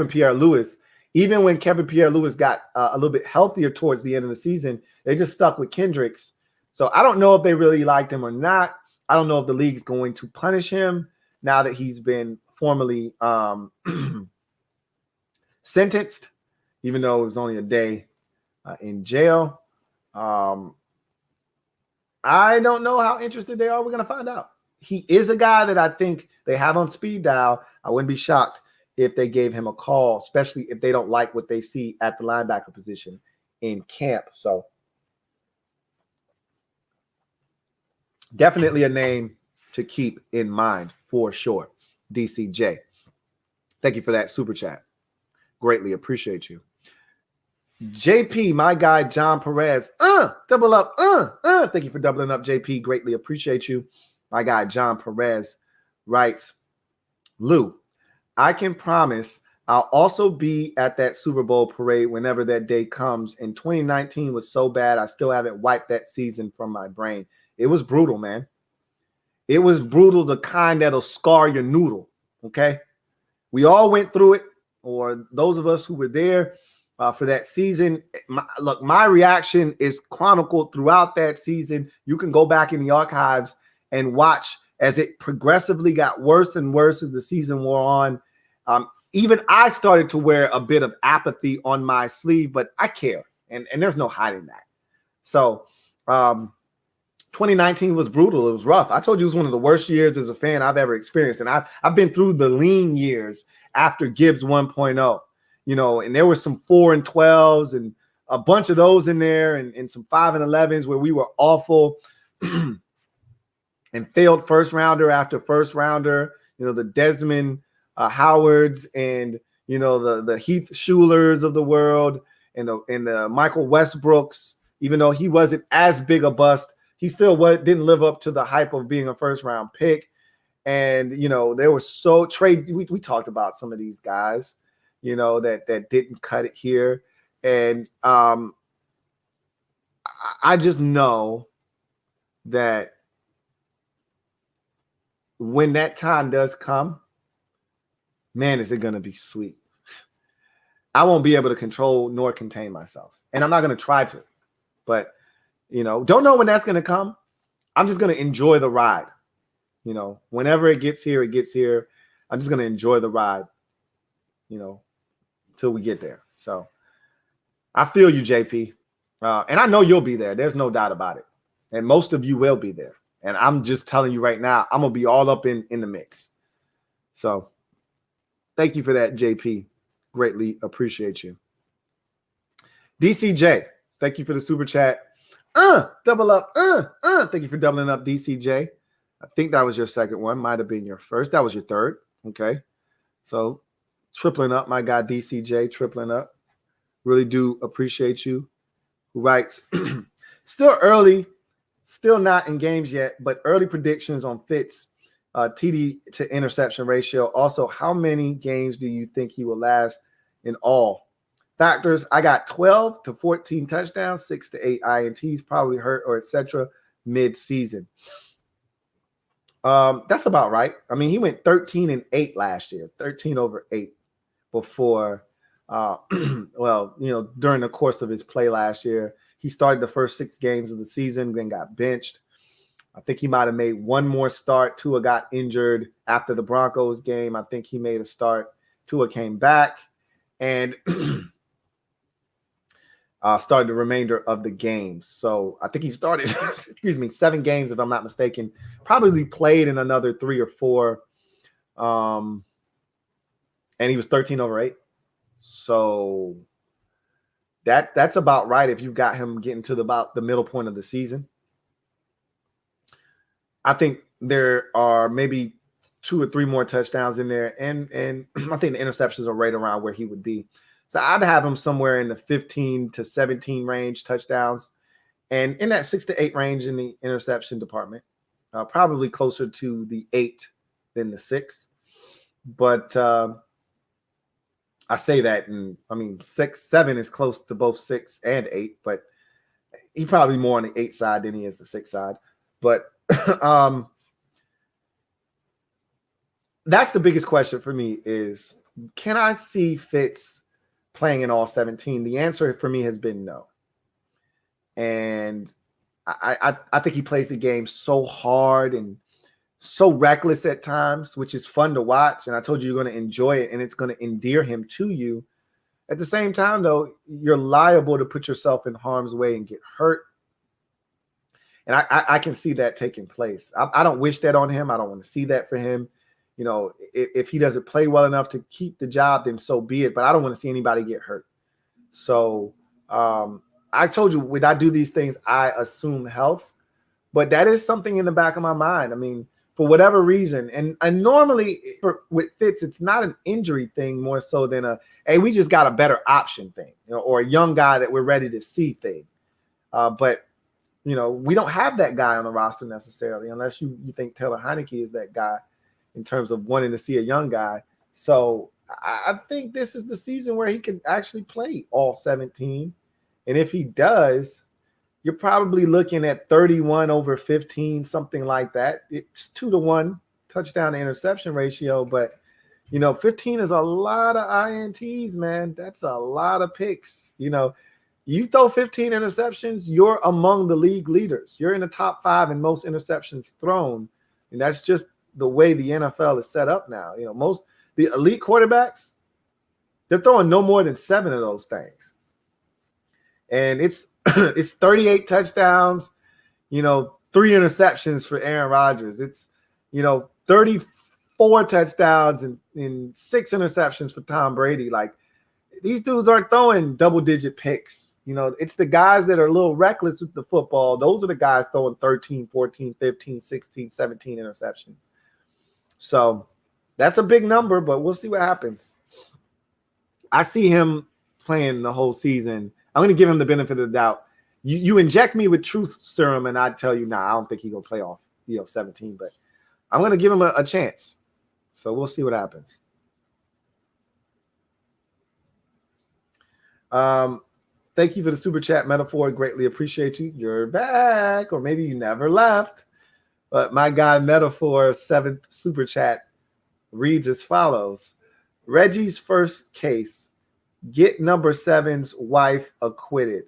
Pierre-Louis. Even when Kevin Pierre-Louis got a little bit healthier towards the end of the season, they just stuck with Kendricks. So I don't know if they really liked him or not. I don't know if the league's going to punish him now that he's been formally sentenced, even though it was only a day in jail. I don't know how interested they are. We're going to find out. He is a guy that I think they have on speed dial. I wouldn't be shocked if they gave him a call, especially if they don't like what they see at the linebacker position in camp. So definitely a name to keep in mind for sure. DCJ. Thank you for that super chat. Greatly appreciate you. JP, my guy, John Perez. Double up. Thank you for doubling up, JP. Greatly appreciate you. My guy, John Perez, writes, Lou, I can promise I'll also be at that Super Bowl parade whenever that day comes. And 2019 was so bad, I still haven't wiped that season from my brain. It was brutal, man. It was brutal, the kind that'll scar your noodle, okay? We all went through it, or those of us who were there for that season. My reaction is chronicled throughout that season. You can go back in the archives and watch as it progressively got worse and worse as the season wore on. Even I started to wear a bit of apathy on my sleeve, but I care, and there's no hiding that. So 2019 was brutal. It was rough. I told you it was one of the worst years as a fan I've ever experienced, and I've been through the lean years after Gibbs 1.0, you know, and there were some 4 and 12s and a bunch of those in there, and some 5 and 11s where we were awful and failed first rounder after first rounder. You know, the Desmond Howards and, you know, the Heath Schulers of the world, and the Michael Westbrooks. Even though he wasn't as big a bust, he still didn't live up to the hype of being a first round pick. And, you know, they were so we talked about some of these guys, you know, that didn't cut it here. And I just know that when that time does come, man, is it going to be sweet. I won't be able to control nor contain myself. And I'm not going to try to. But, you know, don't know when that's going to come. I'm just going to enjoy the ride. You know, whenever it gets here, it gets here. I'm just going to enjoy the ride, you know, till we get there. So I feel you, JP. And I know you'll be there. There's no doubt about it. And most of you will be there. And I'm just telling you right now, I'm going to be all up in the mix. So thank you for that, JP. Greatly appreciate you. DCJ, thank you for the super chat. Double up. Thank you for doubling up, DCJ. I think that was your second one. Might have been your first. That was your third. Okay. So tripling up, my guy, DCJ, tripling up. Really do appreciate you. Who writes, still early, still not in games yet, but early predictions on Fitz, TD to interception ratio. Also, how many games do you think he will last in all? Factors, I got 12 to 14 touchdowns, 6 to 8 INTs, probably hurt or etc. mid-season. That's about right. I mean, he went 13 and 8 last year, 13 over 8 before, well, you know, during the course of his play last year. he started the first 6 games of the season, then got benched. I think he might have made one more start. Tua got injured after the Broncos game. I think he made a start. Tua came back and started the remainder of the games. So I think he started, 7 games, if I'm not mistaken. Probably played in another 3 or 4. And he was 13/8. So that's about right if you got him getting to about the middle point of the season. I think there are maybe 2 or 3 more touchdowns in there, and I think the interceptions are right around where he would be. So I'd have him somewhere in the 15 to 17 range touchdowns, and in that 6 to 8 range in the interception department, probably closer to the 8 than the 6. But I say that, and I mean 6, 7 is close to both 6 and 8, but he probably more on the 8 side than he is the 6 side. But that's the biggest question for me is, can I see Fitz playing in all 17? The answer for me has been no. And I think he plays the game so hard and so reckless at times, which is fun to watch. And I told you you're going to enjoy it and it's going to endear him to you. At the same time, though, you're liable to put yourself in harm's way and get hurt. And I can see that taking place. I don't wish that on him. I don't want to see that for him. You know, if he doesn't play well enough to keep the job, then so be it. But I don't want to see anybody get hurt. So I told you, when I do these things, I assume health. But that is something in the back of my mind. I mean, for whatever reason, and normally with Fitz, it's not an injury thing more so than hey, we just got a better option thing, you know, or a young guy that we're ready to see thing. But you know, we don't have that guy on the roster necessarily, unless you think Taylor Heineke is that guy in terms of wanting to see a young guy. So I think this is the season where he can actually play all 17. And if he does, you're probably looking at 31/15, something like that. It's 2-to-1 touchdown to interception ratio, but you know, 15 is a lot of INTs, man. That's a lot of picks. You know, you throw 15 interceptions, you're among the league leaders. You're in the top 5 in most interceptions thrown. And that's just the way the NFL is set up now. You know, most the elite quarterbacks, they're throwing no more than 7 of those things. And it's 38 touchdowns, you know, 3 interceptions for Aaron Rodgers. It's, you know, 34 touchdowns and 6 interceptions for Tom Brady. Like, these dudes aren't throwing double-digit picks. You know, it's the guys that are a little reckless with the football. Those are the guys throwing 13, 14, 15, 16, 17 interceptions. So that's a big number, but we'll see what happens. I see him playing the whole season. I'm going to give him the benefit of the doubt. You inject me with truth serum, and I'd tell you, nah, I don't think he's going to play off, 17. But I'm going to give him a chance. So we'll see what happens. Thank you for the super chat metaphor. Greatly appreciate you. You're back, or maybe you never left. But my guy Metaphor 7th super chat reads as follows: Reggie's first case, get number 7's wife acquitted.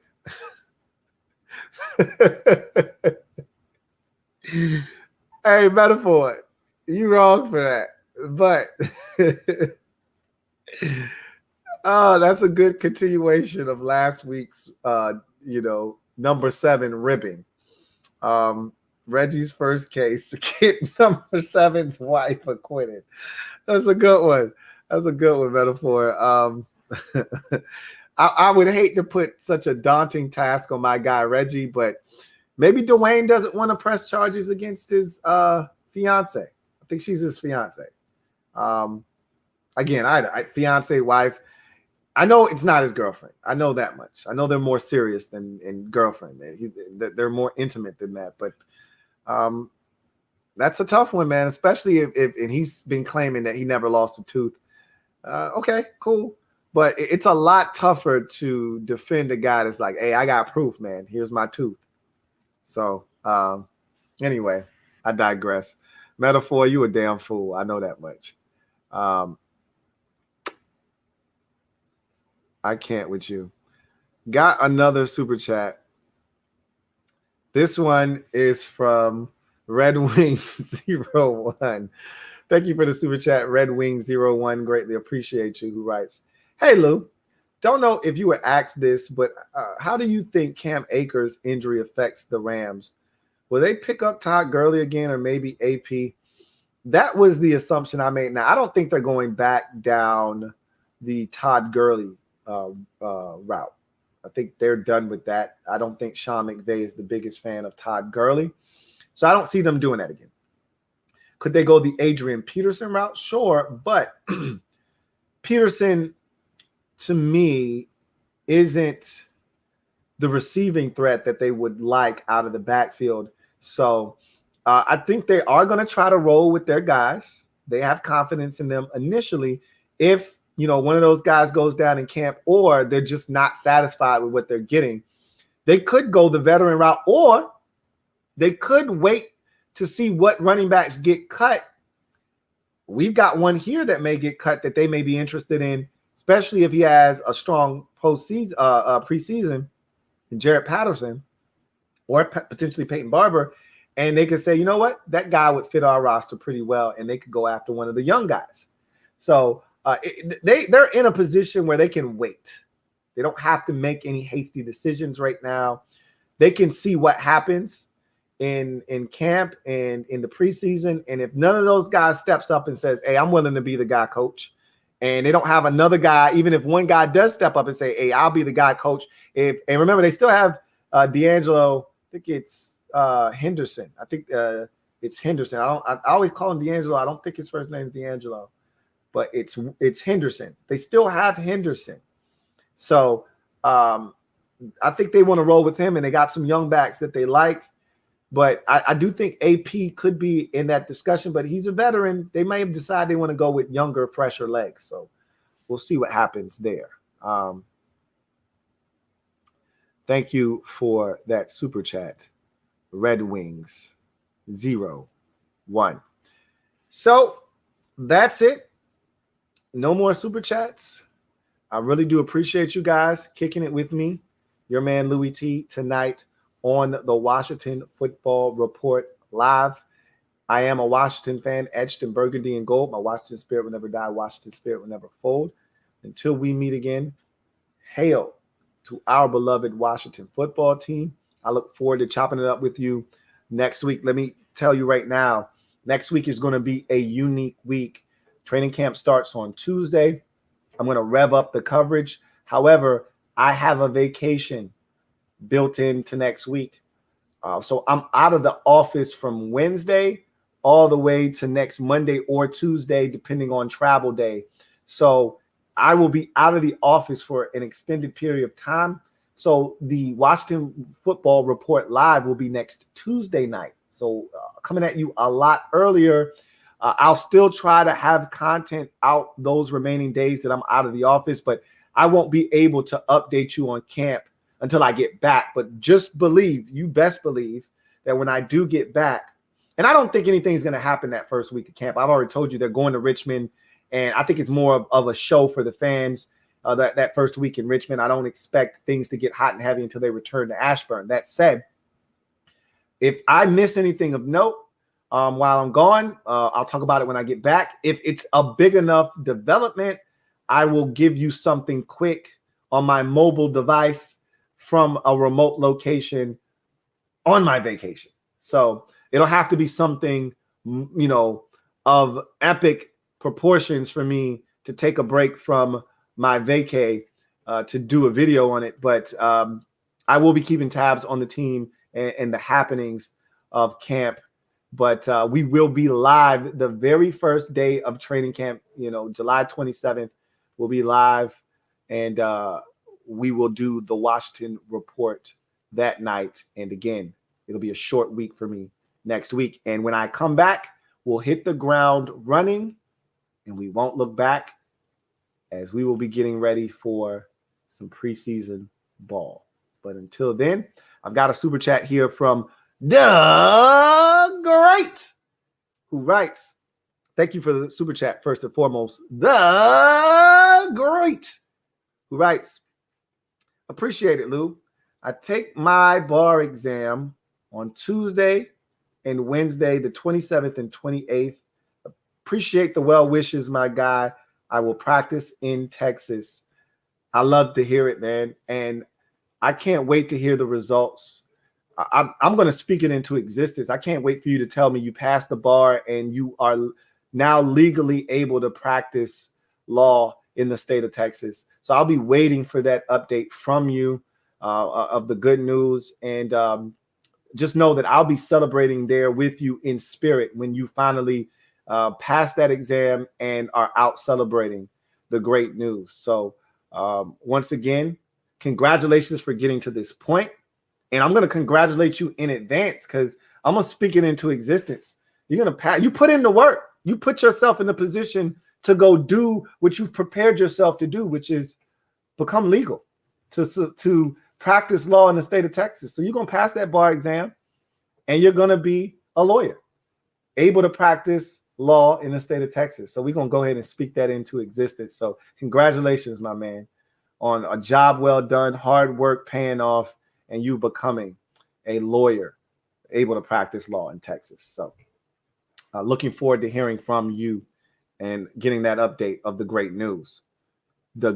Hey, Metaphor, you wrong for that. But oh, that's a good continuation of last week's, number 7 ribbing. Reggie's first case, get number 7's wife acquitted. That's a good one. That's a good one, Metaphor. I would hate to put such a daunting task on my guy Reggie, but maybe Dwayne doesn't want to press charges against his fiance. I think she's his fiance. Again, I fiance, wife. I know it's not his girlfriend. I know that much. I know they're more serious than girlfriend. They're more intimate than that. But that's a tough one, man. Especially if and he's been claiming that he never lost a tooth. Okay, cool. But it's a lot tougher to defend a guy that's like, hey, I got proof, man. Here's my tooth. So anyway, I digress. Metaphor, you a damn fool. I know that much. I can't with you. Got another super chat This one is from Red Wing 01. Thank you for the super chat, Red Wing 01. Greatly appreciate you. Who writes, "Hey Lou, don't know if you were asked this, but how do you think Cam Akers' injury affects the Rams? Will they pick up Todd Gurley again, or maybe AP?" That was the assumption I made. Now, I don't think they're going back down the Todd Gurley route. I think they're done with that. I don't think Sean McVay is the biggest fan of Todd Gurley. So I don't see them doing that again. Could they go the Adrian Peterson route? Sure, but Peterson, to me, isn't the receiving threat that they would like out of the backfield. So I think they are going to try to roll with their guys. They have confidence in them initially. If, one of those guys goes down in camp, or they're just not satisfied with what they're getting, they could go the veteran route, or they could wait to see what running backs get cut. We've got one here that may get cut that they may be interested in, especially if he has a strong preseason, Jared Patterson, or potentially Peyton Barber. And they could say, you know what, that guy would fit our roster pretty well, and they could go after one of the young guys. So they're in a position where they can wait. They don't have to make any hasty decisions right now. They can see what happens in camp and in the preseason. And if none of those guys steps up and says, "Hey, I'm willing to be the guy, coach," and they don't have another guy, even if one guy does step up and say, "Hey, I'll be the guy, coach." And remember, they still have D'Angelo. I think it's Henderson. I think it's Henderson. I always call him D'Angelo. I don't think his first name is D'Angelo, but it's Henderson. They still have Henderson. So I think they want to roll with him, and they got some young backs that they like. But I do think AP could be in that discussion, but he's a veteran. They may have decided they want to go with younger, fresher legs. So we'll see what happens there. Thank you for that super chat, Red Wings 01. So that's it. No more super chats. I really do appreciate you guys kicking it with me. Your man Louie T tonight on the Washington Football Report live. I am a Washington fan, etched in burgundy and gold. My Washington spirit will never die. Washington spirit will never fold. Until we meet again, hail to our beloved Washington football team. I look forward to chopping it up with you next week. Let me tell you right now, next week is going to be a unique week. Training camp starts on Tuesday. I'm going to rev up the coverage. However, I have a vacation built into next week. So I'm out of the office from Wednesday all the way to next Monday or Tuesday, depending on travel day. So I will be out of the office for an extended period of time. So the Washington Football Report Live will be next Tuesday night. So coming at you a lot earlier. I'll still try to have content out those remaining days that I'm out of the office, but I won't be able to update you on camp until I get back. But just believe, you best believe, that when I do get back, and I don't think anything's going to happen that first week of camp. I've already told you they're going to Richmond, and I think it's more of a show for the fans that first week in Richmond. I don't expect things to get hot and heavy until they return to Ashburn. That said, if I miss anything of note while I'm gone, I'll talk about it when I get back. If it's a big enough development, I will give you something quick on my mobile device from a remote location on my vacation. So it'll have to be something, of epic proportions for me to take a break from my vacay to do a video on it. But I will be keeping tabs on the team and the happenings of camp. But we will be live the very first day of training camp, July 27th. We'll be live, and we will do the Washington Report that night. And again, it'll be a short week for me next week. And when I come back, we'll hit the ground running, and we won't look back, as we will be getting ready for some preseason ball. But until then, I've got a super chat here from The Great, who writes, thank you for the super chat first and foremost. The Great, who writes, appreciate it, Lou. I take my bar exam on Tuesday and Wednesday, the 27th and 28th. Appreciate the well wishes, my guy. I will practice in Texas. I love to hear it, man. And I can't wait to hear the results. I'm going to speak it into existence. I can't wait for you to tell me you passed the bar and you are now legally able to practice law in the state of Texas. So I'll be waiting for that update from you of the good news. And just know that I'll be celebrating there with you in spirit when you finally pass that exam and are out celebrating the great news. So once again, congratulations for getting to this point. And I'm going to congratulate you in advance because I'm going to speak it into existence. You're going to pass. You put in the work. You put yourself in a position to go do what you've prepared yourself to do, which is become legal, to practice law in the state of Texas. So you're going to pass that bar exam and you're going to be a lawyer, able to practice law in the state of Texas. So we're going to go ahead and speak that into existence. So congratulations, my man, on a job well done, hard work paying off, and you becoming a lawyer able to practice law in Texas. So looking forward to hearing from you and getting that update of the great news. The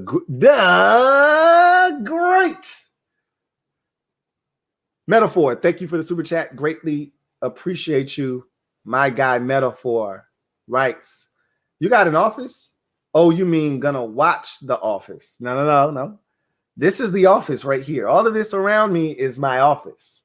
great Metaphor. Thank you for the super chat. Greatly appreciate you. My guy Metaphor writes, you got an office? Oh, you mean gonna watch The Office? No. This is the office right here. All of this around me is my office.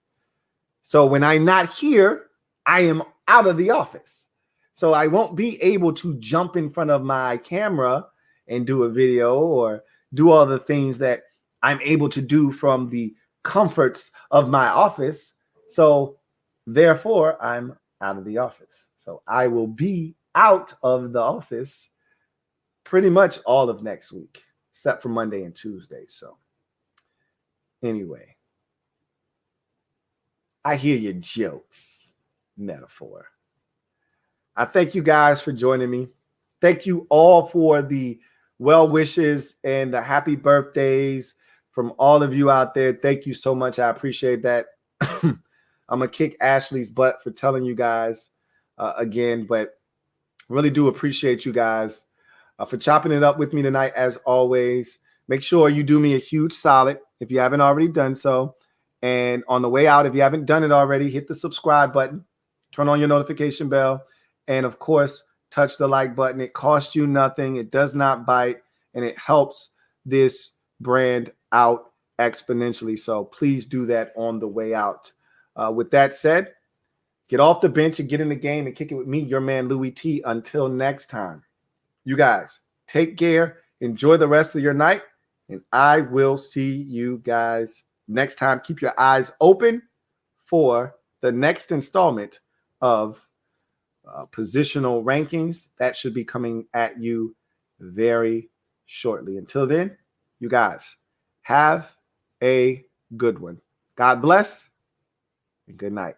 So when I'm not here, I am out of the office. So I won't be able to jump in front of my camera and do a video or do all the things that I'm able to do from the comforts of my office. So therefore, I'm out of the office. So I will be out of the office pretty much all of next week, except for Monday and Tuesday. So anyway, I hear your jokes, Metaphor. I thank you guys for joining me. Thank you all for the well wishes and the happy birthdays from all of you out there. Thank you so much. I appreciate that. I'm going to kick Ashley's butt for telling you guys again, but really do appreciate you guys for chopping it up with me tonight. As always, make sure you do me a huge solid if you haven't already done so. And on the way out, if you haven't done it already, hit the subscribe button, turn on your notification bell, and of course, touch the like button. It costs you nothing. It does not bite, and it helps this brand out exponentially. So please do that on the way out. With that said, get off the bench and get in the game and kick it with me, your man Louie T. Until next time, you guys take care. Enjoy the rest of your night, and I will see you guys next time. Keep your eyes open for the next installment of positional rankings. That should be coming at you very shortly. Until then, you guys have a good one. God bless and good night.